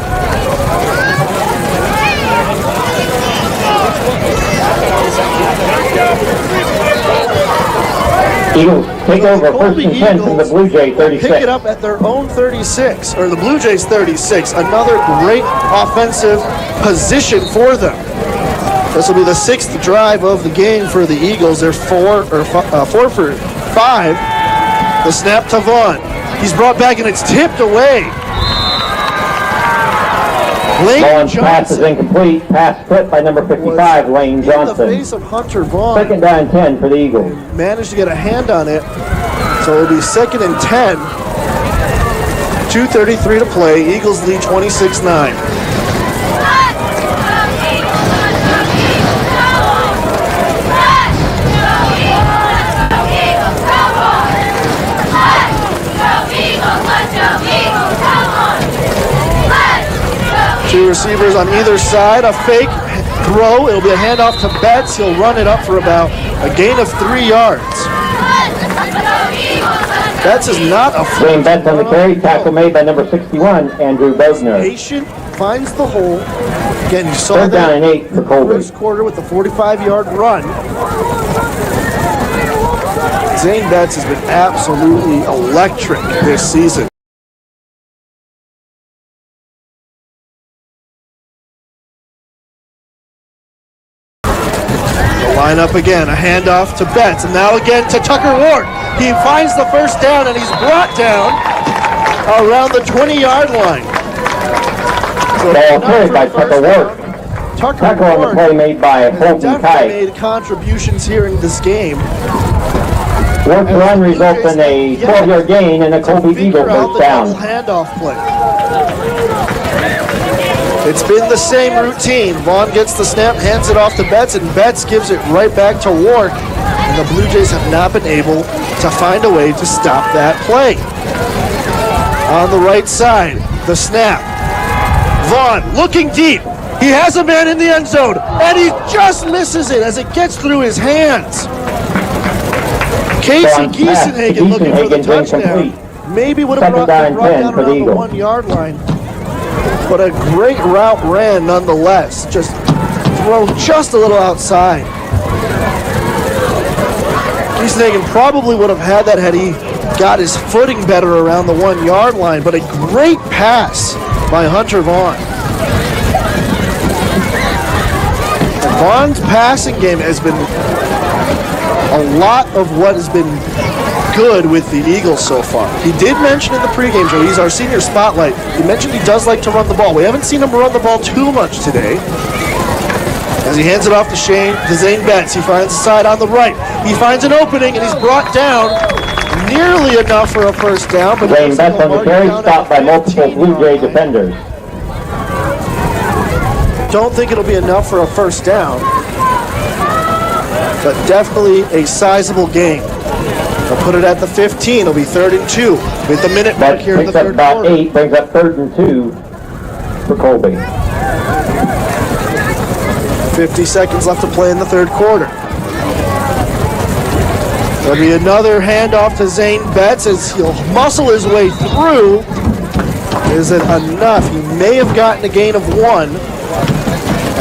Eagles take over first and 10 from the Blue Jay 36. Pick it up at their own 36, or the Blue Jays 36. Another great offensive position for them. This will be the 6th drive of the game for the Eagles. They're 4 for 5. The snap to Vaughn. He's brought back and it's tipped away. Vaughn's pass is incomplete. Pass put by number 55, Lane Johnson. In the face of Hunter Vaughn. 2nd down 10 for the Eagles. Managed to get a hand on it. So it'll be 2nd and 10. 2:33 to play. Eagles lead 26-9. Two receivers on either side, a fake throw. It'll be a handoff to Betts. He'll run it up for about a gain of 3 yards. Betts is not a Wayne Betts on the carry. Tackle made by number 61, Andrew Bosner. Patient, finds the hole. Again, you saw 3rd that down and 8 for Colby. first quarter with the 45-yard run. Zane Betts has been absolutely electric this season. Line up again, a handoff to Betts, and now again to Tucker Ward. He finds the first down, and he's brought down around the 20-yard line. So ball carried by Tucker Ward. Tucker on the play made by Holton definitely Kite. made contributions here in this game. Ward's run results in a 12-yard gain and a Colby Eagle first down. Handoff play. It's been the same routine. Vaughn gets the snap, hands it off to Betts, and Betts gives it right back to Ward. And the Blue Jays have not been able to find a way to stop that play. On the right side, the snap. Vaughn looking deep. He has a man in the end zone, and he just misses it as it gets through his hands. Casey Giesenhagen looking for the touchdown. Maybe would have brought down around the 1-yard line. But a great route ran nonetheless. Just thrown just a little outside. Giesenhagen probably would have had that had he got his footing better around the 1-yard line. But a great pass by Hunter Vaughn. And Vaughn's passing game has been a lot of what has been good with the Eagles so far. He did mention in the pregame show, he's our senior spotlight, he mentioned he does like to run the ball. We haven't seen him run the ball too much today. As he hands it off to Zane Betts, he finds the side on the right. He finds an opening and he's brought down nearly enough for a first down. But Zane Betts on the carry, stopped by multiple Blue Jay defenders. Don't think it'll be enough for a first down, but definitely a sizable gain. They'll put it at the 15. It'll be 3rd and 2 with the minute mark here in the third quarter. About 8, brings up 3rd and 2 for Colby. 50 seconds left to play in the third quarter. There'll be another handoff to Zane Betts as he'll muscle his way through. Is it enough? He may have gotten a gain of 1,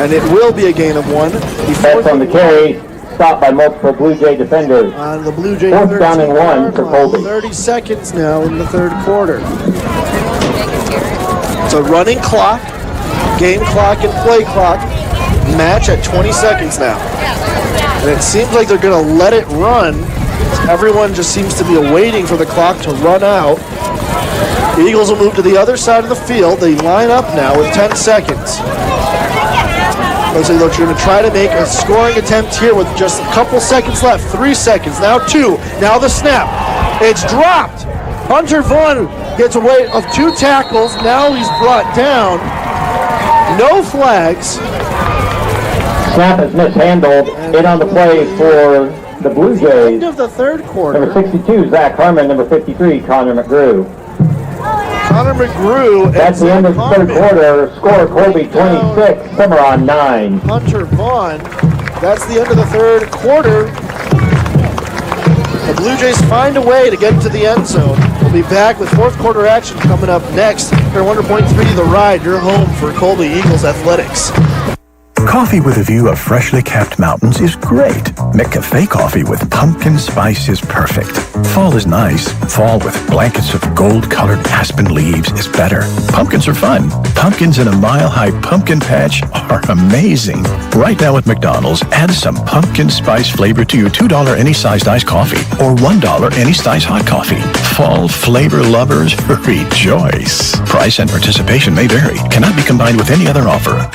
and it will be a gain of 1. Betts on the carry. Stopped by multiple Blue Jay defenders. On the Blue Jay 4th down and 1 for Colby. 30 seconds now in the third quarter. It's a running clock, game clock and play clock match at 20 seconds now. And it seems like they're going to let it run. Everyone just seems to be waiting for the clock to run out. The Eagles will move to the other side of the field. They line up now with 10 seconds. Looks like they're going to try to make a scoring attempt here with just a couple seconds left. 3 seconds, now 2. Now the snap. It's dropped. Hunter Vaughn gets away of 2 tackles. Now he's brought down. No flags. Snap is mishandled. In on the play for the Blue Jays. End of the third quarter. Number 62, Zach Harmon. Number 53, Connor McGrew. Connor McGrew. That's the end of the third quarter. Score Colby 26, Cimmaron 9. Hunter Vaughn. That's the end of the third quarter. The Blue Jays find a way to get into the end zone. We'll be back with fourth quarter action coming up next. Here 100.3 The Ride, your home for Colby Eagles Athletics. Coffee with a view of freshly capped mountains is great. McCafe coffee with pumpkin spice is perfect. Fall is nice. Fall with blankets of gold-colored aspen leaves is better. Pumpkins are fun. Pumpkins in a mile-high pumpkin patch are amazing. Right now at McDonald's, add some pumpkin spice flavor to your $2 any-sized iced coffee or $1 any-size hot coffee. Fall flavor lovers, rejoice. Price and participation may vary. Cannot be combined with any other offer.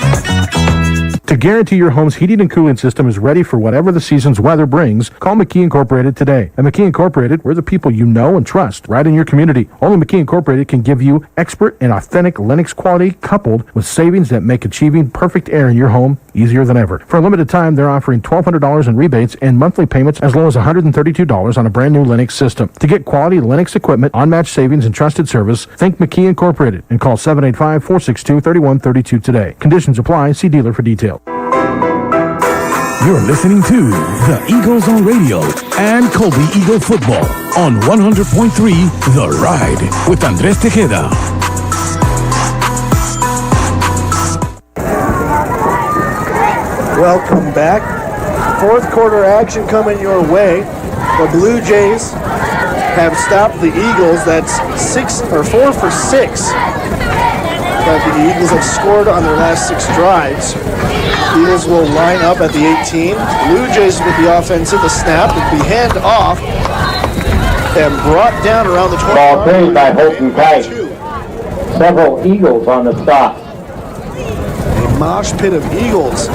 To guarantee your home's heating and cooling system is ready for whatever the season's weather brings, call McKee Incorporated today. At McKee Incorporated, we're the people you know and trust right in your community. Only McKee Incorporated can give you expert and authentic Lennox quality coupled with savings that make achieving perfect air in your home easier than ever. For a limited time, they're offering $1,200 in rebates and monthly payments as low as $132 on a brand new Lennox system. To get quality Lennox equipment, unmatched savings, and trusted service, think McKee Incorporated and call 785-462-3132 today. Conditions apply. See dealer for details. You're listening to the Eagles on Radio and Colby Eagle Football on 100.3 The Ride with Andres Tejeda. Welcome back. Fourth quarter action coming your way. The Blue Jays have stopped the Eagles. That's 4 for 6. That the Eagles have scored on their last 6 drives. Eagles will line up at the 18. Blue Jays with the offensive. The snap will be hand off and brought down around the 20. Ball carried by Holton Kite. Several Eagles on the stop. A mosh pit of Eagles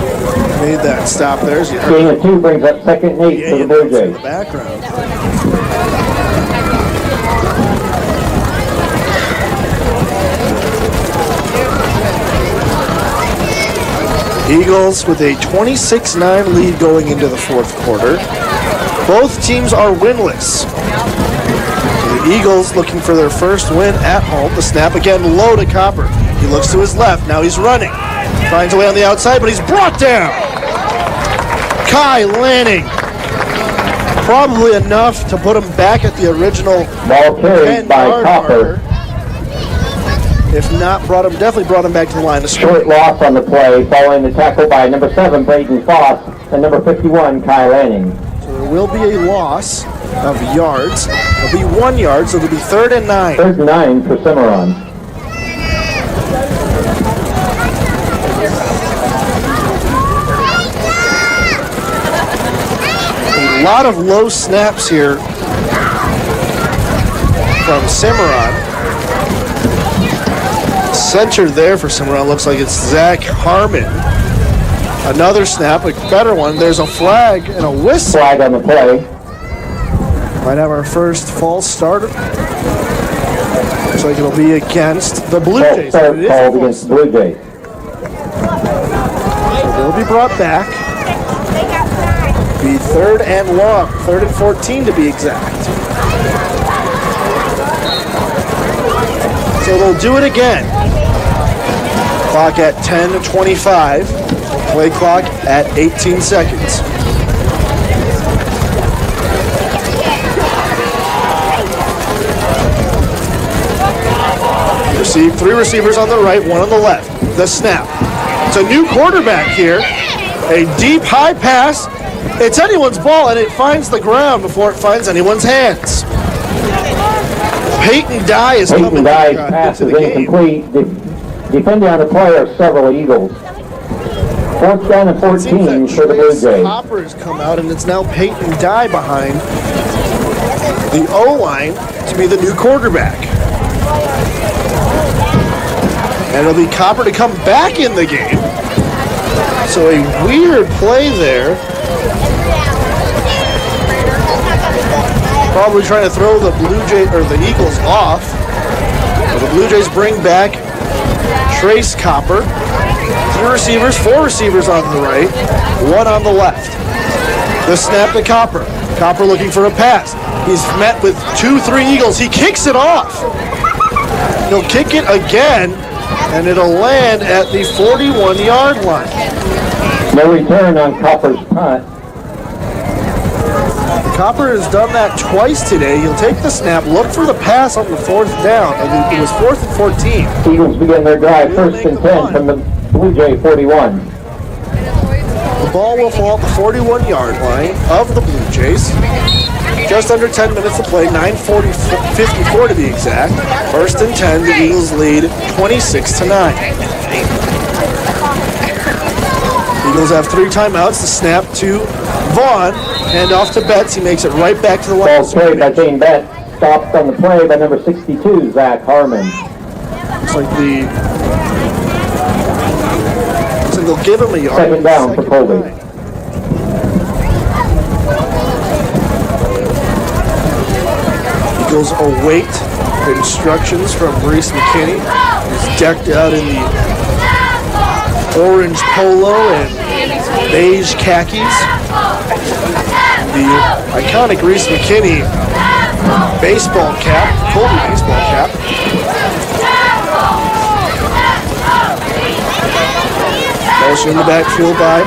made that stop there. Gain of 2 brings up second and 8 for the Blue Jays. In the background. Eagles with a 26-9 lead going into the fourth quarter. Both teams are winless. The Eagles looking for their first win at home. The snap again low to Copper. He looks to his left. Now he's running. Finds a way on the outside, but he's brought down. Kai Lanning. Probably enough to put him back at the original ball carried by Copper. If not, definitely brought him back to the line of scrimmage. Short loss on the play, following the tackle by number 7, Braden Foss, and number 51, Kai Lanning. So there will be a loss of yards. It'll be 1 yard, so it'll be 3rd and 9. 3rd and 9 for Cimmaron. A lot of low snaps here from Cimmaron. Center there for Cimmaron. Looks like it's Zach Harmon. Another snap, a better one. There's a flag and a whistle. Flag on the play. Might have our first false starter. Looks like it'll be against the Blue Jays. Called against the Blue Jays. So they'll be brought back. Be 3rd and long. 3rd and 14 to be exact. So they'll do it again. Clock at 10:25. Play clock at 18 seconds. Three receivers on the right, one on the left. The snap. It's a new quarterback here. A deep high pass. It's anyone's ball, and it finds the ground before it finds anyone's hands. Peyton Dye is coming Dye's pass is incomplete. Defending on the play are several Eagles. 4th down and 14 for the Blue Jays. Hopper has come out, and it's now Peyton Dye behind the O-line to be the new quarterback. And it'll be Copper to come back in the game. So a weird play there. Probably trying to throw the the Eagles off. But the Blue Jays bring back Trace Copper. 4 receivers on the right, 1 on the left. The snap to Copper. Copper looking for a pass. He's met with 2-3 Eagles. He kicks it off. He'll kick it again, and it'll land at the 41-yard line. No return on Copper's punt. Copper has done that twice today. He'll take the snap, look for the pass on the 4th down. It was 4th and 14. Eagles begin their drive 1st and 10 from the Blue Jay 41. The ball will fall at the 41-yard line of the Blue Jays. Just under 10 minutes to play, 9:54 to be exact. 1st and 10, the Eagles lead 26-9. Eagles have 3 timeouts. The snap to Vaughn, hand off to Betts. He makes it right back to the line. Ball carried by Shane Betts. Stopped on the play by number 62, Zach Harmon. Looks like they'll give him a yard. 2nd down for Colby. Eagles await instructions from Reese McKinney. He's decked out in the orange polo and beige khakis. The iconic Reese McKinney baseball cap, Colby baseball cap. Motion in the backfield by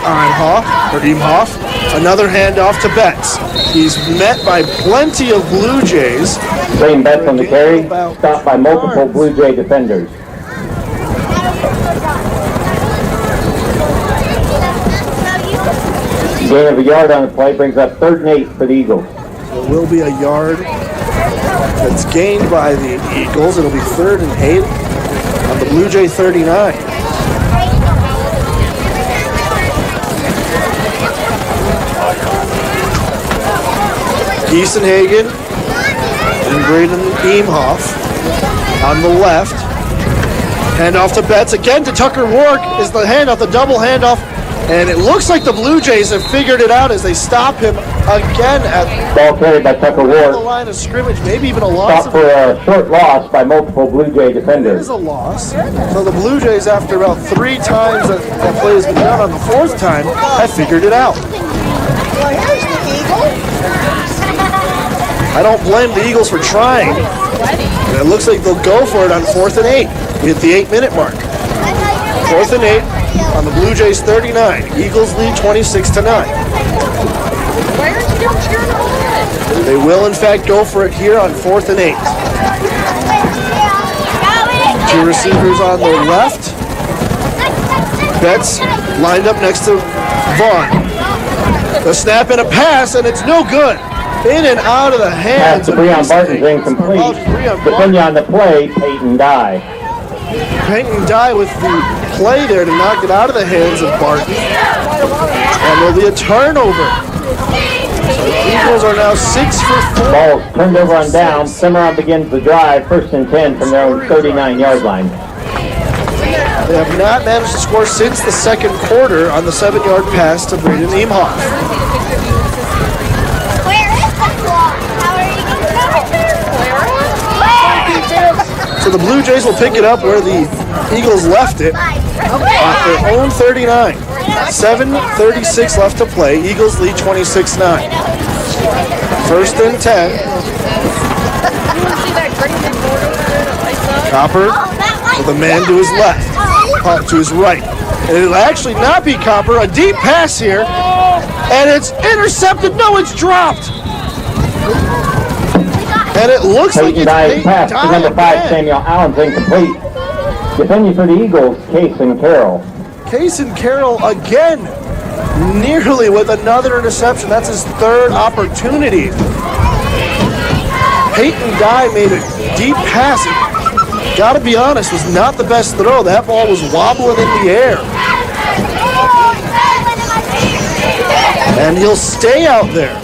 Imhoff. Another handoff to Betts. He's met by plenty of Blue Jays. Shane Betts on the carry, stopped by multiple Blue Jay defenders. Gain of a yard on the play brings up 3rd and 8 for the Eagles. There will be a yard that's gained by the Eagles. It'll be 3rd and 8 on the Blue Jay 39. Giesenhagen and Braden Imhoff on the left. Handoff to Betts again to Tucker Wark is the handoff, the double handoff. And it looks like the Blue Jays have figured it out as they stop him again at ball carried by Tucker Ward. The line of scrimmage, maybe even a loss. Stop for a short loss by multiple Blue Jay defenders. It is a loss. So the Blue Jays, after about 3 times that play has been done, on the 4th time, have figured it out. I don't blame the Eagles for trying. And it looks like they'll go for it on 4th and 8. We hit the 8-minute mark. 4th and 8. On the Blue Jays 39, Eagles lead 26-9. They will in fact go for it here on 4th and 8. 2 receivers on the left. Betts lined up next to Vaughn. A snap and a pass, and it's no good. In and out of the hands. Pass to Breon Barton's incomplete. Depending on the play, Peyton Dye. Peyton Dye with the play there to knock it out of the hands of Barton. And there'll be a turnover. So the Eagles are now 6 for 4. Ball turned over on down. Cimmaron begins the drive, 1st and 10 from their own 39-yard line. They have not managed to score since the 2nd quarter on the 7-yard pass to Braden Imhoff. So the Blue Jays will pick it up where the Eagles left it at their own 39. 7:36 left to play. Eagles lead 26-9. 1st and 10. Copper with a man to his left, to his right. And it'll actually not be Copper. A deep pass here. And it's intercepted. No, it's dropped. And it looks like it's Peyton pass to number 5, Samuel Allen's incomplete. Defending for the Eagles, Cason Carroll. Cason Carroll again, nearly with another interception. That's his 3rd opportunity. Peyton Dye made a deep pass. Gotta be honest, was not the best throw. That ball was wobbling in the air. And he'll stay out there.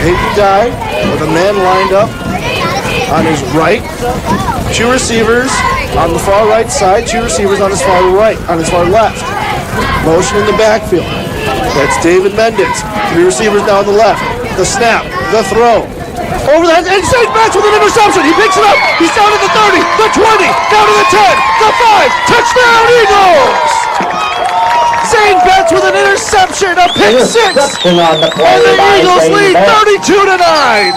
Peyton Dye with a man lined up on his right. 2 receivers on the far right side, 2 receivers on his far right, on his far left. Motion in the backfield. That's David Mendez. 3 receivers now on the left. The snap, the throw. Over the head, and St. Betts with an interception. He picks it up. He's down to the 30, the 20, down to the 10, the 5. Touchdown, Eagles! Zane Betts with an interception, a pick six, on the play and the by Eagles Zane lead Betts. 32-9.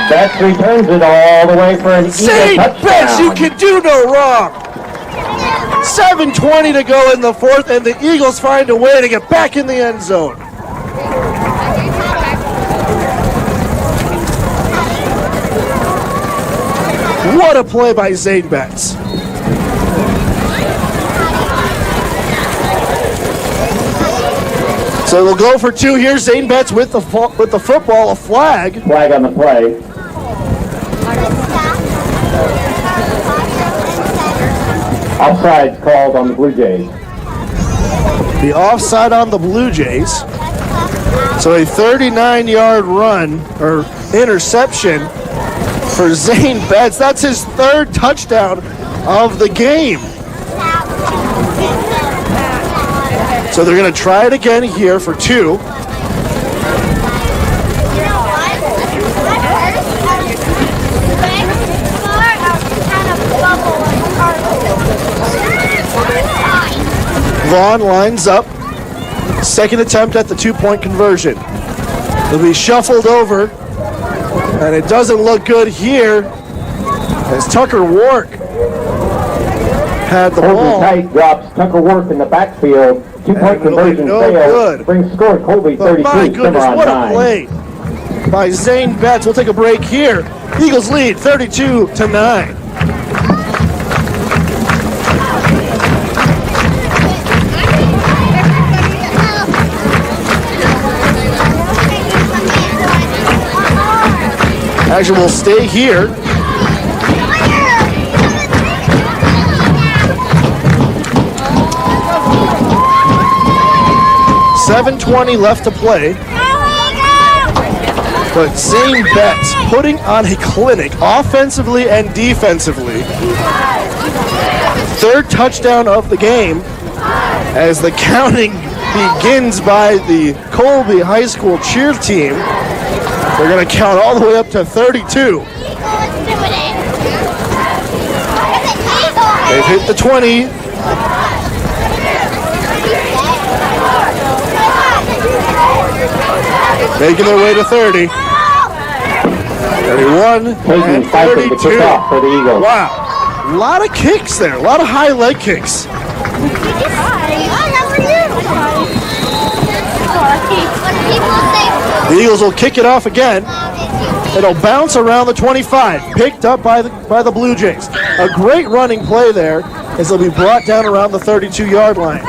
Betts returns it all the way for an Eagle Zane touchdown. Betts, you can do no wrong. 7:20 to go in the fourth, and the Eagles find a way to get back in the end zone. What a play by Zane Betts. So they'll go for two here. Zane Betts with the football, a flag. Flag on the play. Offside called on the Blue Jays. The offside on the Blue Jays. So a 39-yard run or interception for Zane Betts. That's his third touchdown of the game. So they're going to try it again here for two. Vaughn lines up. Second attempt at the two-point conversion. It'll be shuffled over. And it doesn't look good here as Tucker Wark had the ball. Tight drops Tucker Wark in the backfield. Two-point conversion fails. Brings score Colby 32. My goodness, Cimmaron what 9. a play by Zane Betts. We'll take a break here. Eagles lead 32-9. Actually, we'll stay here. $7:20 left to play. But Zane Betts putting on a clinic offensively and defensively. Third touchdown of the game as the counting begins by the Colby High School cheer team. They're going to count all the way up to 32. They've hit the 20. Making their way to 30. 31 and 32. For the Eagles. Wow. A lot of kicks there. A lot of high leg kicks. The Eagles will kick it off again. It'll bounce around the 25, picked up by the Blue Jays. A great running play there as they'll be brought down around the 32-yard line.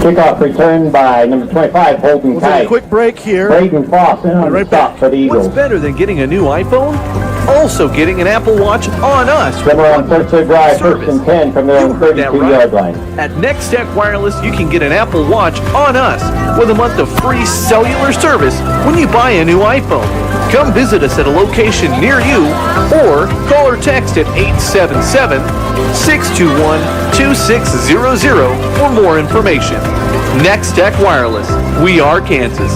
Kickoff return by number 25, Holden We'll Kite. take a quick break here. Braden Foss in on Right the stop back. for the Eagles. What's better than getting a new iPhone? Also getting an Apple Watch on us. Cimmaron first to drive, first and 10 from their own 32-yard line. At Nextech Wireless, you can get an Apple Watch on us with a month of free cellular service when you buy a new iPhone. Come visit us at a location near you or call or text at 877-621-2600 for more information. Nextech Wireless. We are Kansas.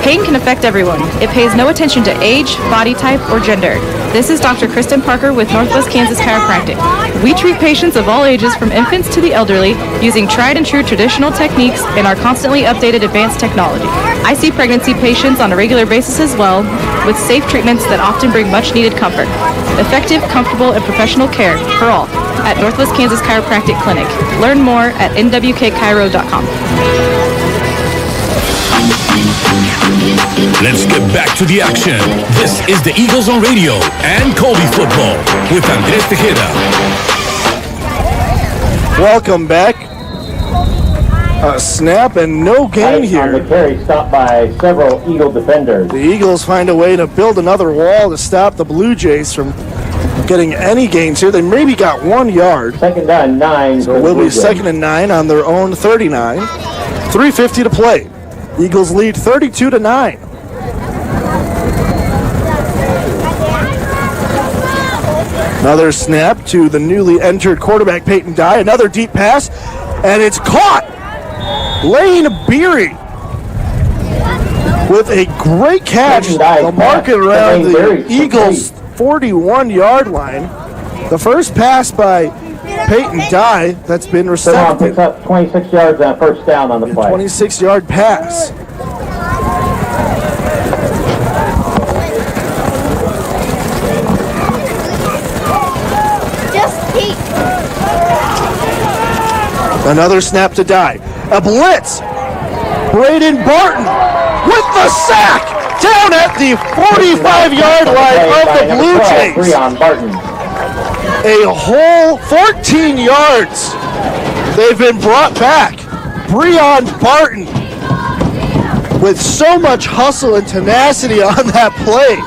Pain can affect everyone. It pays no attention to age, body type, or gender. This is Dr. Kristen Parker with Northwest Kansas Chiropractic. We treat patients of all ages from infants to the elderly using tried and true traditional techniques and our constantly updated advanced technology. I see pregnancy patients on a regular basis as well, with safe treatments that often bring much needed comfort. Effective, comfortable, and professional care for all at Northwest Kansas Chiropractic Clinic. Learn more at nwkchiro.com. Let's get back to the action. This is the Eagles on Radio and Colby football with Andres Tejeda. Welcome back. A snap and no gain here. On the carry, stopped by several Eagle defenders. The Eagles find a way to build another wall to stop the Blue Jays from getting any gains here. They maybe got 1 yard. Second down, 9. So it will be second and 9 on their own 39. 3:50 to play. Eagles lead 32-9. Another snap to the newly entered quarterback, Peyton Dye. Another deep pass, and it's caught. Lane Beery with a great catch. The market around the Eagles' 41-yard line. The first pass by Peyton Dye that's been Cimmaron receptive. picks up 26 yards and a first down on the play. 26-yard pass. Another snap to Dye. A blitz. Braden Barton with the sack down at the 45-yard line of the Blue Jays. Breon Barton. A whole 14 yards. They've been brought back. Breon Barton with so much hustle and tenacity on that play.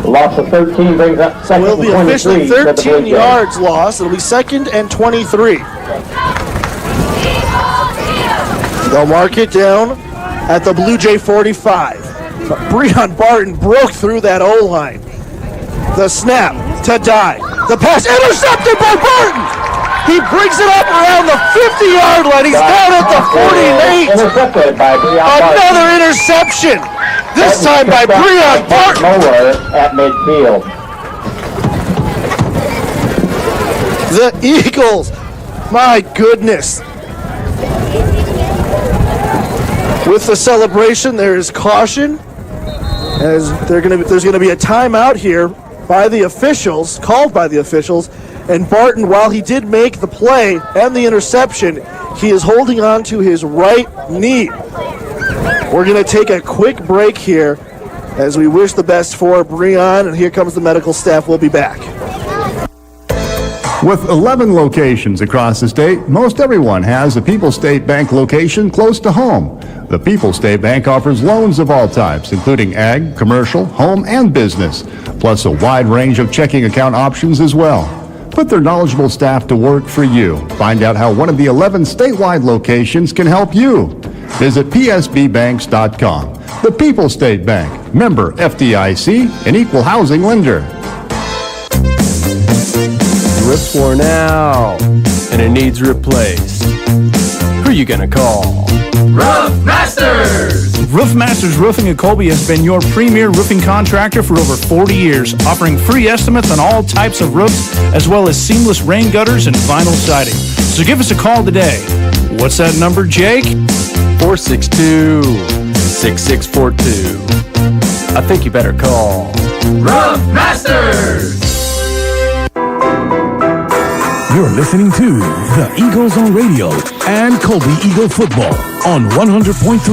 Loss of 13 brings up second Will be and 23. officially for the 13 Blue Jays. yards lost. It'll be 2nd and 23. They'll mark it down at the Blue Jay 45. But Breon Barton broke through that O-line. The snap to Dye. The pass intercepted by Barton. He brings it up around the 50-yard line. He's down at the 48. Intercepted by Breon Barton. Another interception. This time by Breon Barton. Mower at midfield. The Eagles. My goodness. With the celebration, there is caution, as there's going to be a timeout here by the officials, called by the officials, and Barton, while he did make the play and the interception, he is holding on to his right knee. We're going to take a quick break here as we wish the best for Breon, and here comes the medical staff. We'll be back. With 11 locations across the state, most everyone has a People's State Bank location close to home. The People's State Bank offers loans of all types, including ag, commercial, home, and business, plus a wide range of checking account options as well. Put their knowledgeable staff to work for you. Find out how one of the 11 statewide locations can help you. Visit psbbanks.com. The People's State Bank, member FDIC, an equal housing lender. Roof's worn out and it needs replaced. Who you gonna call? Roof Masters! Roof Masters Roofing at Colby has been your premier roofing contractor for over 40 years, offering free estimates on all types of roofs, as well as seamless rain gutters and vinyl siding. So give us a call today. What's that number, Jake? 462-6642. I think you better call Roof Masters! You're listening to the Eagles on Radio and Colby Eagle Football on 100.3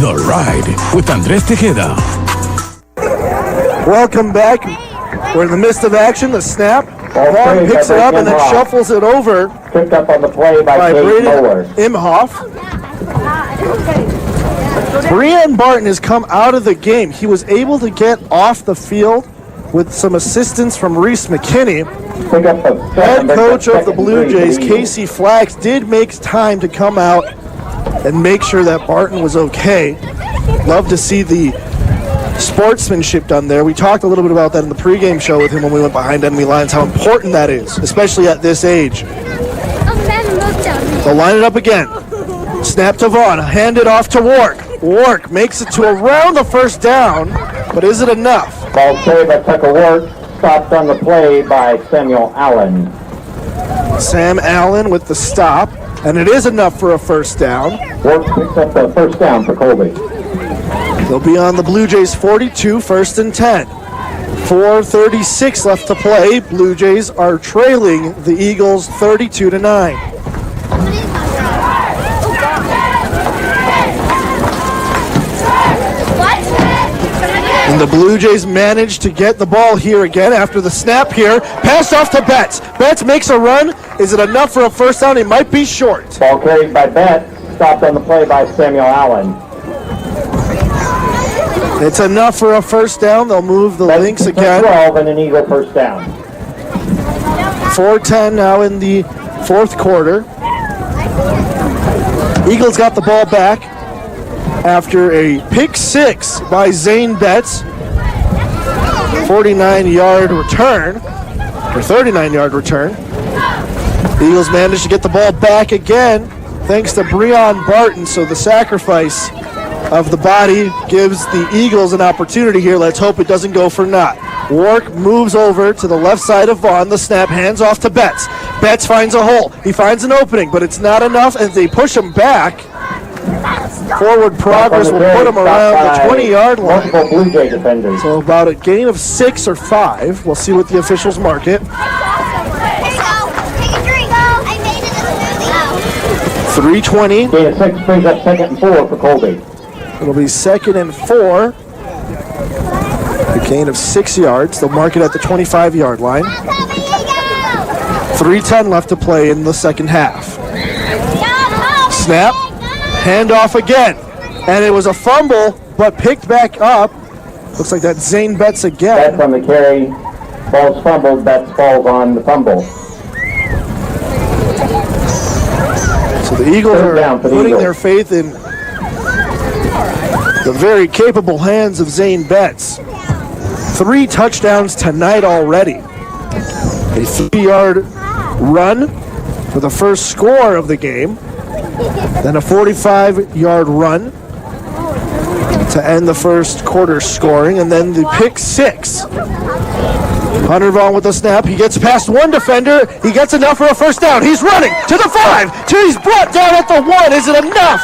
The Ride with Andres Tejeda. Welcome back. We're in the midst of action. The snap. Vaughn picks it up and then shuffles it over. Picked up on the play by Braden Imhoff. Breon Barton has come out of the game. He was able to get off the field with some assistance from Reese McKinney. Head coach of the Blue Jays, Casey Flax, did make time to come out and make sure that Barton was okay. Love to see the sportsmanship done there. We talked a little bit about that in the pregame show with him when we went behind enemy lines, how important that is, especially at this age. They'll line it up again. Snap to Vaughn, hand it off to Wark. Wark makes it to around the first down, but is it enough? Ball carried by Tucker Wark, stopped on the play by Samuel Allen. Sam Allen with the stop, and it is enough for a first down. Wark picks up the first down for Colby. They'll be on the Blue Jays 42, 1st and 10. 4:36 left to play. Blue Jays are trailing the Eagles 32-9. And the Blue Jays managed to get the ball here again after the snap here. Pass off to Betts. Betts makes a run. Is it enough for a first down? He might be short. Ball carried by Betts, stopped on the play by Samuel Allen. It's enough for a first down. They'll move the Lynx again. 12 and an Eagle first down. 4:10 now in the fourth quarter. Eagles got the ball back after a pick six by Zane Betts. 49-yard return, or 39-yard return. The Eagles managed to get the ball back again thanks to Breon Barton, so the sacrifice of the body gives the Eagles an opportunity here. Let's hope it doesn't go for naught. Wark moves over to the left side of Vaughn. The snap, hands off to Betts. Betts finds a hole. He finds an opening, but it's not enough as they push him back. Forward progress will put him around the 20-yard line. Blue Jay defenders. So about a gain of 6 or 5. We'll see what the officials mark it. 3:20. Gain of 6 brings up 2nd and 4 for Colby. It'll be 2nd and 4. A gain of 6 yards. They'll mark it at the 25-yard line. 3:10 left to play in the second half. Snap. Handoff again. And it was a fumble, but picked back up. Looks like that's Zane Betts again. Betts on the carry. Ball's fumbled. Betts falls on the fumble. So the Eagles are putting their faith in the very capable hands of Zane Betts. 3 touchdowns tonight already. A 3-yard run for the first score of the game. Then a 45-yard run to end the first quarter scoring. And then the pick 6. Hunter Vaughn with the snap. He gets past one defender. He gets enough for a first down. He's running to the 5. He's brought down at the 1. Is it enough?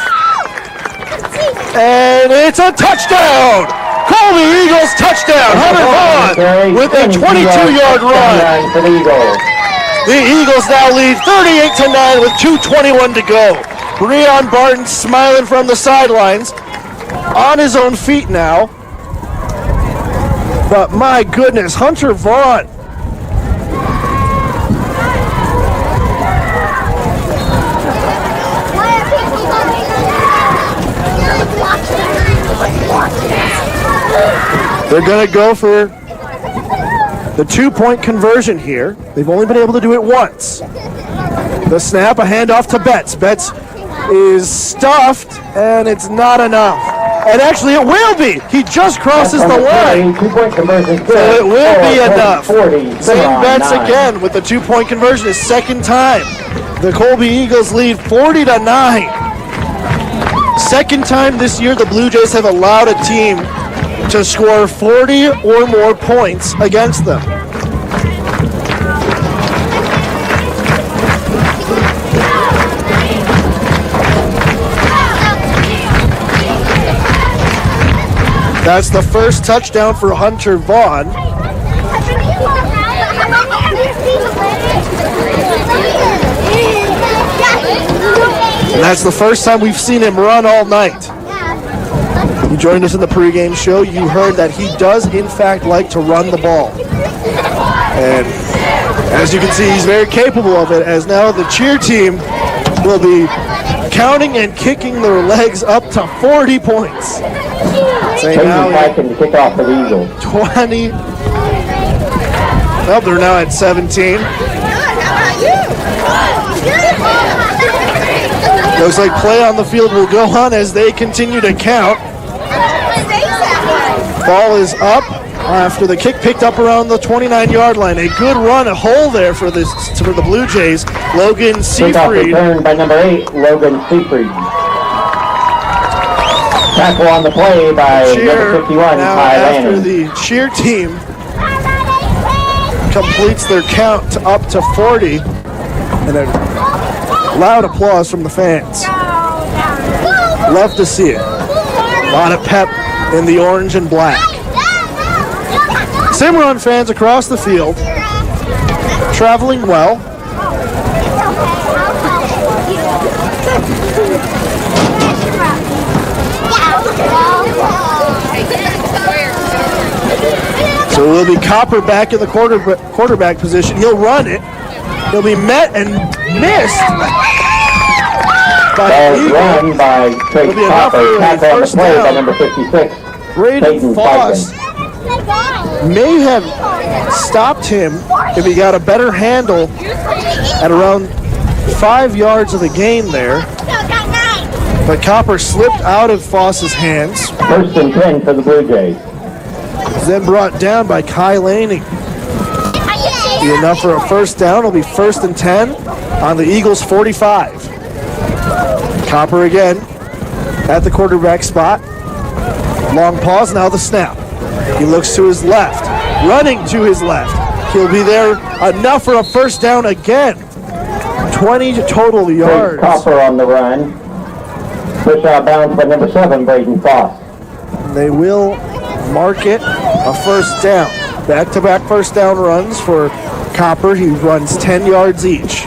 And it's a touchdown! Colby Eagles touchdown! Hunter Vaughn with a 22-yard run. The Eagles now lead 38-9 with 2:21 to go. Breon Barton smiling from the sidelines. On his own feet now. But my goodness, Hunter Vaughn. They're going to go for the 2-point conversion here. They've only been able to do it once. The snap, a handoff to Betts. Betts is stuffed, and it's not enough. And actually, it will be. He just crosses the line. 2-point conversion. So it will be enough. Zane Betts again with the 2-point conversion, his second time. The Colby Eagles lead 40-9. Second time this year the Blue Jays have allowed a team to score 40 or more points against them. That's the first touchdown for Hunter Vaughn. And that's the first time we've seen him run all night. You joined us in the pregame show. You heard that he does, in fact, like to run the ball. And as you can see, he's very capable of it, as now the cheer team will be counting and kicking their legs up to 40 points. Say now to kick off the Eagles. 20. Well, they're now at 17. Looks like play on the field will go on as they continue to count. Ball is up after the kick picked up around the 29-yard line. A good run, a hole there for the Blue Jays. Logan Seafried. Returned by number 8, Logan Seafried. Tackle on the play by number 51, now Ty after Lanning. the cheer team completes their count up to 40, and a loud applause from the fans. Love to see it. A lot of pep in the orange and black. Cimmaron fans across the field, traveling well. So it will be Copper back in the quarterback position. He'll run it. He'll be met and missed. Run by Trace Copper. Tackle on the play by number 56. Braden Foss may have stopped him if he got a better handle at around 5 yards of the game there. But Copper slipped out of Foss's hands. 1st and 10 for the Blue Jays. Then brought down by Kai Lanning. Be enough for a first down. It'll be 1st and 10 on the Eagles' 45. Copper again at the quarterback spot. Long pause, now the snap. He looks to his left, running to his left. He'll be there enough for a first down again. 20 total yards. Copper on the run. Push out bounds by number 7, Braden Foss. They will mark it a first down. Back-to-back first down runs for Copper. He runs 10 yards each.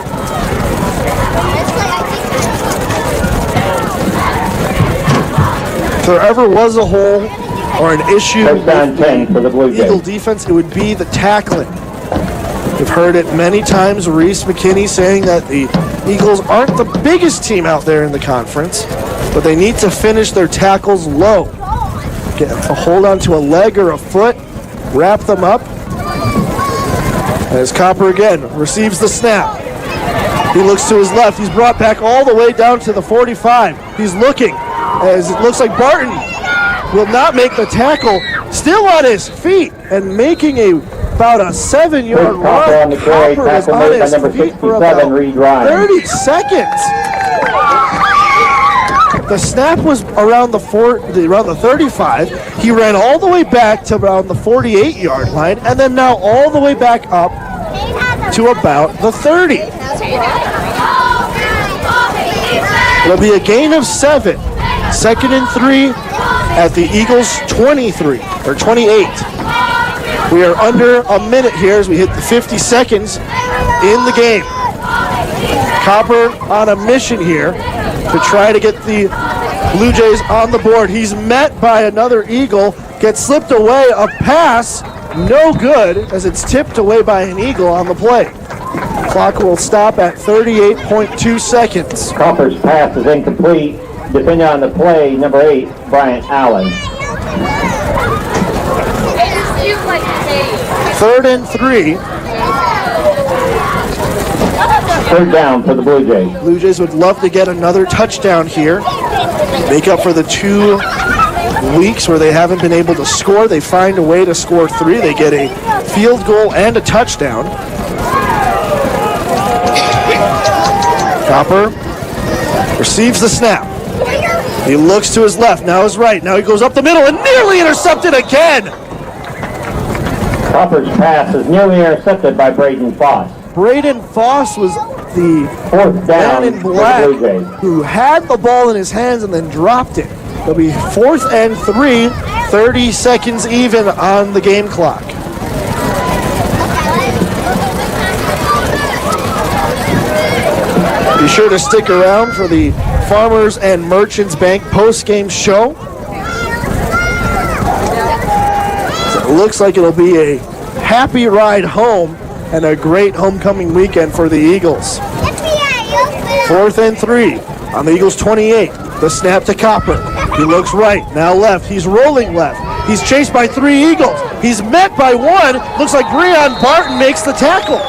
If there ever was a hole or an issue with the Eagle defense, it would be the tackling. We've heard it many times, Reese McKinney saying that the Eagles aren't the biggest team out there in the conference, but they need to finish their tackles low. Get a hold onto a leg or a foot, wrap them up. As Copper again receives the snap. He looks to his left. He's brought back all the way down to the 45. He's looking as it looks like Barton will not make the tackle. Still on his feet and making about a 7-yard run. Copper is on his feet for about 30 seconds. The snap was around the 35. He ran all the way back to around the 48-yard line, and then now all the way back up to about the 30. It'll be a gain of 7. 2nd and 3 at the Eagles' 23 or 28. We are under a minute here as we hit the 50 seconds in the game. Copper on a mission here to try to get the Blue Jays on the board. He's met by another Eagle, gets slipped away, a pass, no good, as it's tipped away by an Eagle on the play. Clock will stop at 38.2 seconds. Copper's pass is incomplete. Depending on the play, number 8, Bryant Allen. 3rd and 3. 3rd down for the Blue Jays. Blue Jays would love to get another touchdown here. Make up for the 2 weeks where they haven't been able to score. They find a way to score 3. They get a field goal and a touchdown. Copper receives the snap. He looks to his left, now his right. Now he goes up the middle and nearly intercepted again. Copper's pass is nearly intercepted by Braden Foss. Braden Foss was the 4th down man in black who had the ball in his hands and then dropped it. It'll be 4th and 3, 30 seconds even on the game clock. Be sure to stick around for the Farmers and Merchants Bank post-game show. So it looks like it'll be a happy ride home and a great homecoming weekend for the Eagles. 4th and 3 on the Eagles' 28. The snap to Copper. He looks right, now left. He's rolling left. He's chased by 3 Eagles. He's met by 1. Looks like Breon Barton makes the tackle.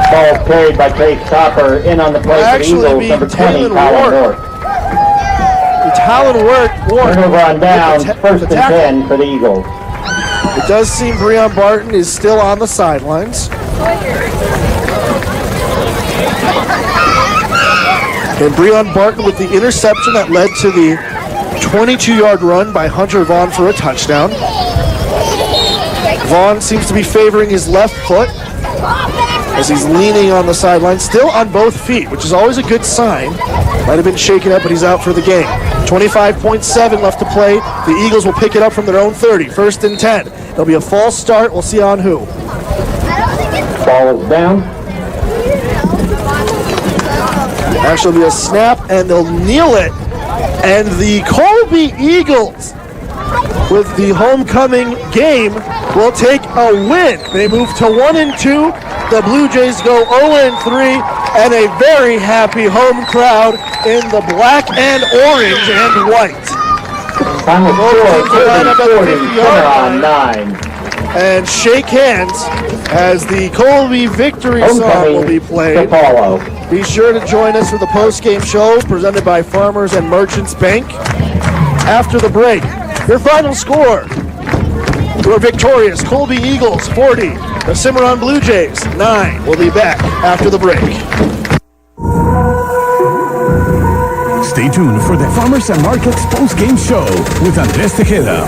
Ball carried by Chase Copper. In on the play for the Eagles, number 20, Talon Ward. Talon Ward. Turnover on down, 1st and 10 for the Eagles. It does seem Breon Barton is still on the sidelines. And Breon Barton with the interception that led to the 22-yard run by Hunter Vaughn for a touchdown. Vaughn seems to be favoring his left foot as he's leaning on the sideline, still on both feet, which is always a good sign. Might have been shaken up, but he's out for the game. 25.7 left to play. The Eagles will pick it up from their own 30. 1st and 10. It'll be a false start. We'll see on who. Ball is down. Actually, it'll be a snap, and they'll kneel it. And the Colby Eagles, with the homecoming game, will take a win. They move to 1-2. The Blue Jays go 0-3, and a very happy home crowd in the black and orange and white. Final score, 40, 9. And shake hands as the Colby victory song will be played. Be sure to join us for the post-game show presented by Farmers and Merchants Bank. After the break, your final score. Your victorious Colby Eagles 40, the Cimmaron Blue Jays 9. We'll be back after the break. Stay tuned for the Farmers and Markets post-game show with Andres Tejeda.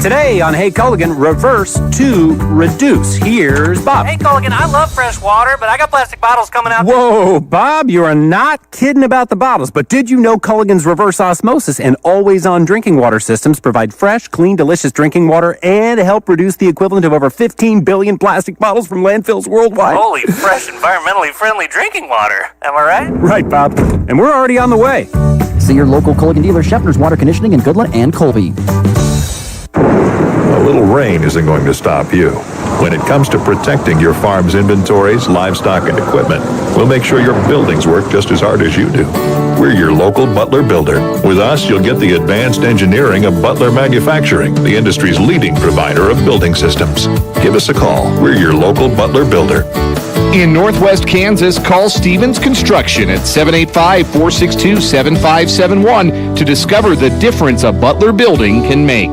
Today on Hey Culligan, reverse to reduce. Here's Bob. Hey Culligan, I love fresh water, but I got plastic bottles coming out. Whoa, Bob, you are not kidding about the bottles. But did you know Culligan's reverse osmosis and always-on drinking water systems provide fresh, clean, delicious drinking water and help reduce the equivalent of over 15 billion plastic bottles from landfills worldwide? Holy, fresh, environmentally friendly drinking water. Am I right? Right, Bob. And we're already on the way. See your local Culligan dealer, Scheffner's Water Conditioning in Goodland and Colby. A little rain isn't going to stop you. When it comes to protecting your farm's inventories, livestock, and equipment, we'll make sure your buildings work just as hard as you do. We're your local Butler builder. With us, you'll get the advanced engineering of Butler Manufacturing, the industry's leading provider of building systems. Give us a call. We're your local Butler builder. In Northwest Kansas, call Stevens Construction at 785-462-7571 to discover the difference a Butler building can make.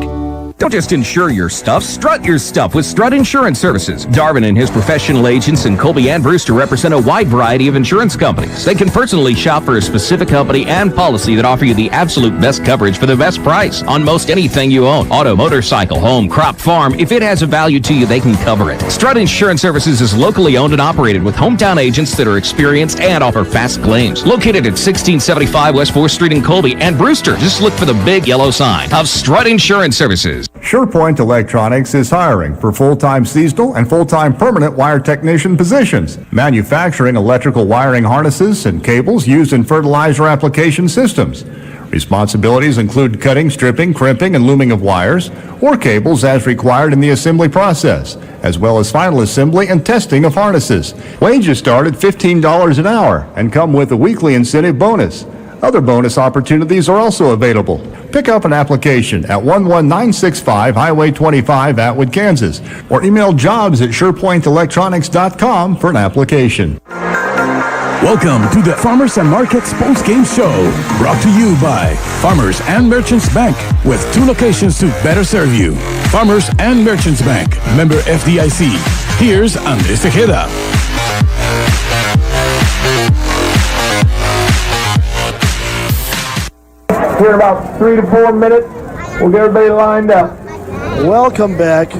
Don't just insure your stuff, strut your stuff with Strut Insurance Services. Darvin and his professional agents and Colby and Brewster represent a wide variety of insurance companies. They can personally shop for a specific company and policy that offer you the absolute best coverage for the best price on most anything you own. Auto, motorcycle, home, crop, farm. If it has a value to you, they can cover it. Strut Insurance Services is locally owned and operated with hometown agents that are experienced and offer fast claims. Located at 1675 West 4th Street in Colby and Brewster. Just look for the big yellow sign of Strut Insurance Services. SurePoint Electronics is hiring for full-time seasonal and full-time permanent wire technician positions, manufacturing electrical wiring harnesses and cables used in fertilizer application systems. Responsibilities include cutting, stripping, crimping, and looming of wires or cables as required in the assembly process, as well as final assembly and testing of harnesses. Wages start at $15 an hour and come with a weekly incentive bonus. Other bonus opportunities are also available. Pick up an application at 11965 Highway 25, Atwood, Kansas, or email jobs@SurePointElectronics.com for an application. Welcome to the Farmers and Markets Post-Game Show, brought to you by Farmers and Merchants Bank, with 2 locations to better serve you. Farmers and Merchants Bank, member FDIC. Here's Andres Tejeda. Here in about 3 to 4 minutes, we'll get everybody lined up. Welcome back.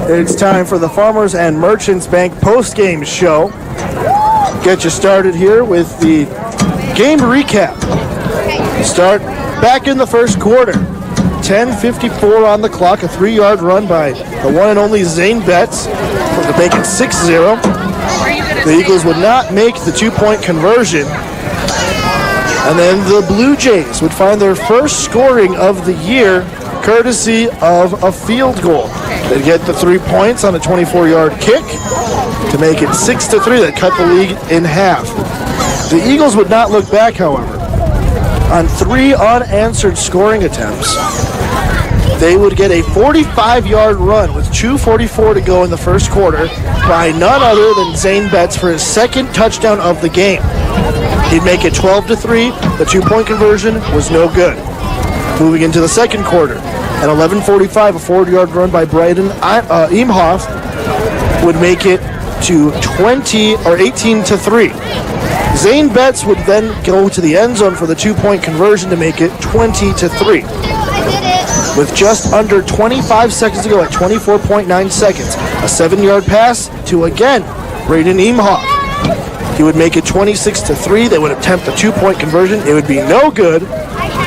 It's time for the Farmers and Merchants Bank post-game show. Get you started here with the game recap. Start back in the first quarter. 10:54 on the clock, a 3-yard run by the one and only Zane Betts to make it 6-0. The Eagles would not make the 2-point conversion. And then the Blue Jays would find their first scoring of the year, courtesy of a field goal. They'd get the 3 points on a 24-yard kick to make it 6-3. That cut the lead in half. The Eagles would not look back, however. On 3 unanswered scoring attempts, they would get a 45-yard run with 2:44 to go in the first quarter by none other than Zane Betts for his second touchdown of the game. He'd make it 12-3. The 2-point conversion was no good. Moving into the second quarter, at 11:45, a 40-yard run by Bryden Imhoff would make it to 18-3. Zane Betts would then go to the end zone for the 2-point conversion to make it 20-3. With just under 25 seconds to go at 24.9 seconds, a 7-yard pass to, again, Bryden Imhoff. He would make it 26-3. They would attempt the 2-point conversion. It would be no good.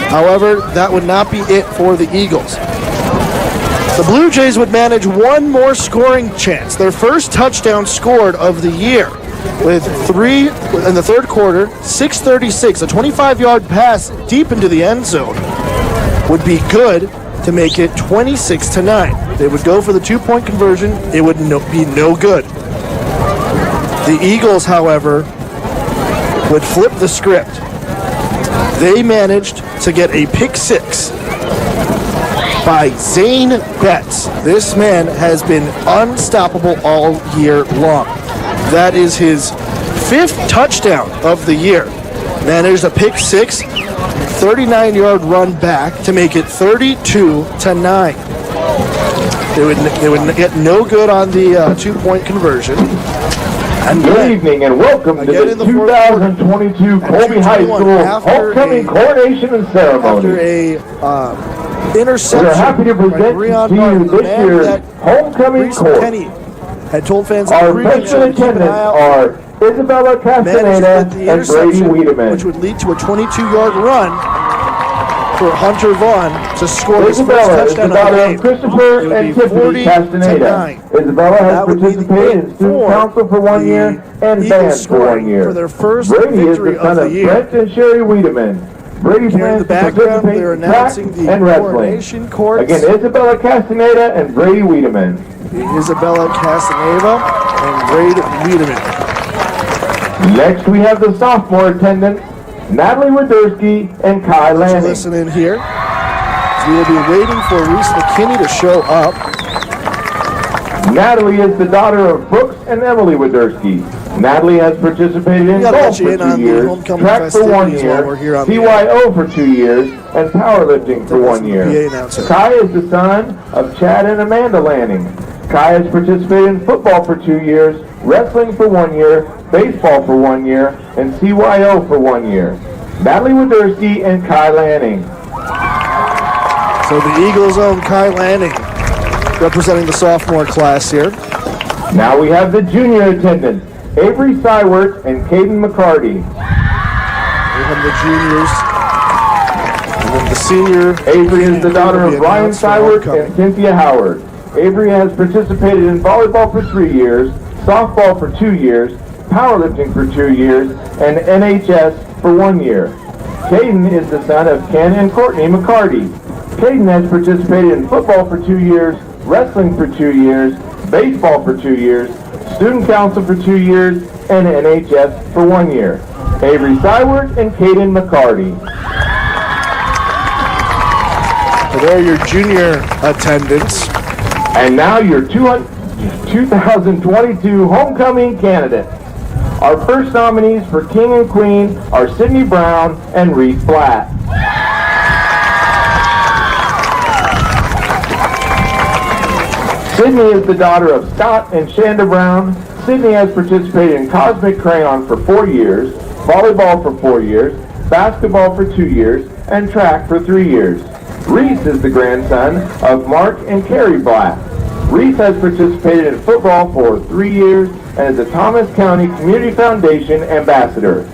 However, that would not be it for the Eagles. The Blue Jays would manage one more scoring chance. Their first touchdown scored of the year with 3 in the third quarter, 6:36. A 25-yard pass deep into the end zone would be good to make it 26-9. They would go for the 2-point conversion. It would be no good. The Eagles, however, would flip the script. They managed to get a pick 6 by Zane Betts. This man has been unstoppable all year long. That is his 5th touchdown of the year. Managed a pick 6, 39-yard run back to make it 32-9. They would get no good on the 2-point conversion. And good evening and welcome to the 2022 Colby High School Homecoming Coronation and Ceremony. After a interception. We're happy to present Breon to you Martin, the this man year's that homecoming Reese court. Penny had told fans Our in the pregame show special to keep an attendants eye out. are Isabella Managed with Castaneda the and Brady interception, Wiedemann. which would lead to a 22-yard run for Hunter Vaughn to score his first Isabella is the touchdown of the daughter game. of Christopher It would and be Tiffany 40-9. Castaneda. Isabella has That would be the participated in game student for council for 1 year and Eagles band for 1 scoring year. for their first Brady is victory the son of of the year. Brent and Sherry Wiedemann. Brady Here in plans the to background, participate they're in track announcing the and wrestling. coronation courts. Again, Isabella Castaneda and Brady Wiedemann. Isabella Castaneda and Brady Wiedemann. Next, we have the sophomore attendants, Natalie Wadersky and Kai Lanning. Listen in here. We will be waiting for Reese McKinney to show up. Natalie is the daughter of Brooks and Emily Wadersky. Natalie has participated in golf for 2 years, track for 1 year, CYO for 2 years, and powerlifting for 1 year. Kai is the son of Chad and Amanda Lanning. Kai has participated in football for 2 years, wrestling for 1 year, baseball for 1 year, and CYO for 1 year. Natalie Wadersky and Kai Lanning. So the Eagles' own Kai Lanning representing the sophomore class here. Now we have the junior attendants, Avery Sywert and Caden McCarty. We have the juniors. And then the senior. Avery is the daughter of Ryan Sywert and Cynthia Howard. Avery has participated in volleyball for 3 years, softball for 2 years, powerlifting for 2 years, and NHS for 1 year. Caden is the son of Ken and Courtney McCarty. Caden has participated in football for 2 years, wrestling for 2 years, baseball for 2 years, student council for 2 years, and NHS for 1 year. Avery Sywert and Caden McCarty. So there are your junior attendants. And now your 2022 homecoming candidates. Our first nominees for King and Queen are Sydney Brown and Reese Blatt. Sydney is the daughter of Scott and Shanda Brown. Sydney has participated in Cosmic Crayon for 4 years, volleyball for 4 years, basketball for 2 years, and track for 3 years. Reese is the grandson of Mark and Carrie Blatt. Reese has participated in football for 3 years and is a Thomas County Community Foundation ambassador.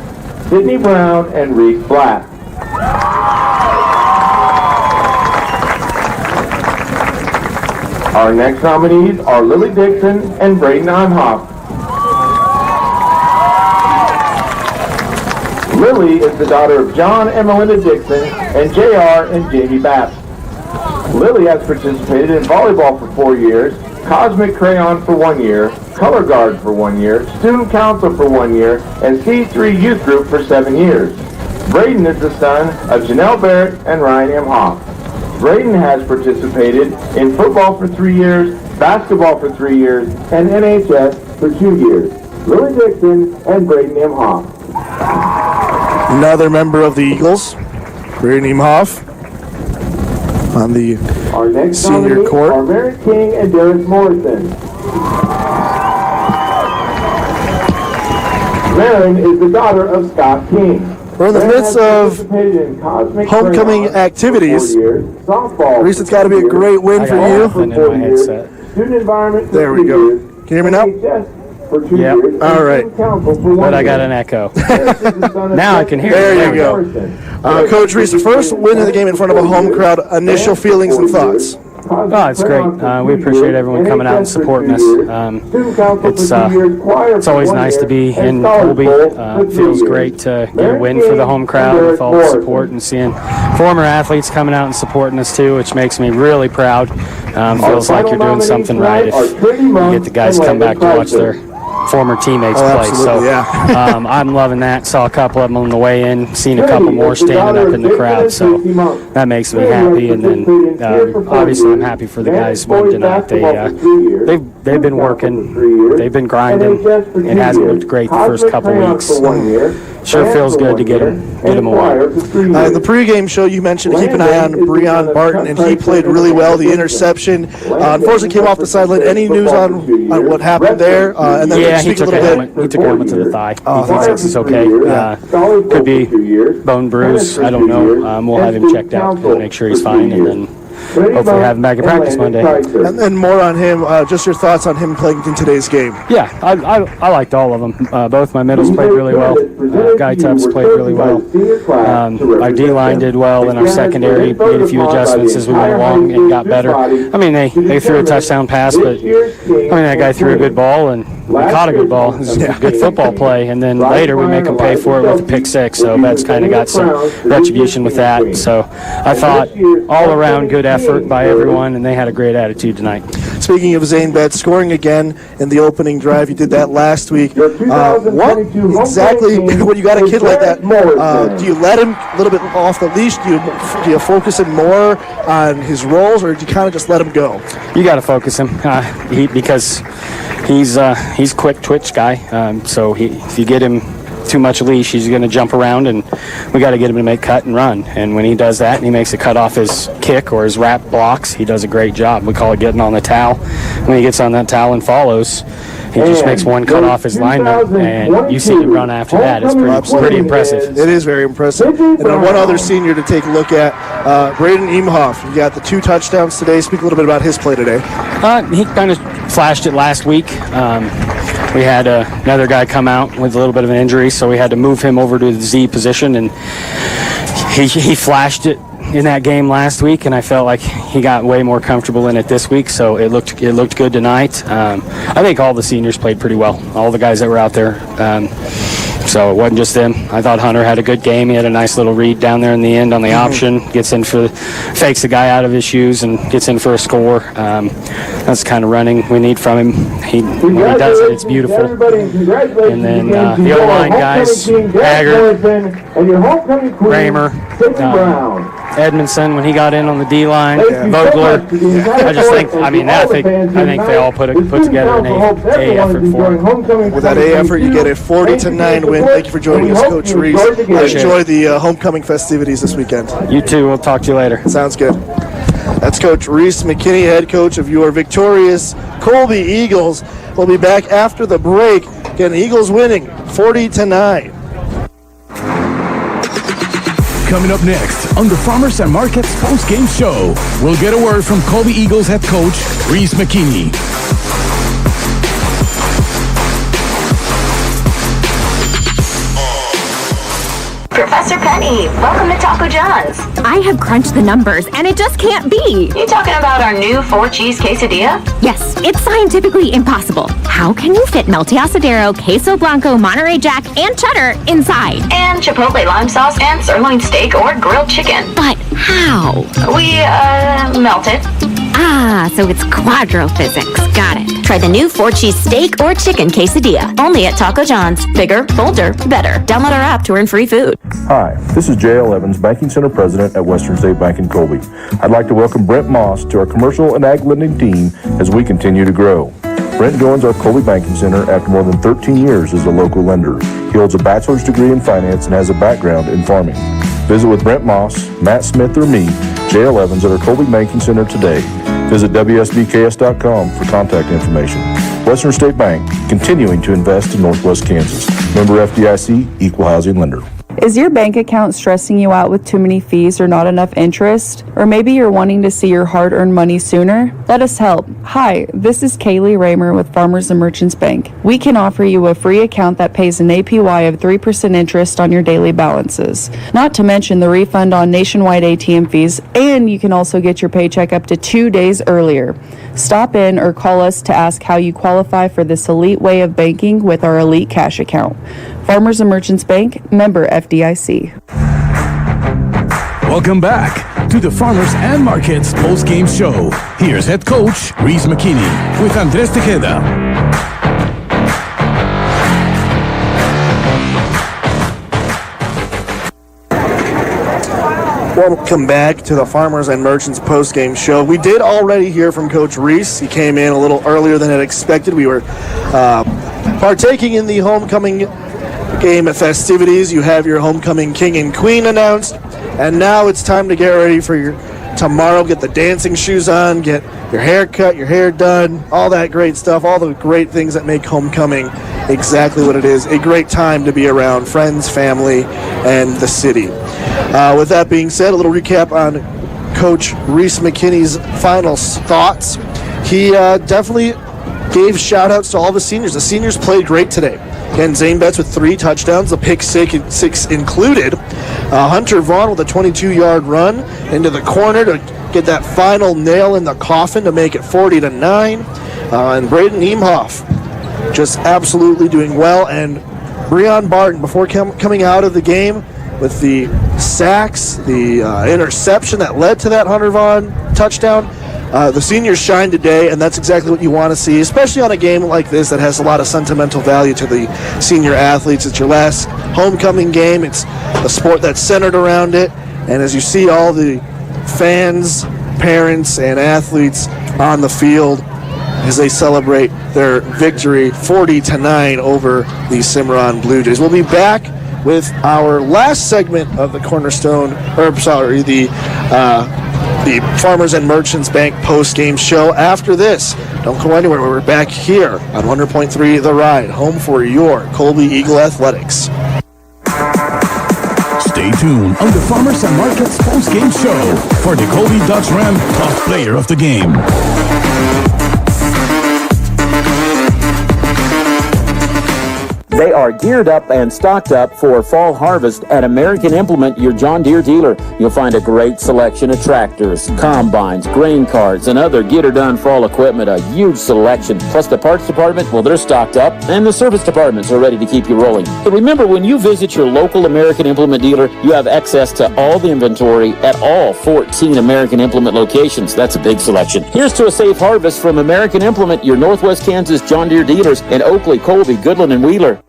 Sydney Brown and Reese Blatt. Our next nominees are Lily Dixon and Braden Onhoff. Lily is the daughter of John and Melinda Dixon and JR and Jamie Bass. Lily has participated in volleyball for 4 years, Cosmic Crayon for 1 year, Color Guard for 1 year, Student Council for 1 year, and C3 Youth Group for 7 years. Braden is the son of Janelle Barrett and Ryan M. Hoff. Braden has participated in football for 3 years, basketball for 3 years, and NHS for 2 years. Lily Dixon and Braden M. Hoff. Another member of the Eagles, Braden Imhoff, on the Our next senior court. Are Mary King and Darius Morrison. Marin is the daughter of Scott King. We're in the midst of homecoming activities. Reese, it's got to be a great win for you. Student environment. There we go. Can you hear me now? Yep. All right. But I got an echo. Now I can hear you. There you go. Coach Reese, the first win of the game in front of a home crowd. Initial feelings and thoughts? Oh, it's great. We appreciate everyone coming out and supporting us. It's always nice to be in Colby. It feels great to get a win for the home crowd with all the support and seeing former athletes coming out and supporting us too, which makes me really proud. Feels like you're doing something right if you get the guys to come back to watch their former teammates play. So I'm loving that. Saw a couple of them on the way in, seen a couple more standing up in the crowd. So that makes me happy. And then obviously I'm happy for the guys won tonight. They've been working, they've been grinding. It hasn't looked great the first couple weeks. Sure feels good to get him away. In the pregame show, you mentioned to keep an eye on Breon Barton, and he played really well. The interception, unfortunately, came off the sideline. Any news on what happened there? And then he took a helmet to the thigh. He thinks it's okay. Could be bone bruise. I don't know. We'll have him checked out to make sure he's fine, and then hopefully have him back in practice Monday. And then more on him, just your thoughts on him playing in today's game. Yeah, I liked all of them. Both my middles played really well. Guy Tubbs played really well. Our D-line did well, and our secondary made a few adjustments as we went along and got better. I mean, they threw a touchdown pass, but that guy threw a good ball, and we caught a good ball. It was a good football play, and then later we make them pay for it with a pick six, so that's kind of got some retribution with that. So I thought all around good effort by everyone, and they had a great attitude tonight. Speaking of Zane Betts, scoring again in the opening drive, you did that last week. What exactly, when you got a kid like that, do you let him a little bit off the leash? Do you focus him more on his roles, or do you kind of just let him go? You got to focus him because he's quick twitch guy. So if you get him too much leash, he's going to jump around, and we got to get him to make cut and run. And when he does that and he makes a cut off his kick or his wrap blocks, he does a great job. We call it getting on the towel. When he gets on that towel and follows, he just makes one cut off his lineman, and you see him run after that. It's pretty impressive. It is very impressive. And then one other senior to take a look at, Braden Imhoff. You got the 2 touchdowns today. Speak a little bit about his play today. He kind of flashed it last week. We had another guy come out with a little bit of an injury, so we had to move him over to the Z position, and he flashed it in that game last week, and I felt like he got way more comfortable in it this week, so it looked good tonight. I think all the seniors played pretty well, all the guys that were out there. So it wasn't just them. I thought Hunter had a good game. He had a nice little read down there in the end on the option. Gets in fakes the guy out of his shoes and gets in for a score. That's the kind of running we need from him. When he does it, it's beautiful. And then the O-line guys, Haggard, Kramer, Edmondson, when he got in on the D-line, Vogler. I just think, I think they all put together an A effort for him. With that A effort, you get a 40-9 win. Thank you for joining us, Coach Reese. Enjoy the homecoming festivities this weekend. You too. We'll talk to you later. Sounds good. That's Coach Reese McKinney, head coach of your victorious Colby Eagles. We'll be back after the break. Again, Eagles winning 40-9. Coming up next on the Farmers and Markets post-game show, we'll get a word from Colby Eagles head coach Reese McKinney. Professor Penny, welcome to Taco John's. I have crunched the numbers, and it just can't be. You talking about our new 4-cheese quesadilla? Yes, it's scientifically impossible. How can you fit melty asadero, queso blanco, Monterey Jack, and cheddar inside? And chipotle lime sauce and sirloin steak or grilled chicken. But how? We, melt it. Ah, so it's quadrophysics. Got it. Try the new 4-cheese steak or chicken quesadilla. Only at Taco John's. Bigger, bolder, better. Download our app to earn free food. Hi, this is J.L. Evans, Banking Center President at Western State Bank in Colby. I'd like to welcome Brent Moss to our commercial and ag lending team as we continue to grow. Brent joins our Colby Banking Center after more than 13 years as a local lender. He holds a bachelor's degree in finance and has a background in farming. Visit with Brent Moss, Matt Smith, or me, J.L. Evans, at our Colby Banking Center today. Visit WSBKS.com for contact information. Western State Bank, continuing to invest in Northwest Kansas. Member FDIC, Equal Housing Lender. Is your bank account stressing you out with too many fees or not enough interest? Or maybe you're wanting to see your hard-earned money sooner? Let us help. Hi, this is Kaylee Raymer with Farmers and Merchants Bank. We can offer you a free account that pays an APY of 3% interest on your daily balances. Not to mention the refund on nationwide ATM fees, and you can also get your paycheck up to 2 days earlier. Stop in or call us to ask how you qualify for this elite way of banking with our Elite Cash account. Farmers and Merchants Bank, member FDIC. Welcome back to the Farmers and Markets post-game show. Here's head coach Reese McKinney with Andres Tejeda. Welcome back to the Farmers and Merchants post-game show. We did already hear from Coach Reese. He came in a little earlier than I expected. We were partaking in the homecoming game festivities. You have your homecoming king and queen announced, and now it's time to get ready for your tomorrow. Get the dancing shoes on, get your hair cut, your hair done, all that great stuff, all the great things that make homecoming exactly what it is, a great time to be around friends, family, and the city. With that being said, a little recap on Coach Reese McKinney's final thoughts. He definitely gave shout-outs to all the seniors. The seniors played great today. Again, Zane Betts with 3 touchdowns, the pick six included. Hunter Vaughn with a 22-yard run into the corner to get that final nail in the coffin to make it 40-9. And Braden Niemhoff just absolutely doing well. And Breon Barton, before coming out of the game with the sacks, the interception that led to that Hunter Vaughn touchdown, the seniors shine today, and that's exactly what you want to see, especially on a game like this that has a lot of sentimental value to the senior athletes. It's your last homecoming game. It's a sport that's centered around it, and as you see all the fans, parents, and athletes on the field as they celebrate their victory 40-9 over the Cimmaron Blue Jays. We'll be back with our last segment of the the Farmers and Merchants Bank post-game show after this. Don't go anywhere. We're back here on 100.3 The Ride, home for your Colby Eagle Athletics. Stay tuned on the Farmers and Markets post-game show for the Colby Dodge Ram Top Player of the Game. They are geared up and stocked up for fall harvest at American Implement, your John Deere dealer. You'll find a great selection of tractors, combines, grain carts, and other get-her-done fall equipment, a huge selection. Plus the parts department, well, they're stocked up, and the service departments are ready to keep you rolling. But remember, when you visit your local American Implement dealer, you have access to all the inventory at all 14 American Implement locations. That's a big selection. Here's to a safe harvest from American Implement, your Northwest Kansas John Deere dealers in Oakley, Colby, Goodland, and Wheeler.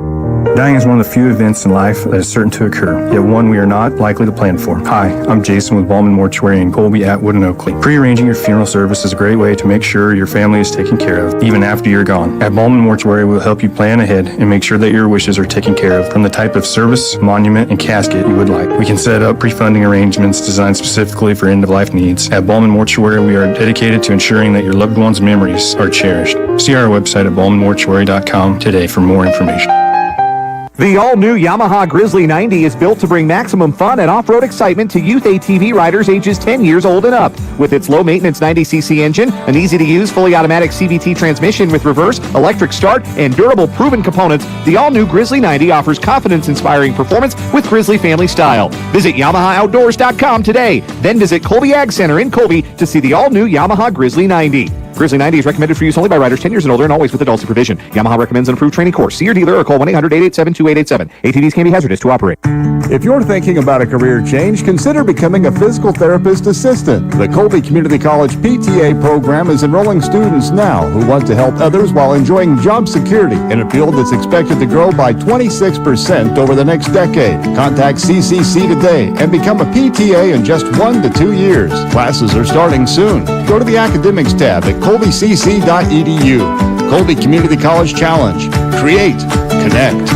Dying is one of the few events in life that is certain to occur, yet one we are not likely to plan for. Hi, I'm Jason with Ballman Mortuary in Colby, Atwood, and Oakley. Pre-arranging your funeral service is a great way to make sure your family is taken care of, even after you're gone. At Ballman Mortuary, we'll help you plan ahead and make sure that your wishes are taken care of from the type of service, monument, and casket you would like. We can set up pre-funding arrangements designed specifically for end-of-life needs. At Ballman Mortuary, we are dedicated to ensuring that your loved ones' memories are cherished. See our website at ballmanmortuary.com today for more information. The all-new Yamaha Grizzly 90 is built to bring maximum fun and off-road excitement to youth ATV riders ages 10 years old and up. With its low-maintenance 90cc engine, an easy-to-use fully automatic CVT transmission with reverse, electric start, and durable proven components, the all-new Grizzly 90 offers confidence-inspiring performance with Grizzly family style. Visit YamahaOutdoors.com today. Then visit Colby Ag Center in Colby to see the all-new Yamaha Grizzly 90. Grizzly 90 is recommended for use only by riders 10 years and older and always with adult supervision. Yamaha recommends an approved training course. See your dealer or call 1-800-887-2887. ATVs can be hazardous to operate. If you're thinking about a career change, consider becoming a physical therapist assistant. The Colby Community College PTA program is enrolling students now who want to help others while enjoying job security in a field that's expected to grow by 26% over the next decade. Contact CCC today and become a PTA in just 1 to 2 years. Classes are starting soon. Go to the Academics tab at colbycc.edu. Colby Community College Challenge. Create. Connect.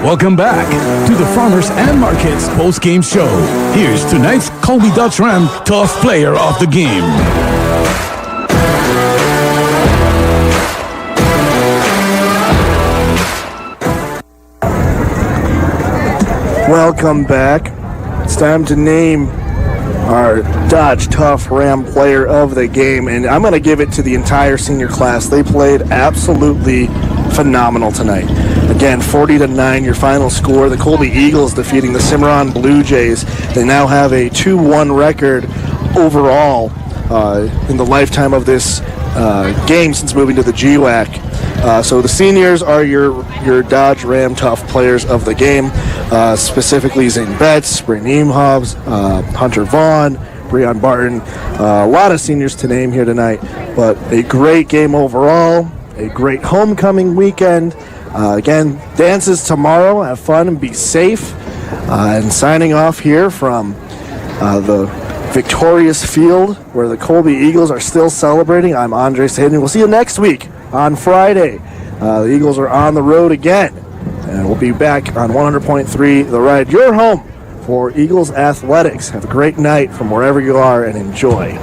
Welcome back to the Farmers and Markets post-game show. Here's tonight's Colby Dodge Ram Tough Player of the Game. Welcome back. It's time to name our Dodge Tough Ram Player of the Game, and I'm going to give it to the entire senior class. They played absolutely phenomenal tonight. Again, 40-9, your final score. The Colby Eagles defeating the Cimmaron Blue Jays. They now have a 2-1 record overall in the lifetime of this game since moving to the GWAC. So the seniors are your Dodge Ram Tough Players of the Game, specifically Zane Betts, Braden Niemhoff, Hunter Vaughn, Breon Barton. A lot of seniors to name here tonight, but a great game overall, a great homecoming weekend. Again, dances tomorrow. Have fun and be safe. And signing off here from the victorious field where the Colby Eagles are still celebrating. I'm Andre Sadin. We'll see you next week on Friday. The Eagles are on the road again, and we'll be back on 100.3 The Ride, your home for Eagles athletics. Have a great night from wherever you are, and enjoy.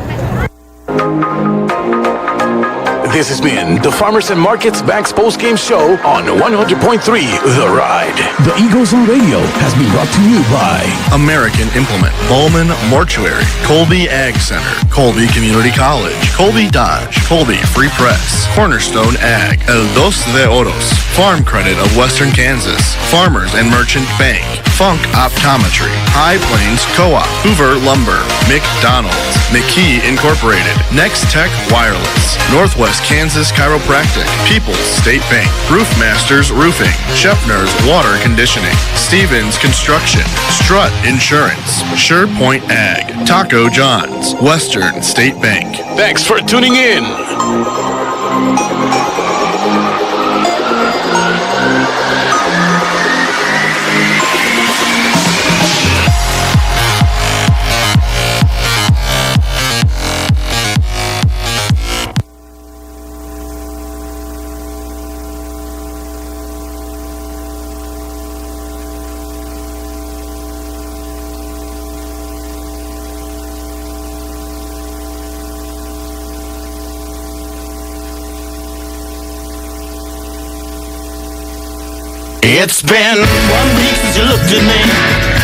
This has been the Farmers and Markets Banks postgame show on 100.3 The Ride. The Eagles on Radio has been brought to you by American Implement, Bowman Mortuary, Colby Ag Center, Colby Community College, Colby Dodge, Colby Free Press, Cornerstone Ag, El Dos de Oros, Farm Credit of Western Kansas, Farmers and Merchant Bank, Funk Optometry, High Plains Co-op, Hoover Lumber, McDonald's, McKee Incorporated, Next Tech Wireless, Northwest Kansas Chiropractic, People's State Bank, Roofmasters Roofing, Shepner's Water Conditioning, Stevens Construction, Strut Insurance, SurePoint Ag, Taco John's, Western State Bank. Thanks for tuning in. It's been 1 week since you looked at me,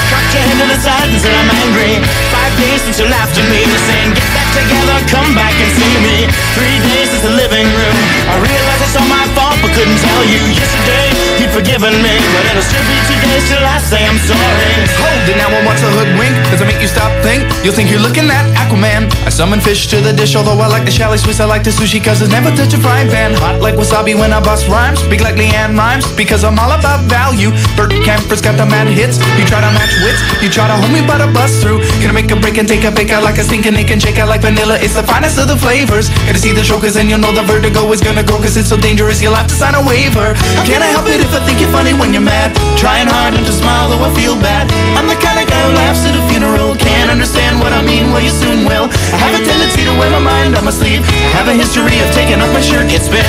cocked your hand to the side and said I'm angry. 5 days since you laughed at me, saying get back together, come back and see me. 3 days since the living room, I realized it's all my fault but couldn't tell you. Yesterday you'd forgiven me, but it'll still be 2 days till I say I'm sorry. Hold it now and watch the hoodwink. Does it make you stop think? You'll think you're looking at Aquaman. I summon fish to the dish, although I like the chalet Swiss. I like the sushi cause it's never touch a frying pan. Hot like wasabi when I bust rhymes. Big like Leanne rhymes because I'm all about value. Bert Camper's got the mad hits. You try to match wits, you try to hold me but I bust through. Gonna make a break and take a bake out like a stinking ink and shake out like vanilla. It's the finest of the flavors. Gotta see the show cause then you'll know the vertigo is gonna go cause it's so dangerous you'll have to sign a waiver. How can I help it if I think you're funny when you're mad? Trying hard not to smile though I feel bad. I'm the kind of guy who laughs at a funeral. Can't understand what I mean, well you soon will. I have a tendency to wear my mind on my sleeve. I have a history of taking off my shirt. It's been